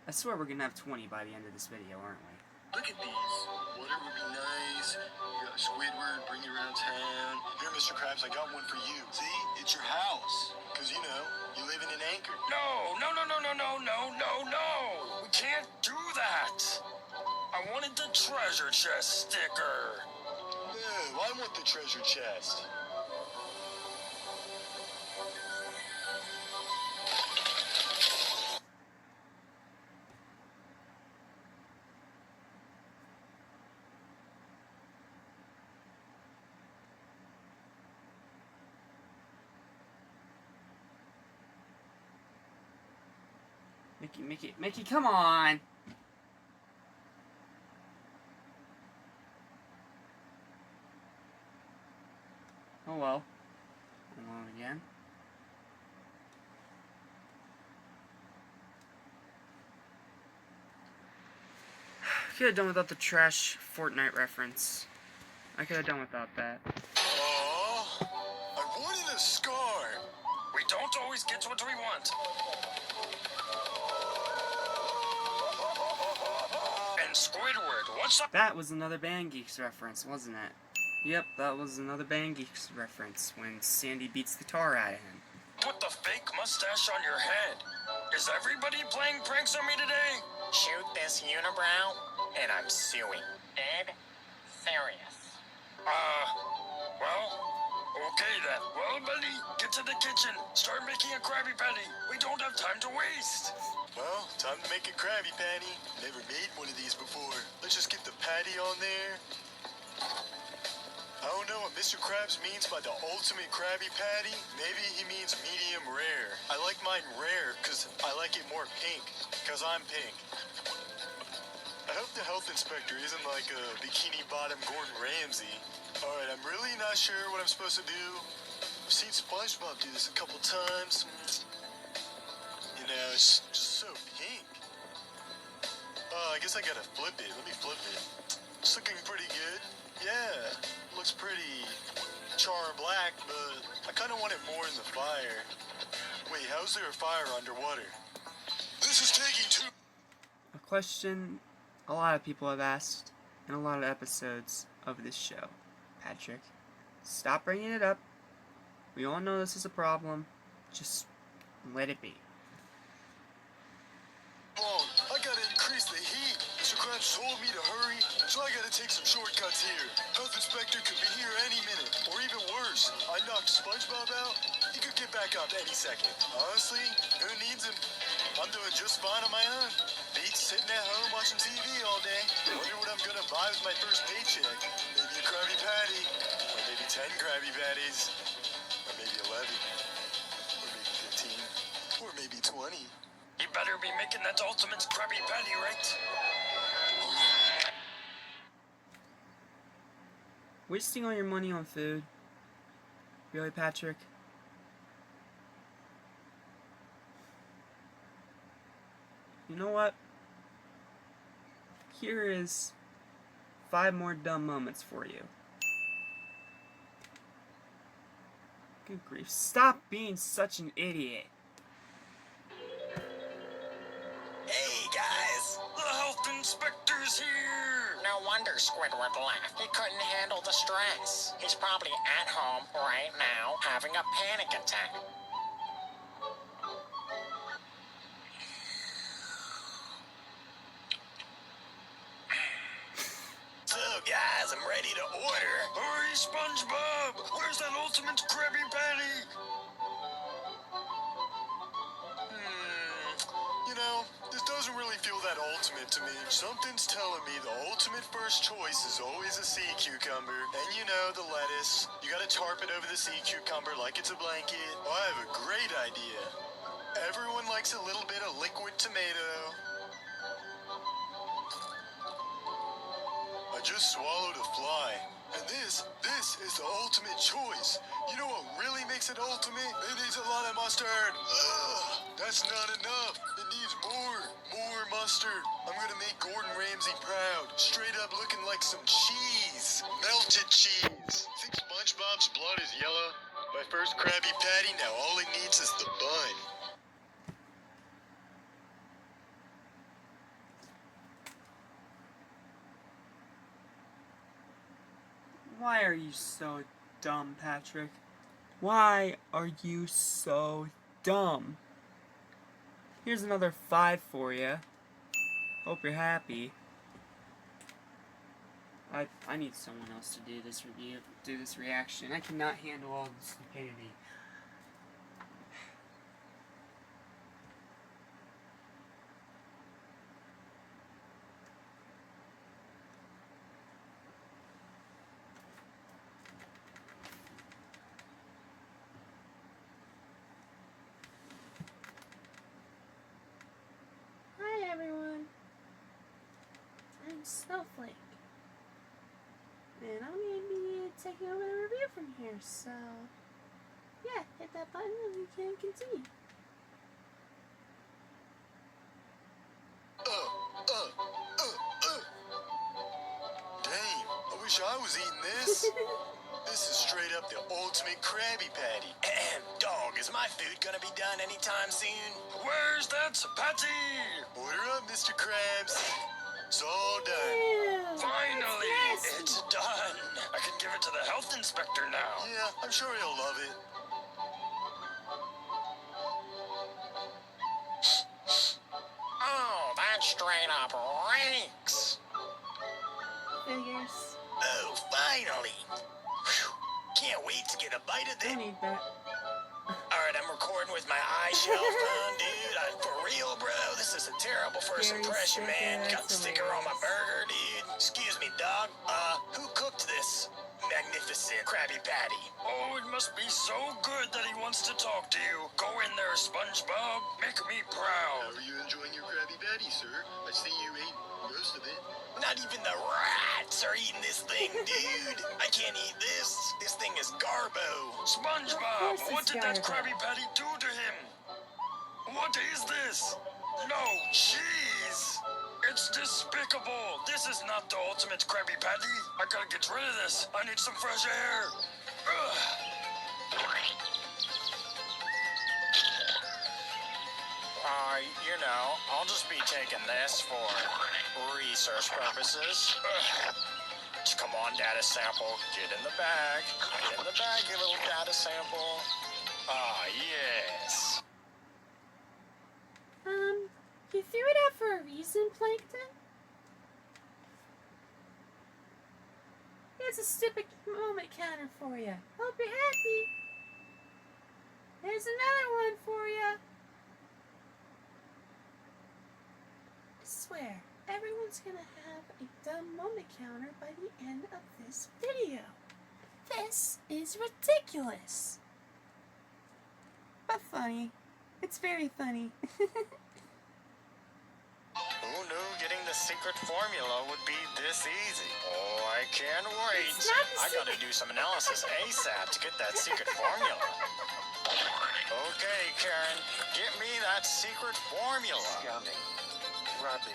I swear we're gonna have 20 by the end of this video, aren't we? Look at these. Water would be nice. You got a Squidward, bring you around town. Here, Mr. Krabs, I got one for you. See? It's your house. Because, you know, you live in an anchor. No. We can't do that. I wanted the treasure chest sticker. No, I want the treasure chest. Mickey, come on! Oh well. Alone again. Could have done without the trash Fortnite reference. I could have done without that. Aww, I wanted a scar. We don't always get what we want. And Squidward, what's up? That was another Band Geeks reference, wasn't it? Yep, that was another Band Geeks reference when Sandy beats the tar out of him. Put the fake mustache on your head. Is everybody playing pranks on me today? Shoot this unibrow, and I'm suing. Dead serious. Well, okay then. Well, buddy, get to the kitchen. Start making a Krabby Patty. We don't have time to waste. Well, time to make a Krabby Patty. Never made one of these before. Let's just get the patty on there. I don't know what Mr. Krabs means by the ultimate Krabby Patty. Maybe he means medium rare. I like mine rare because I like it more pink, because I'm pink. I hope the health inspector isn't like a bikini bottom Gordon Ramsay. Alright, I'm really not sure what I'm supposed to do. I've seen Spongebob do this a couple times. You know, it's just so pink. I guess I gotta flip it. Let me flip it. It's looking pretty good. Yeah, looks pretty char black, but I kind of want it more in the fire. Wait, how's there a fire underwater? This is taking too... A question a lot of people have asked in a lot of episodes of this show. Patrick, stop bringing it up. We all know this is a problem. Just let it be. I gotta increase the heat. Mr. Krabs told me to hurry, so I gotta take some shortcuts here. Health inspector could be here any minute, or even worse. I knocked SpongeBob out. He could get back up any second. Honestly, who needs him? I'm doing just fine on my own. Beats sitting at home watching TV all day. Wonder what I'm gonna buy with my first paycheck. Maybe a Krabby Patty, or maybe 10 Krabby Patties, or maybe 11, or maybe 15, or maybe 20. You better be making that ultimate Krabby Patty, right? Wasting all your money on food? Really, Patrick? You know what? Here is 5 more dumb moments for you. Good grief. Stop being such an idiot. Hey, guys. The health inspector's here. No wonder Squidward left. He couldn't handle the stress. He's probably at home right now having a panic attack. So, guys, has them ready to order. Hurry, SpongeBob! Where's that ultimate Krabby Patty? You know, this doesn't really feel that ultimate to me. Something's telling me the ultimate first choice is always a sea cucumber. And you know, the lettuce. You gotta tarp it over the sea cucumber like it's a blanket. Oh, I have a great idea. Everyone likes a little bit of liquid tomato. I just swallowed a fly. And this is the ultimate choice. You know what really makes it ultimate? It needs a lot of mustard. Ugh, that's not enough. It needs more mustard. I'm gonna make Gordon Ramsay proud. Straight up looking like some cheese. Melted cheese. Think SpongeBob's blood is yellow? My first Krabby Patty, now all it needs is the bun. Why are you so dumb, Patrick? Why are you so dumb? Here's another 5 for you. Hope you're happy. I need someone else to do this review, do this reaction. I cannot handle all the stupidity. Hi everyone, I'm Snowflake, and I'm going to be taking over the review from here, so yeah, hit that button and we can continue. Dang, I wish I was eating this. This is straight up the ultimate Krabby Patty. Dog, is my food gonna be done anytime soon? Where's that patty? Order up, Mr. Krabs. It's all done. Ew, Finally, that's it's done. I can give it to the health inspector now. Yeah, I'm sure he'll love it. Oh, that straight up reeks. figures. Oh, finally. Whew. Can't wait to get a bite of Don't this. need that. Alright, I'm recording with my eye shelf on, dude. For real, bro. This is a terrible first Gary's impression, man. sticker, Got the that's sticker on my hilarious. burger, dude. Excuse me, dog. Who cooked this magnificent Krabby Patty? Oh, it must be so good that he wants to talk to you. Go in there, SpongeBob. Make me How proud. are you enjoying your Krabby Patty, sir? I see you ate most of it. Not even the rats are eating this thing, dude. I can't eat this. This thing is garbo. SpongeBob, Of course what it's did that garbo. Krabby Patty do to him? What is this? No cheese. It's despicable. This is not the ultimate Krabby Patty. I gotta get rid of this. I need some fresh air. Ugh. You know, I'll just be taking this for research purposes. Ugh. Come on, data sample. Get in the bag. Get in the bag, you little data sample. Ah, yes. You threw it out for a reason, Plankton? Here's a stupid moment counter for you. Hope you're happy. There's another one for you. I swear, everyone's gonna have a dumb moment counter by the end of this video. This is ridiculous. But funny. It's very funny. Who knew getting the secret formula would be this easy? Oh, I can't wait. It's not the I gotta do some analysis ASAP to get that secret formula. Okay, Karen, get me that secret formula. Scummy, grubby,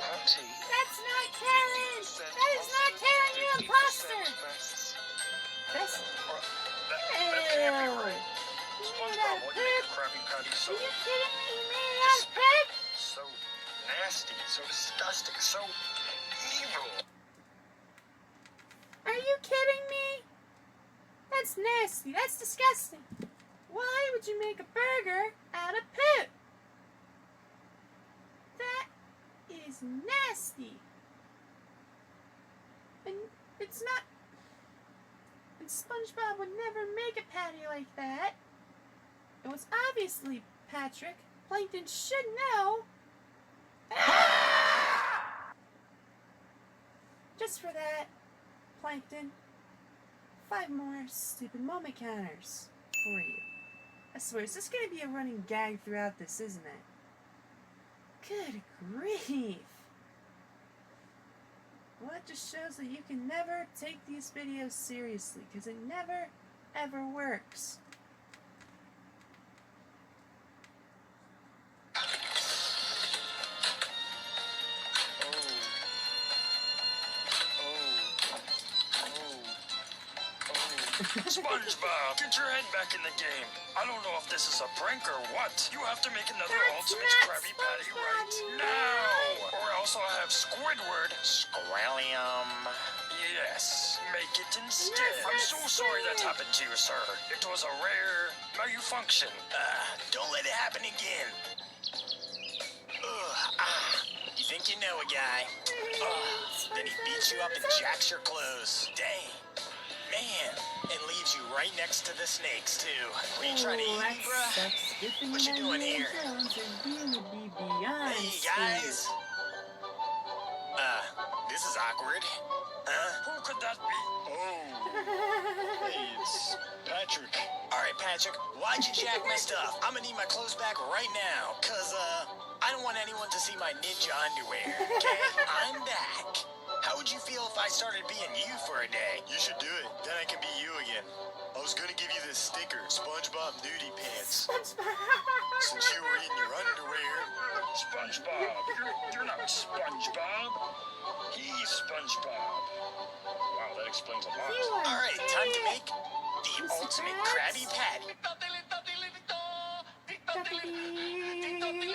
putty. That's not Karen! That is not Karen, you imposter! That's... That can't be right. SpongeBob wouldn't make a Krabby Patty so Are you kidding me? You made it out of pig? so nasty, so disgusting, so evil. Are you kidding me? That's nasty. That's disgusting. Why would you make a burger out of poop? That is nasty. And It's not... And SpongeBob would never make a patty like that. It was obviously Patrick. Plankton should know. Just for that, Plankton, 5 more stupid moment counters for you. I swear, is this going to be a running gag throughout this, isn't it? Good grief. Well, it just shows that you can never take these videos seriously, because it never, ever works. SpongeBob, get your head back in the game. I don't know if this is a prank or what. You have to make another That's ultimate not Krabby Patty SpongeBob, right you now, or else I'll have Squidward. Squilliam. Yes, make it instead. Yes, I'm so that's sorry that good. happened to you, sir. It was a rare malfunction. Don't let it happen again. You think you know a guy. Then he beats you up and jacks your clothes. Dang. Man. And leaves you right next to the snakes, too. What are you trying to eat me, bruh? What you doing here? Hey, guys. This is awkward. Who could that be? Hey, it's Patrick. Alright, Patrick, why'd you jack my stuff? I'm gonna need my clothes back right now, cause, I don't want anyone to see my ninja underwear, okay? I'm back. How would you feel if I started being you for a day? You should do it. Then I can be you again. I was gonna give you this sticker, SpongeBob Nudie Pants. Since you were in your underwear. SpongeBob, you're not SpongeBob. He's SpongeBob. Wow, that explains a lot. Alright, time to make the ultimate Krabby Patty.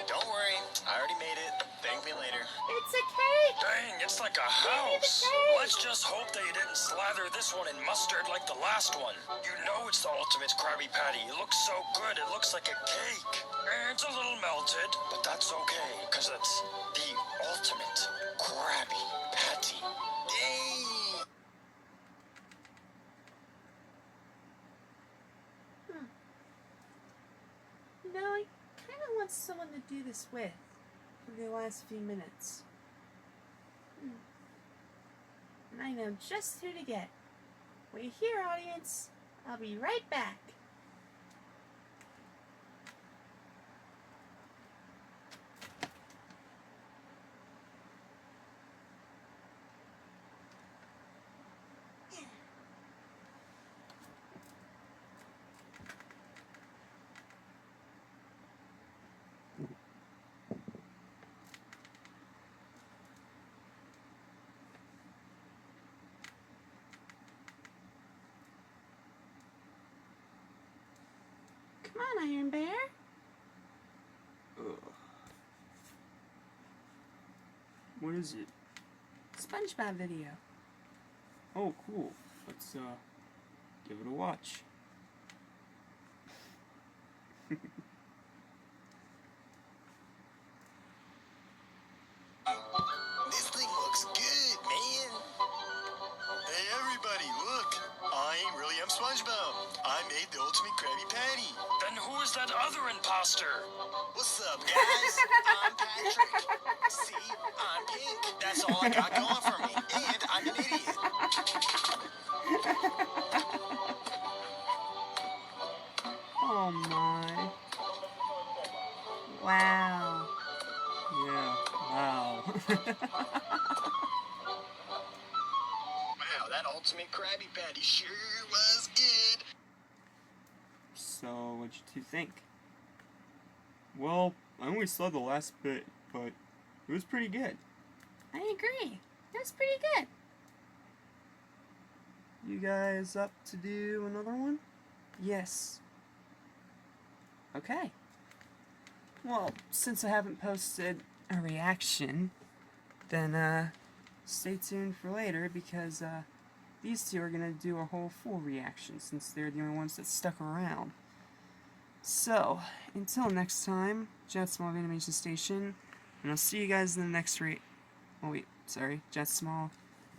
Don't worry, I already made it. Thank me later. It's a cake! Dang, it's like a house. Let's just hope they didn't slather this one in mustard like the last one. You know it's the ultimate Krabby Patty. It looks so good, it looks like a cake. It's a little melted, but that's okay, because it's the ultimate Krabby Patty. Dang! You know, I kind of want someone to do this with for the last few minutes. And I know just who to get. Wait here, audience. I'll be right back. Come on, Iron Bear. What is it? SpongeBob video. Oh, cool. Let's, give it a watch. This thing looks good, man. Hey, everybody, look. I really am SpongeBob. I made the ultimate Krabby Patty. Then who is that other imposter? What's up, guys? I'm Patrick. See, I'm pink. That's all I got going for me. And I'm an idiot. Oh my. Wow. Yeah, wow. Wow, that ultimate Krabby Patty sure was good. So, what'd you two think? Well, I only saw the last bit, but it was pretty good. I agree. That's pretty good. You guys up to do another one? Yes. Okay. Well, since I haven't posted a reaction, then stay tuned for later because these two are gonna do a whole full reaction since they're the only ones that stuck around. So, until next time, Jet Small Animation Station, and I'll see you guys in the next Jet Small,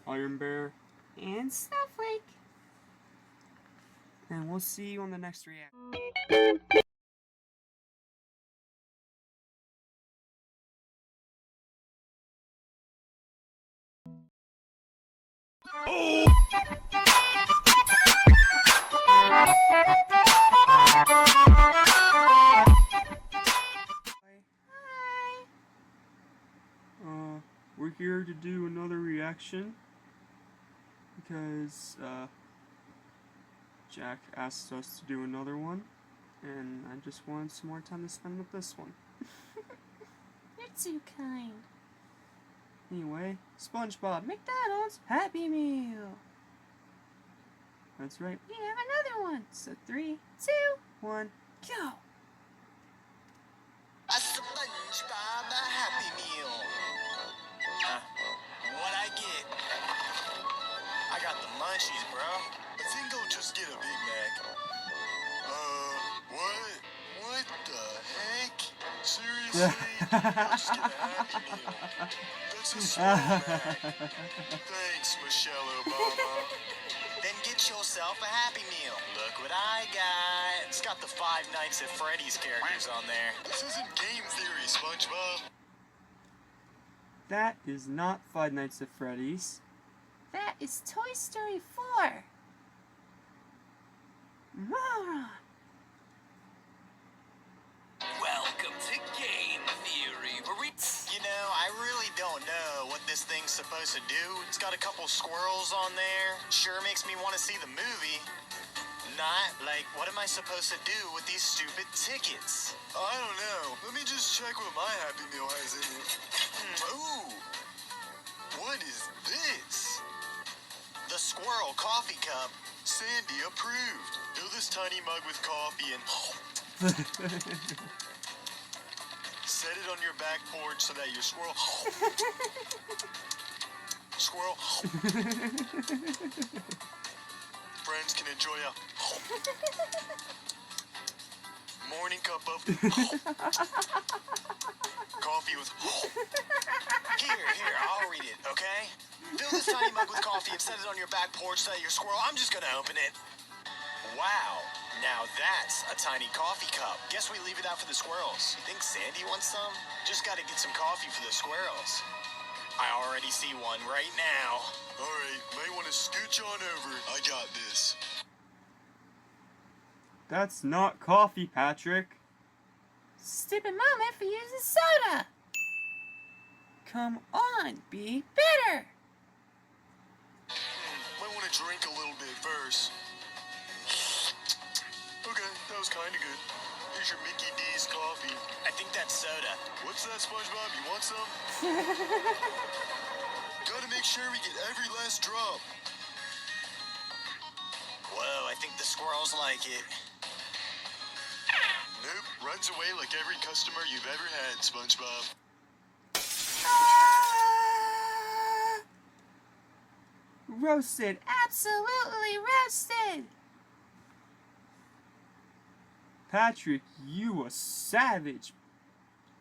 Iron Bear, and Snowflake. And we'll see you on the next react. We're here to do another reaction because Jack asked us to do another one, and I just wanted some more time to spend with this one. You're too kind. Anyway, SpongeBob, McDonald's Happy Meal. That's right, we have another one. So 3, 2, 1, go. A SpongeBob Happy Meal. What I get? I got the munchies, bro. I think I'll just get a Big Mac. What? What the heck? Seriously? I'll just get a Happy Meal. That's a small Mac. Thanks, Michelle Obama. Then get yourself a Happy Meal. Look what I got. It's got the Five Nights at Freddy's characters on there. This isn't game theory, SpongeBob. That is not Five Nights at Freddy's. That is Toy Story 4. Moron. Welcome to Game Theory, where we... You know, I really don't know what this thing's supposed to do. It's got a couple squirrels on there. Sure makes me want to see the movie. Not, like, what am I supposed to do with these stupid tickets? I don't know. Let me just check what my Happy Meal has in it. Ooh. What is this? The squirrel coffee cup. Sandy approved. Fill this tiny mug with coffee and set it on your back porch so that your squirrel friends can enjoy a morning cup of coffee with Here, I'll read it, okay? Fill this tiny mug with coffee and set it on your back porch so that your squirrel... I'm just gonna open it. Wow, now that's a tiny coffee cup. Guess we leave it out for the squirrels. You think Sandy wants some? Just gotta get some coffee for the squirrels. I already see one right now. Alright, might want to scooch on over. I got this. That's not coffee, Patrick. Stupid moment for using soda. Come on, be better. Might want to drink a little bit first. Okay, that was kind of good. Here's your Mickey D's coffee. I think that's soda. What's that, SpongeBob? You want some? Gotta make sure we get every last drop. Whoa, I think the squirrels like it. Nope, runs away like every customer you've ever had, SpongeBob. Roasted. Absolutely roasted. Patrick, you a savage.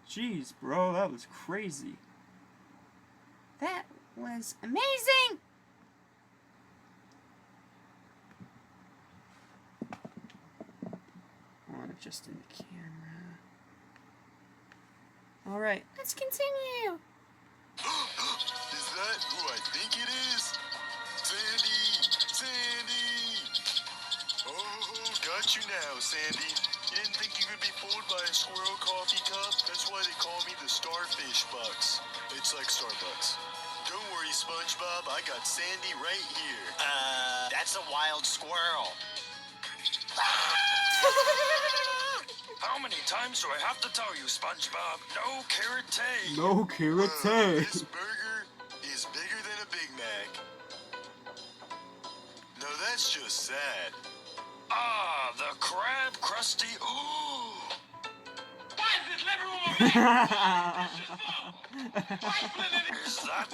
Jeez, bro, that was crazy. That was amazing. Want it just in the camera. Alright. Let's continue. Is that who I think it is? Sandy! Sandy! Oh, got you now, Sandy. You didn't think you could be fooled by a squirrel coffee cup? That's why they call me the Starfish Bucks. It's like Starbucks. Don't worry, SpongeBob. I got Sandy right here. That's a wild squirrel. How many times do I have to tell you, SpongeBob? No karate. No karate. This burger is bigger than a Big Mac. No, that's just sad. Ah, the crab crusty. Ooh. Why is this living room Is that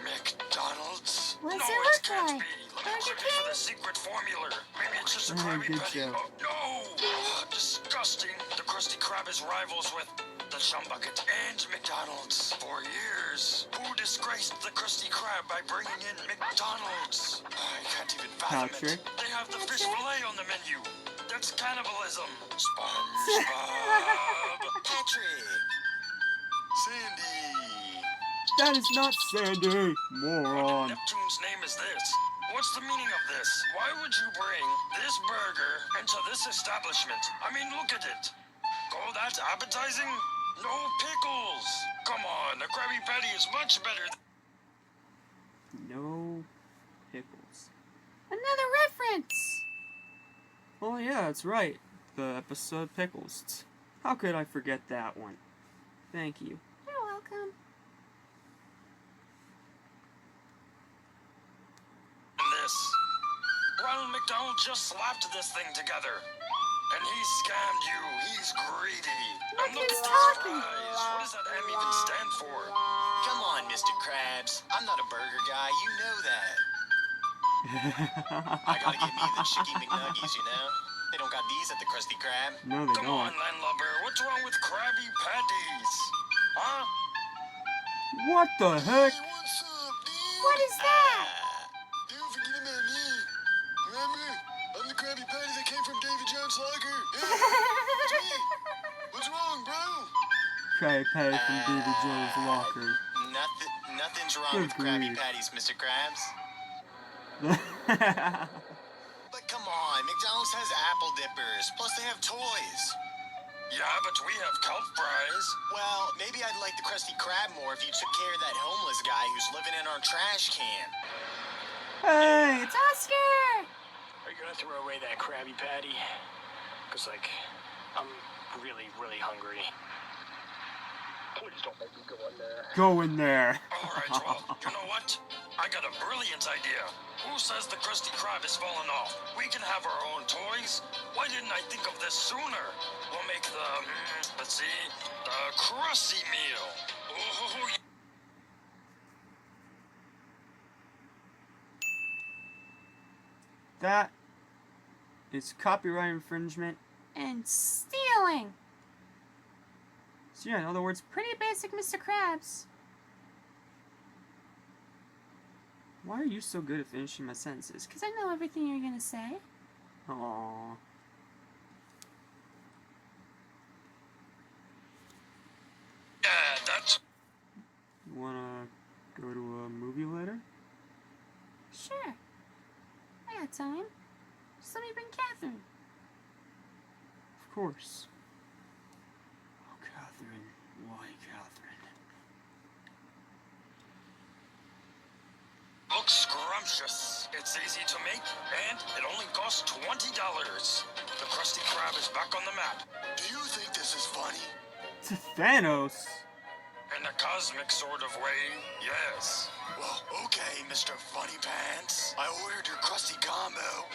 McDonald's? What does No, it it look can't like? be. Let me Burger check for the secret formula. Maybe it's just a Oh, Krabby good Patty. job. Oh, no! Disgusting. The Krusty Krab is rivals with the Chum Bucket and McDonald's for years. Who disgraced the Krusty Krab by bringing in McDonald's? I can't even fathom Patrick? it. They have the fish fillet on the menu. That's cannibalism. SpongeBob. Patrick. Sandy. That is not Sandy, What moron. in Neptune's name is this? What's the meaning of this? Why would you bring this burger into this establishment? I mean, look at it. Oh, that's appetizing? No pickles. Come on, the Krabby Patty is much better. No pickles. Another reference. Oh yeah, that's right. The episode Pickles. How could I forget that one? Thank you. You're welcome. This. Ronald McDonald just slapped this thing together. And he scammed you. He's greedy. Look And look who's at this talking. fries. What does that M even stand for? Come on, Mr. Krabs. I'm not a burger guy. You know that. I gotta get me the Chicky McNuggies, you know? They don't got these at the Krusty Krab. No, they Come on, don't. landlubber. What's wrong with Krabby Patties? Huh? What the heck? Hey, what's up, dude? What is that? Don't forget about me. Remember? I'm the Krabby Patty that came from Davy Jones' locker. Yeah, it's me. What's wrong, bro? Krabby Patty from Davy Jones' locker. Nothing's wrong Good with Krabby grief. Patties, Mr. Krabs. But come on, McDonald's has apple dippers. Plus, they have toys. Yeah, but we have kelp fries. Well, maybe I'd like the Krusty Krab more if you took care of that homeless guy who's living in our trash can. Hey! It's Oscar. Are you gonna throw away that Krabby Patty? Cause like, I'm really, really hungry. Please don't make me go in there. Go in there. All right, well, you know what? I got a brilliant idea. Who says the Krusty Krab is falling off? We can have our own toys. Why didn't I think of this sooner? We'll make the, let's see, the Krusty meal. Ooh, That is copyright infringement. And stealing. So yeah, in other words, Pretty basic, Mr. Krabs. why are you so good at finishing my sentences? Because I know everything you're going to say. Aww. yeah, that's... You wanna go to a movie later? Sure. I got time. Just let me bring Catherine. Of course. Oh, Catherine. Why, Catherine? Looks scrumptious. It's easy to make, and it only costs $20. The Krusty Krab is back on the map. Do you think this is funny? It's Thanos. In a cosmic sort of way, yes. Well, okay, Mr. Funny Pants. I ordered your Krusty combo.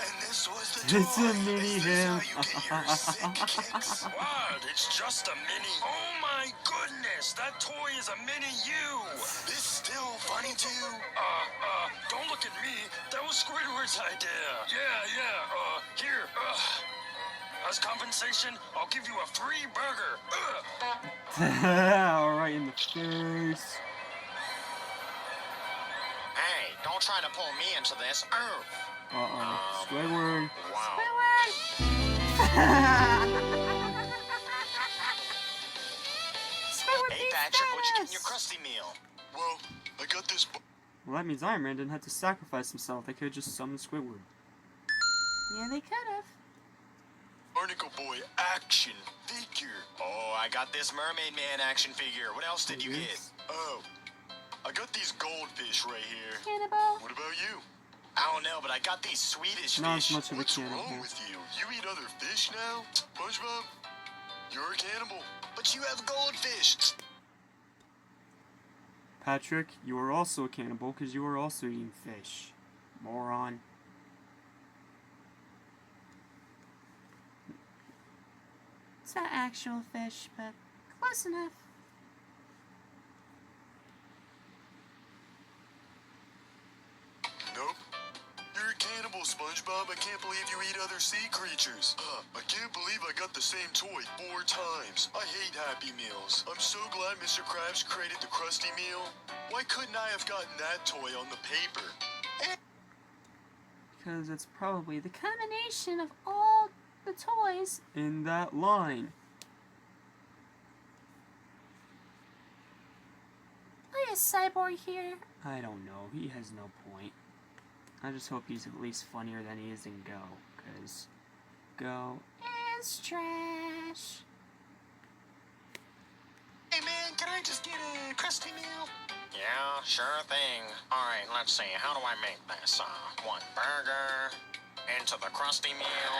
And this was the toy. It's a mini Is this him. how you get your sick kicks? What? It's just a mini. Oh my goodness, that toy is a mini you. This still funny too? Don't look at me. That was Squidward's idea. Yeah, here, as compensation, I'll give you a free burger. Alright, in the face. Hey, don't try to pull me into this. Uh-oh. Squidward. Wow. Hey, Patrick, what'd you get in your Krusty meal? Well, I got this. Well, that means Iron Man didn't have to sacrifice himself. They could have just summoned Squidward. Yeah, they could have. Barnacle Boy action figure. Oh, I got this Mermaid Man action figure. What else did you get? Yes. Oh, I got these goldfish right here. Cannibal. What about you? I don't know, but I got these Swedish Not as fish. much of a What's cannibal. wrong with you? You eat other fish now? SpongeBob, you're a cannibal. But you have goldfish. Patrick, you are also a cannibal because you are also eating fish. Moron. It's not actual fish, but close enough. Nope. You're a cannibal, SpongeBob, I can't believe you eat other sea creatures. I can't believe I got the same toy 4 times. I hate Happy Meals. I'm so glad Mr. Krabs created the Krusty Meal. Why couldn't I have gotten that toy on the paper? Because it's probably the Combination of all the toys. in that line. Why is Cyborg here? I don't know. He has no point. I just hope he's at least funnier than he is in Go. Because Go... It's trash. Hey man, can I just get a Krusty Meal? Yeah, sure thing. Alright, let's see. How do I make this? One burger. Into the Krusty Meal.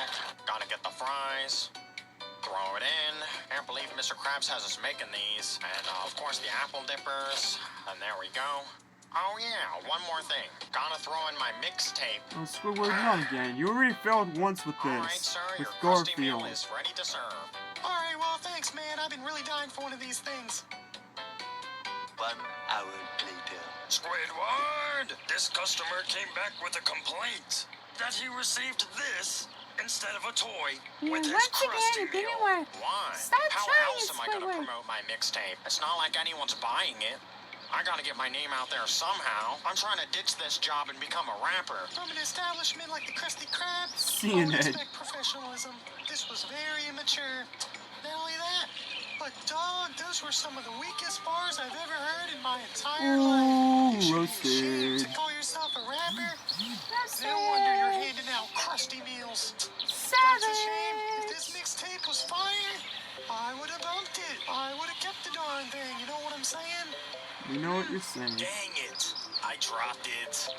Gotta get the fries. Throw it in. Can't believe Mr. Krabs has us making these. And of course the apple dippers. And there we go. Oh yeah, one more thing. Gotta throw in my mixtape. Oh, Squidward, not again. You already failed once with this. Alright, sir, with your Krusty Meal Garfield. is ready to serve. Alright, well thanks man. I've been really dying for one of these things. 1 hour later. Squidward! This customer came back with a complaint that he received this instead of a toy with his Once again, Krusty it didn't Meal. work. Why? Stop How trying else it, am I gonna Squidward. promote my mixtape? It's not like anyone's buying it. I gotta get my name out there somehow. I'm trying to ditch this job and become a rapper. From an establishment like the Krusty Krab, Seeing I it. respect professionalism. This was very immature. Not only that, but dog, those were some of the weakest bars I've ever heard in my entire life. You should be ashamed to call yourself a rapper. No wonder you're handing out Krusty Meals. That's a shame. If this mixtape was fire, I would have bumped it. I would have kept the darn thing. You know what I'm saying? We know what you're saying. Dang it. I dropped it.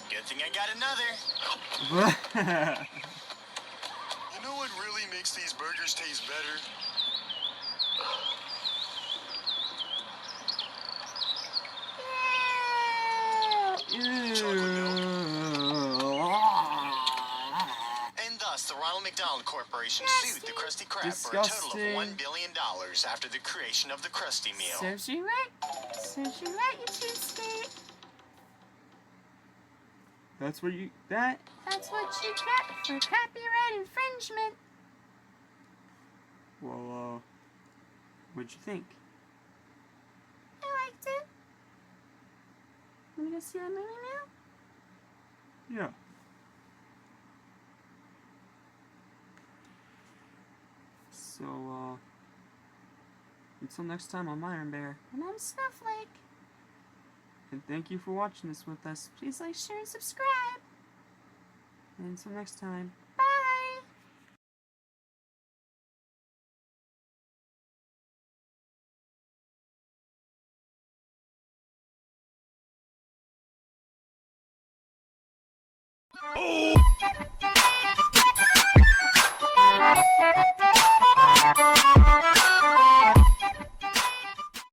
Good thing I got another. You know what really makes these burgers taste better? And thus, the Ronald McDonald Corporation sued the Krusty Krab for a total of $1 billion after the creation of the Krusty Meal. Serves you right. Serves you right, you cheapskate. That's what you... That... That's what you get for copyright infringement. Well, what'd you think? I liked it. Want to go see that movie now? Yeah. So, until next time, I'm Iron Bear. And I'm Snowflake. And thank you for watching this with us. Please like, share, and subscribe. And until next time. Bye.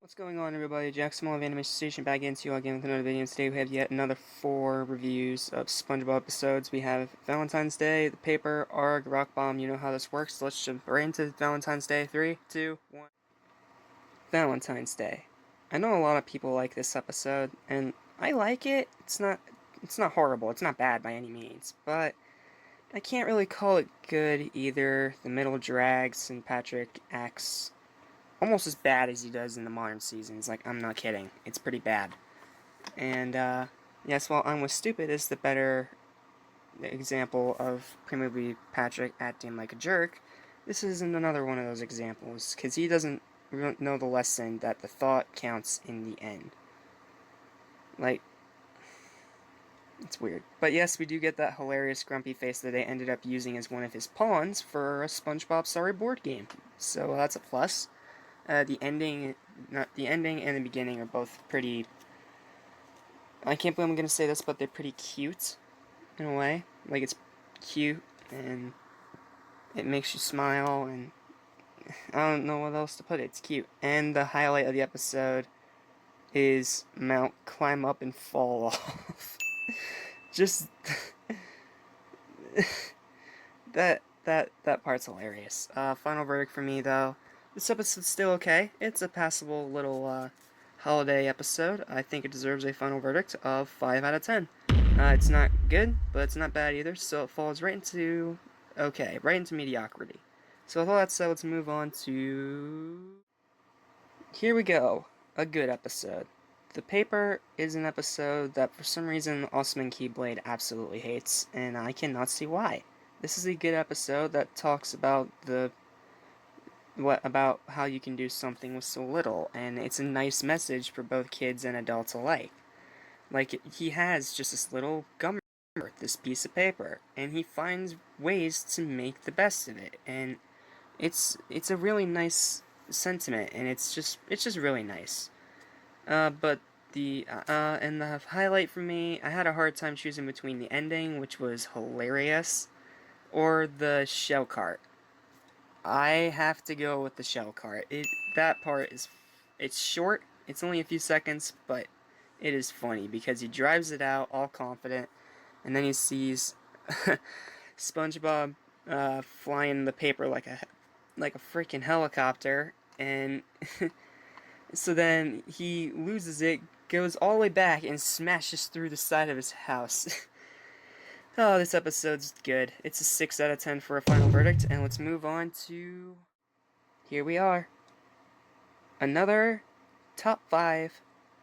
What's going on, everybody? Jack Small of Animation Station back into you again with another video. And today we have yet another 4 reviews of SpongeBob episodes. We have Valentine's Day, The Paper, Arg, Rock Bomb. You know how this works. Let's jump right into Valentine's Day. 3, 2, 1. Valentine's Day. I know a lot of people like this episode, and I like it. It's not horrible. It's not bad by any means, but I can't really call it good either. The middle drags, and Patrick acts almost as bad as he does in the modern seasons. Like, I'm not kidding. It's pretty bad. And, yes, while I'm with Stupid is the better example of presumably Patrick acting like a jerk, this isn't another one of those examples, because he doesn't know the lesson that the thought counts in the end. Like, it's weird. But yes, we do get that hilarious grumpy face that they ended up using as one of his pawns for a SpongeBob Sorry board game. So that's a plus. The ending and the beginning are both pretty... I can't believe I'm going to say this, but they're pretty cute, in a way. Like, it's cute, and it makes you smile, and I don't know what else to put it. It's cute. And the highlight of the episode is Mount Climb Up and Fall Off. Just... that part's hilarious. Final verdict for me, though. This episode's still okay. It's a passable little holiday episode. I think it deserves a final verdict of 5 out of 10. It's not good, but it's not bad either, so it falls right into, okay, right into mediocrity. So with all that said, let's move on to... Here we go, a good episode. The Paper is an episode that for some reason Osman Keyblade absolutely hates, and I cannot see why. This is a good episode that talks about about how you can do something with so little, and it's a nice message for both kids and adults alike. Like, he has just this little gum, this piece of paper, and he finds ways to make the best of it, and it's a really nice sentiment, and it's just really nice. But and the highlight for me, I had a hard time choosing between the ending, which was hilarious, or the shell cart. I have to go with the shell cart. That part is, it's short, it's only a few seconds, but it is funny because he drives it out all confident, and then he sees SpongeBob flying the paper like a freaking helicopter, and so then he loses it, goes all the way back, and smashes through the side of his house. Oh, this episode's good. It's a 6 out of 10 for a final verdict, and let's move on to... Here we are. Another top 5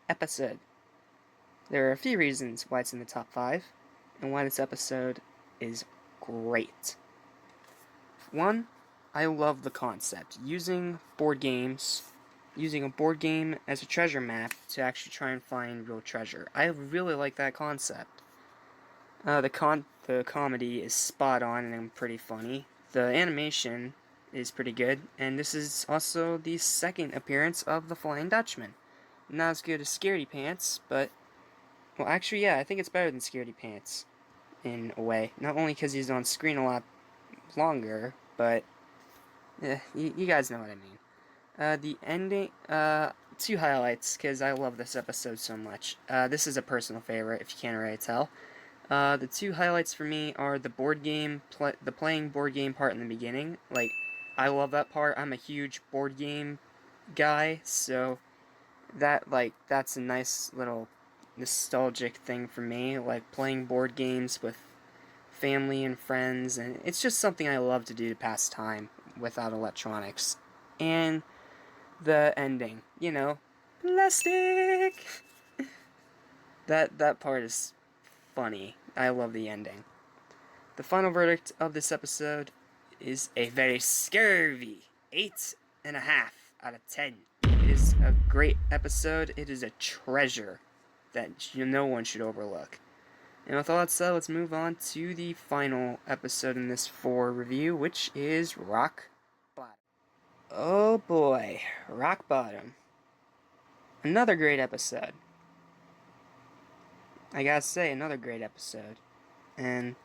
episode. There are a few reasons why it's in the top 5, and why this episode is great. One, I love the concept. Using a board game as a treasure map to actually try and find real treasure. I really like that concept. The comedy is spot on and pretty funny. The animation is pretty good, and this is also the second appearance of the Flying Dutchman. Not as good as Scaredy Pants, but... Well, actually, yeah, I think it's better than Scaredy Pants, in a way. Not only because he's on screen a lot longer, but... you guys know what I mean. The ending... two highlights, because I love this episode so much. This is a personal favorite, if you can't already tell. The two highlights for me are the the playing board game part in the beginning. Like, I love that part. I'm a huge board game guy, so that's a nice little nostalgic thing for me. Like, playing board games with family and friends, and it's just something I love to do to pass time without electronics. And the ending, plastic! That part is funny. I love the ending. The final verdict of this episode is a very scurvy 8.5 out of 10. It is a great episode. It is a treasure that no one should overlook. And with all that said, let's move on to the final episode in this 4 review, which is Rock Bottom. Oh boy, Rock Bottom. Another great episode. I gotta say, another great episode. And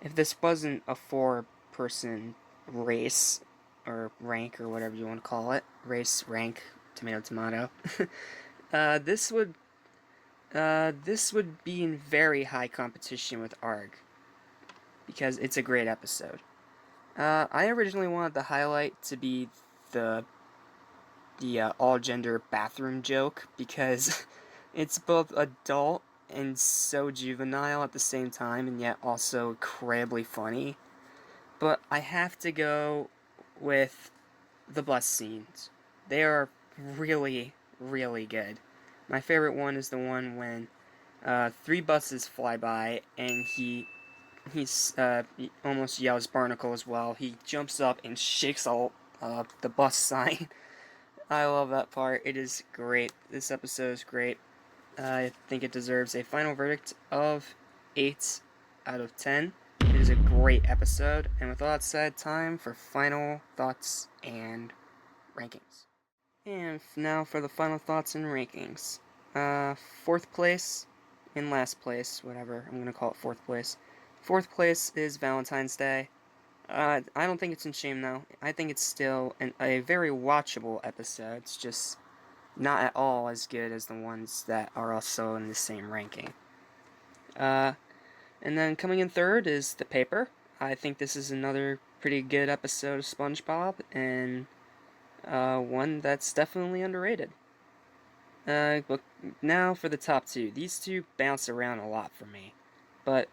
if this wasn't a 4-person race, or rank, or whatever you want to call it, race, rank, tomato, tomato, this would be in very high competition with ARG, because it's a great episode. I originally wanted the highlight to be the all-gender bathroom joke, because it's both adult and so juvenile at the same time, and yet also incredibly funny. But I have to go with the bus scenes. They are really, really good. My favorite one is the one when 3 buses fly by, and he almost yells Barnacle as well. He jumps up and shakes all the bus sign. I love that part. It is great. This episode is great. I think it deserves a final verdict of 8 out of 10. It is a great episode. And with all that said, time for final thoughts and rankings. And now for the final thoughts and rankings. 4th place and last place, whatever. I'm going to call it 4th place. 4th place is Valentine's Day. I don't think it's in shame, though. I think it's still a very watchable episode. It's just not at all as good as the ones that are also in the same ranking. And then coming in 3rd is The Paper. I think this is another pretty good episode of SpongeBob, and one that's definitely underrated. But now for the top 2. These two bounce around a lot for me. But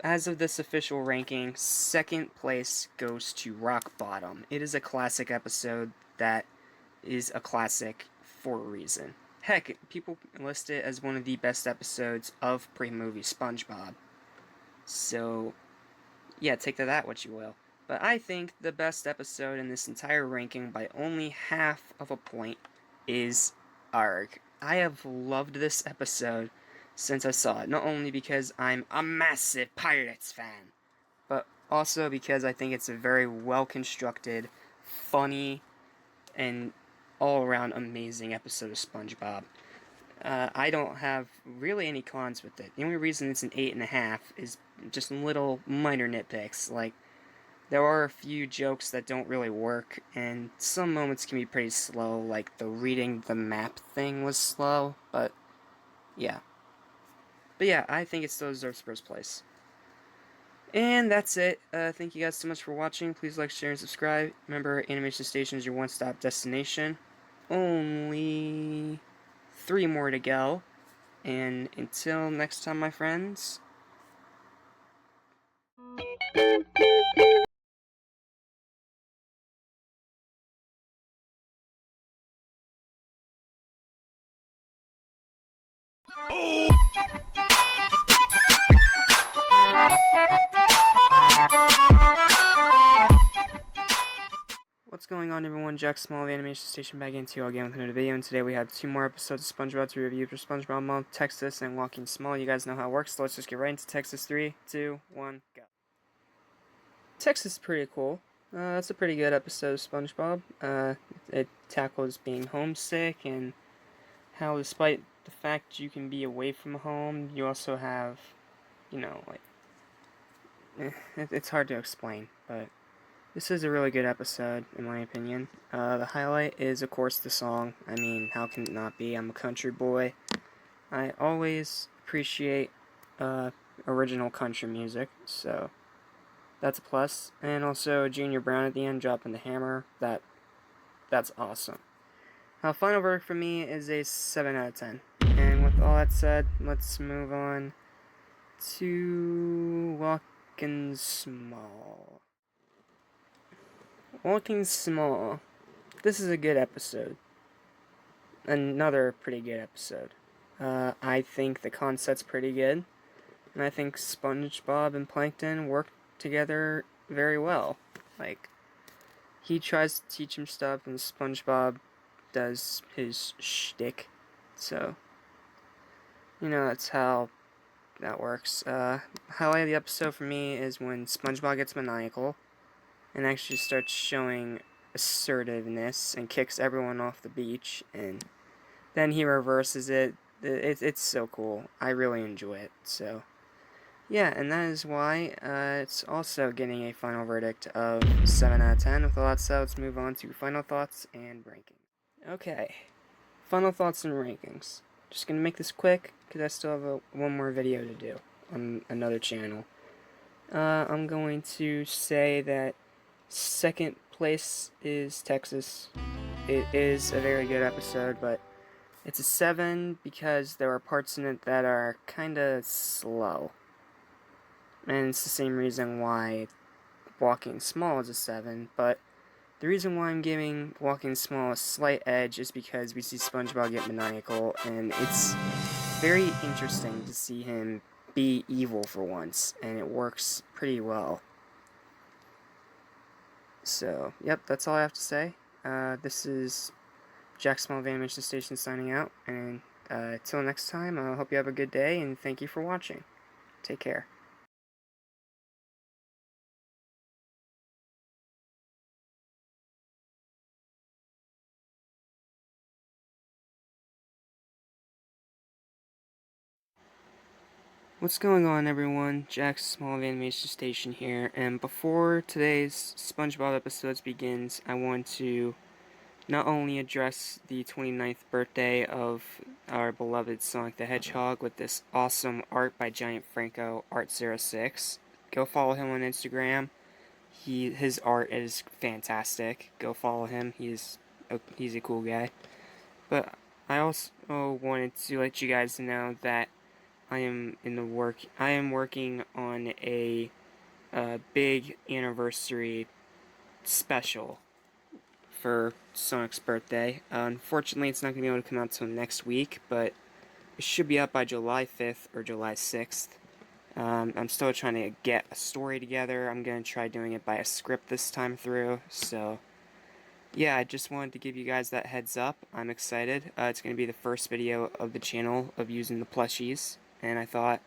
as of this official ranking, second place goes to Rock Bottom. It is a classic episode that is a classic for a reason. Heck, people list it as one of the best episodes of pre-movie SpongeBob. So, yeah, take to that what you will. But I think the best episode in this entire ranking by only half of a point is Arg. I have loved this episode since I saw it, not only because I'm a massive Pirates fan, but also because I think it's a very well-constructed, funny, and all-around amazing episode of SpongeBob. I don't have really any cons with it. The only reason it's an 8.5 is just little minor nitpicks, like there are a few jokes that don't really work, and some moments can be pretty slow, like the reading the map thing was slow, but yeah. But yeah, I think it still deserves first place. And that's it. Thank you guys so much for watching. Please like, share, and subscribe. Remember, Animation Station is your one-stop destination. Only 3 more to go. And until next time, my friends. What's going on, everyone? Jack Small of Animation Station back into you all again with another video, and today we have 2 more episodes of SpongeBob to review for SpongeBob Month, Texas, and Walking Small. You guys know how it works, so let's just get right into Texas. 3, 2, 1, go. Texas is pretty cool. It's a pretty good episode of SpongeBob. It tackles being homesick and how, despite the fact you can be away from home, you also have, you know, like, it's hard to explain, but this is a really good episode, in my opinion. The highlight is, of course, the song. I mean, how can it not be? I'm a country boy. I always appreciate original country music, so that's a plus. And also, Junior Brown at the end dropping the hammer. That's awesome. Final verdict for me is a 7 out of 10. And with all that said, let's move on to Walking Small. Walking Small. This is a good episode. Another pretty good episode. I think the concept's pretty good. And I think SpongeBob and Plankton work together very well. Like, he tries to teach him stuff, and SpongeBob does his shtick. So, you know, that's how that works. Highlight of the episode for me is when SpongeBob gets maniacal and actually starts showing assertiveness and kicks everyone off the beach, and then he reverses it. It's so cool. I really enjoy it. So, yeah, and that is why it's also getting a final verdict of 7 out of 10. With all that said, let's move on to final thoughts and rankings. Okay, final thoughts and rankings. Just gonna make this quick, because I still have one more video to do on another channel. I'm going to say that second place is Texas. It is a very good episode, but it's a 7 because there are parts in it that are kinda slow. And it's the same reason why Walking Small is a 7, but the reason why I'm giving Walking Small a slight edge is because we see SpongeBob get maniacal, and it's very interesting to see him be evil for once, and it works pretty well. So, yep, that's all I have to say. This is Jack Small of Animation Station signing out, and till next time, I hope you have a good day, and thank you for watching. Take care. What's going on, everyone? Jack Small of Animation Station here, and before today's SpongeBob episodes begins, I want to not only address the 29th birthday of our beloved Sonic the Hedgehog with this awesome art by Giant Franco Art06. Go follow him on Instagram. His art is fantastic. Go follow him. He's a cool guy. But I also wanted to let you guys know that I am working on a big anniversary special for Sonic's birthday. Unfortunately, it's not going to be able to come out till next week, but it should be up by July 5th or July 6th. I'm still trying to get a story together. I'm going to try doing it by a script this time through, so yeah, I just wanted to give you guys that heads up. I'm excited. It's going to be the first video of the channel of using the plushies, and I thought,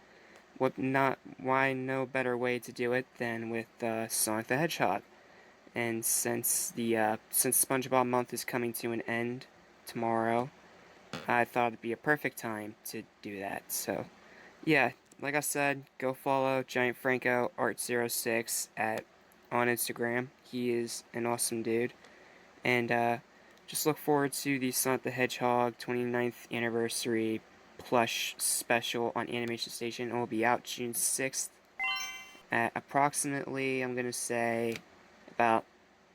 why no better way to do it than with Sonic the Hedgehog. And since SpongeBob month is coming to an end tomorrow, I thought it'd be a perfect time to do that. So, yeah, like I said, go follow Giant Franco Art06 on Instagram. He is an awesome dude. And just look forward to the Sonic the Hedgehog 29th anniversary plush special on Animation Station. It will be out June 6th at approximately, I'm going to say, about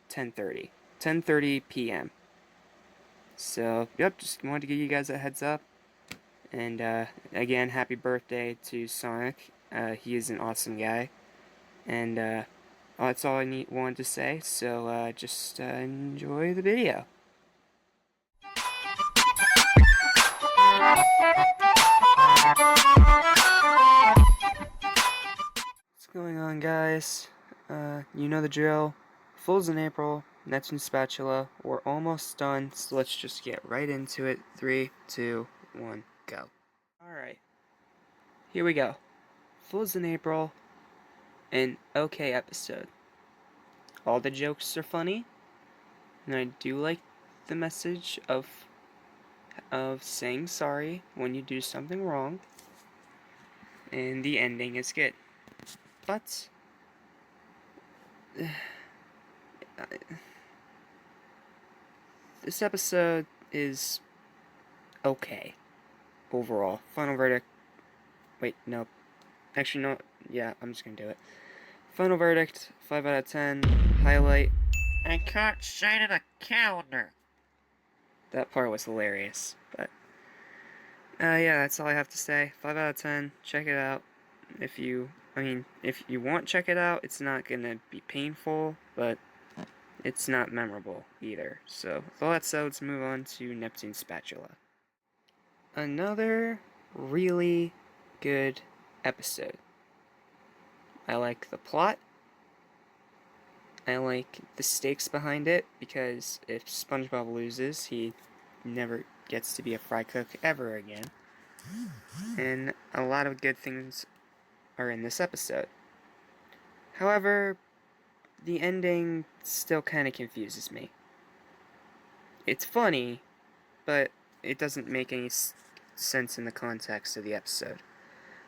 10:30 p.m. So, yep, just wanted to give you guys a heads up. And again, happy birthday to Sonic. He is an awesome guy. And that's all I wanted to say. So just enjoy the video. What's going on, guys? You know the drill. Fools in April, Neptune Spatula. We're almost done, so let's just get right into it. 3, 2, 1, go. Alright. Here we go. Fools in April. An okay episode. All the jokes are funny, and I do like the message of saying sorry when you do something wrong, and the ending is good. But this episode is okay overall. Final verdict. Wait, no. Actually, no. Yeah, I'm just gonna do it. Final verdict, 5 out of 10. Highlight. I can't shine in a calendar. That part was hilarious, but yeah, that's all I have to say. 5 out of 10. Check it out. If you want, check it out. It's not gonna be painful, but it's not memorable either. So, with all that said, let's move on to Neptune Spatula. Another really good episode. I like the plot. I like the stakes behind it, because if SpongeBob loses, he never gets to be a fry cook ever again. And a lot of good things are in this episode. However, the ending still kind of confuses me. It's funny, but it doesn't make any sense in the context of the episode.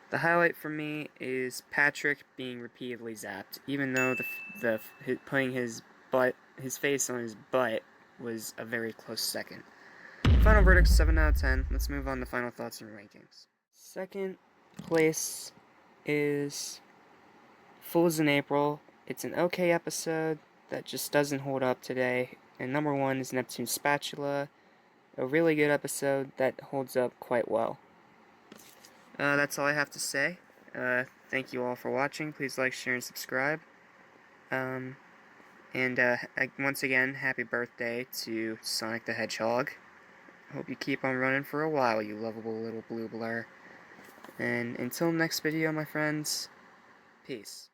The highlight for me is Patrick being repeatedly zapped, even though putting his face on his butt was a very close second. Final verdict, 7 out of 10. Let's move on to final thoughts and rankings. Second place is Fools in April. It's an okay episode that just doesn't hold up today. And number 1 is Neptune Spatula, a really good episode that holds up quite well. That's all I have to say. Thank you all for watching. Please like, share, and subscribe. Once again, happy birthday to Sonic the Hedgehog. Hope you keep on running for a while, you lovable little blue blur. And until next video, my friends, peace.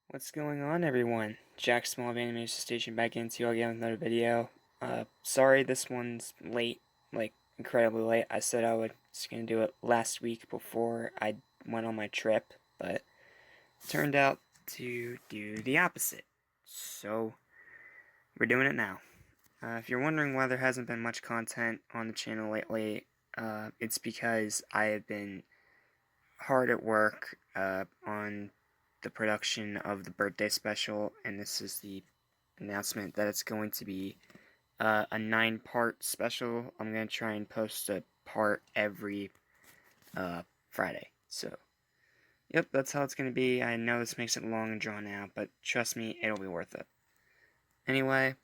What's going on, everyone? Jack Small of Animation Station back into you again with another video. Sorry this one's late, like incredibly late. I said I was gonna do it last week before I went on my trip, but turned out to do the opposite. So we're doing it now. If you're wondering why there hasn't been much content on the channel lately, it's because I have been hard at work on the production of the birthday special, and this is the announcement that it's going to be a 9-part special. I'm gonna try and post a part every Friday. So, yep, that's how it's gonna be. I know this makes it long and drawn out, but trust me, it'll be worth it. Anyway,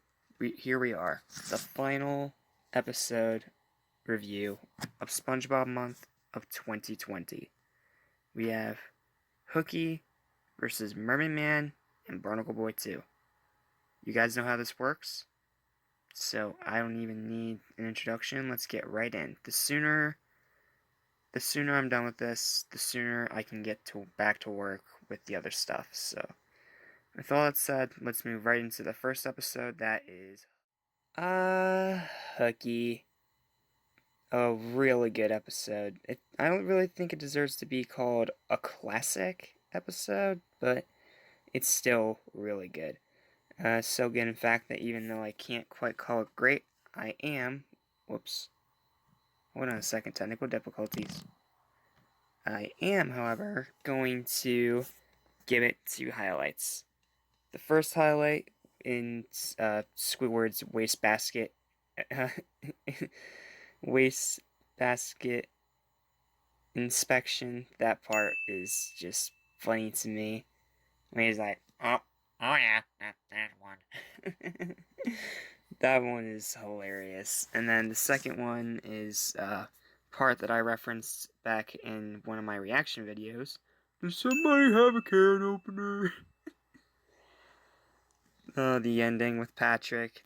here we are, the final episode review of SpongeBob month of 2020. We have Hooky versus Mermaid Man and Barnacle Boy 2. You guys know how this works? So I don't even need an introduction. Let's get right in. The sooner I'm done with this, the sooner I can get back to work with the other stuff. So with all that said, let's move right into the first episode. That is Hooky. A really good episode. I don't really think it deserves to be called a classic episode, but it's still really good. So good, in fact, that even though I can't quite call it great, I am. Whoops. Hold on a second, technical difficulties. I am, however, going to give it 2 highlights. The first highlight in Squidward's wastebasket. Wastebasket inspection. That part is just funny to me. When he's like, oh yeah, that one. That one is hilarious. And then the second one is part that I referenced back in one of my reaction videos. Does somebody have a can opener? The ending with Patrick.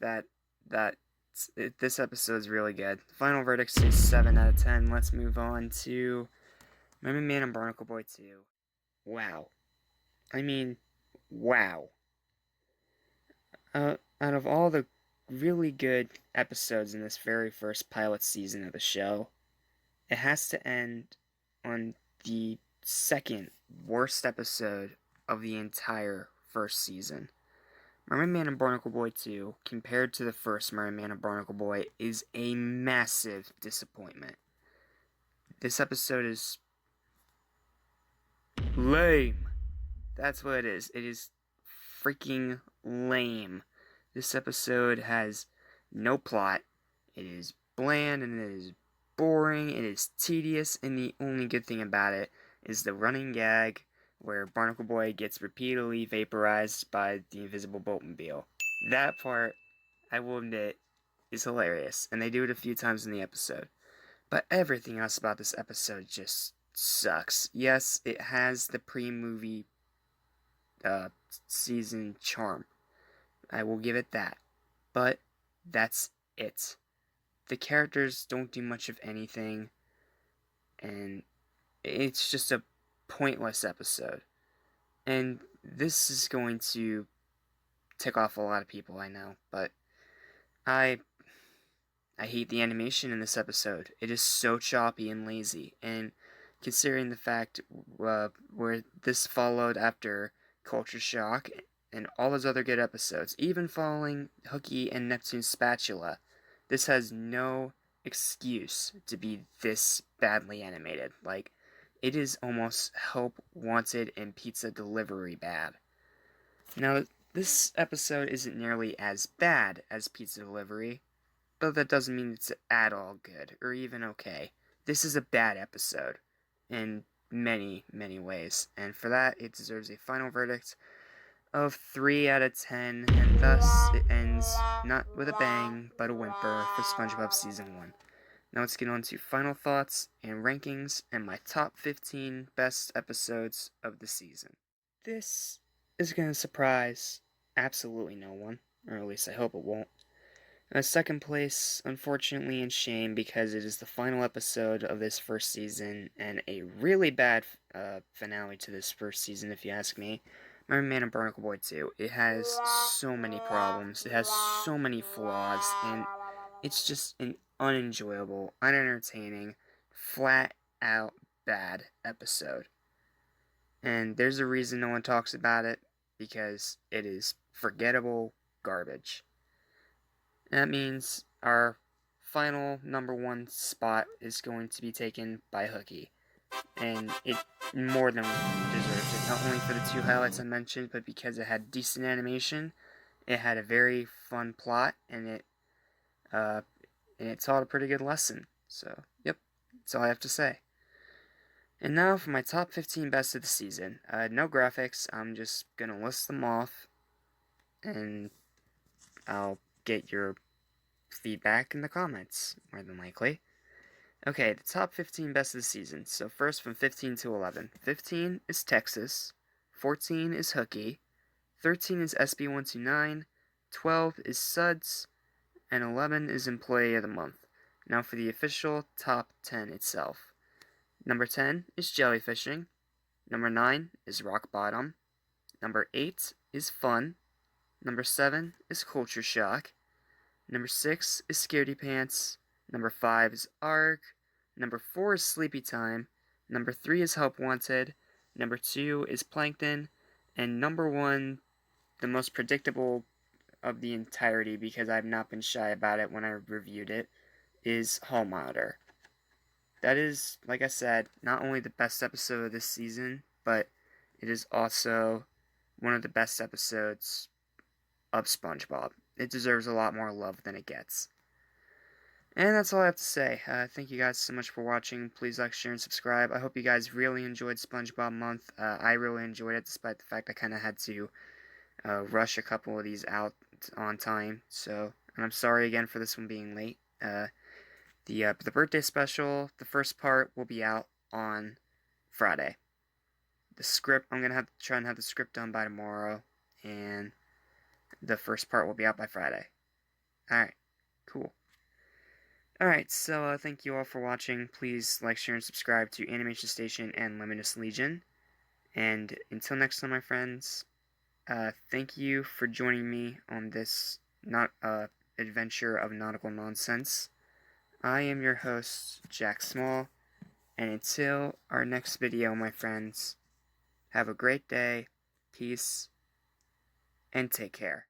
This episode is really good. Final verdict is 7 out of 10. Let's move on to Mermaid Man and Barnacle Boy 2. Wow. I mean, wow. Out of all the really good episodes in this very first pilot season of the show, it has to end on the second worst episode of the entire first season. Mermaid Man and Barnacle Boy 2, compared to the first Mermaid Man and Barnacle Boy, is a massive disappointment. This episode is lame. That's what it is. It is freaking lame. This episode has no plot. It is bland and it is boring. It is tedious, and the only good thing about it is the running gag where Barnacle Boy gets repeatedly vaporized by the invisible boatmobile. That part, I will admit, is hilarious, and they do it a few times in the episode. But everything else about this episode just sucks. Yes, it has the pre-movie season charm. I will give it that. But that's it. The characters don't do much of anything, and it's just a pointless episode. And this is going to tick off a lot of people, I know, but I hate the animation in this episode. It is so choppy and lazy, and considering the fact where this followed after Culture Shock and all those other good episodes, even following Hooky and Neptune's Spatula, this has no excuse to be this badly animated. Like, it is almost Help Wanted and Pizza Delivery bad. Now, this episode isn't nearly as bad as Pizza Delivery, but that doesn't mean it's at all good, or even okay. This is a bad episode in many, many ways, and for that, it deserves a final verdict of 3 out of 10, and thus it ends not with a bang, but a whimper for SpongeBob Season 1. Now let's get on to final thoughts and rankings and my top 15 best episodes of the season. This is going to surprise absolutely no one, or at least I hope it won't. Second place, unfortunately, in shame, because it is the final episode of this first season, and a really bad finale to this first season, if you ask me. Mermaid Man and Barnacle Boy 2. It has so many problems, it has so many flaws, and it's just an unenjoyable, unentertaining, flat-out bad episode. And there's a reason no one talks about it, because it is forgettable garbage. That means our final number 1 spot is going to be taken by Hooky. And it more than deserves it, not only for the 2 highlights I mentioned, but because it had decent animation, it had a very fun plot, and it and it taught a pretty good lesson. So, yep, that's all I have to say. And now for my top 15 best of the season. No graphics, I'm just gonna list them off, and I'll get your feedback in the comments, more than likely. Okay, the top 15 best of the season. So first from 15 to 11. 15 is Texas, 14 is Hooky, 13 is SB129, 12 is Suds, and 11 is Employee of the Month. Now for the official top 10 itself. Number 10 is Jellyfishing. Number 9 is Rock Bottom. Number 8 is Fun. Number 7 is Culture Shock. Number 6 is Scaredy Pants. Number 5 is Arg. Number 4 is Sleepy Time. Number 3 is Help Wanted. Number 2 is Plankton. And number 1, the most predictable of the entirety, because I've not been shy about it when I reviewed it, is Hall Monitor. That is, like I said, not only the best episode of this season, but it is also one of the best episodes of SpongeBob. It deserves a lot more love than it gets. And that's all I have to say. Thank you guys so much for watching. Please like, share, and subscribe. I hope you guys really enjoyed SpongeBob Month. I really enjoyed it, despite the fact I kind of had to rush a couple of these out on time. So, and I'm sorry again for this one being late. The birthday special, the first part, will be out on Friday. The script, I'm gonna have to try and have the script done by tomorrow, and the first part will be out by Friday. Alright, cool. Alright, so thank you all for watching. Please like, share, and subscribe to Animation Station and Limitless Legion. And until next time, my friends, thank you for joining me on this adventure of nautical nonsense. I am your host, Jack Small, and until our next video, my friends, have a great day, peace, and take care.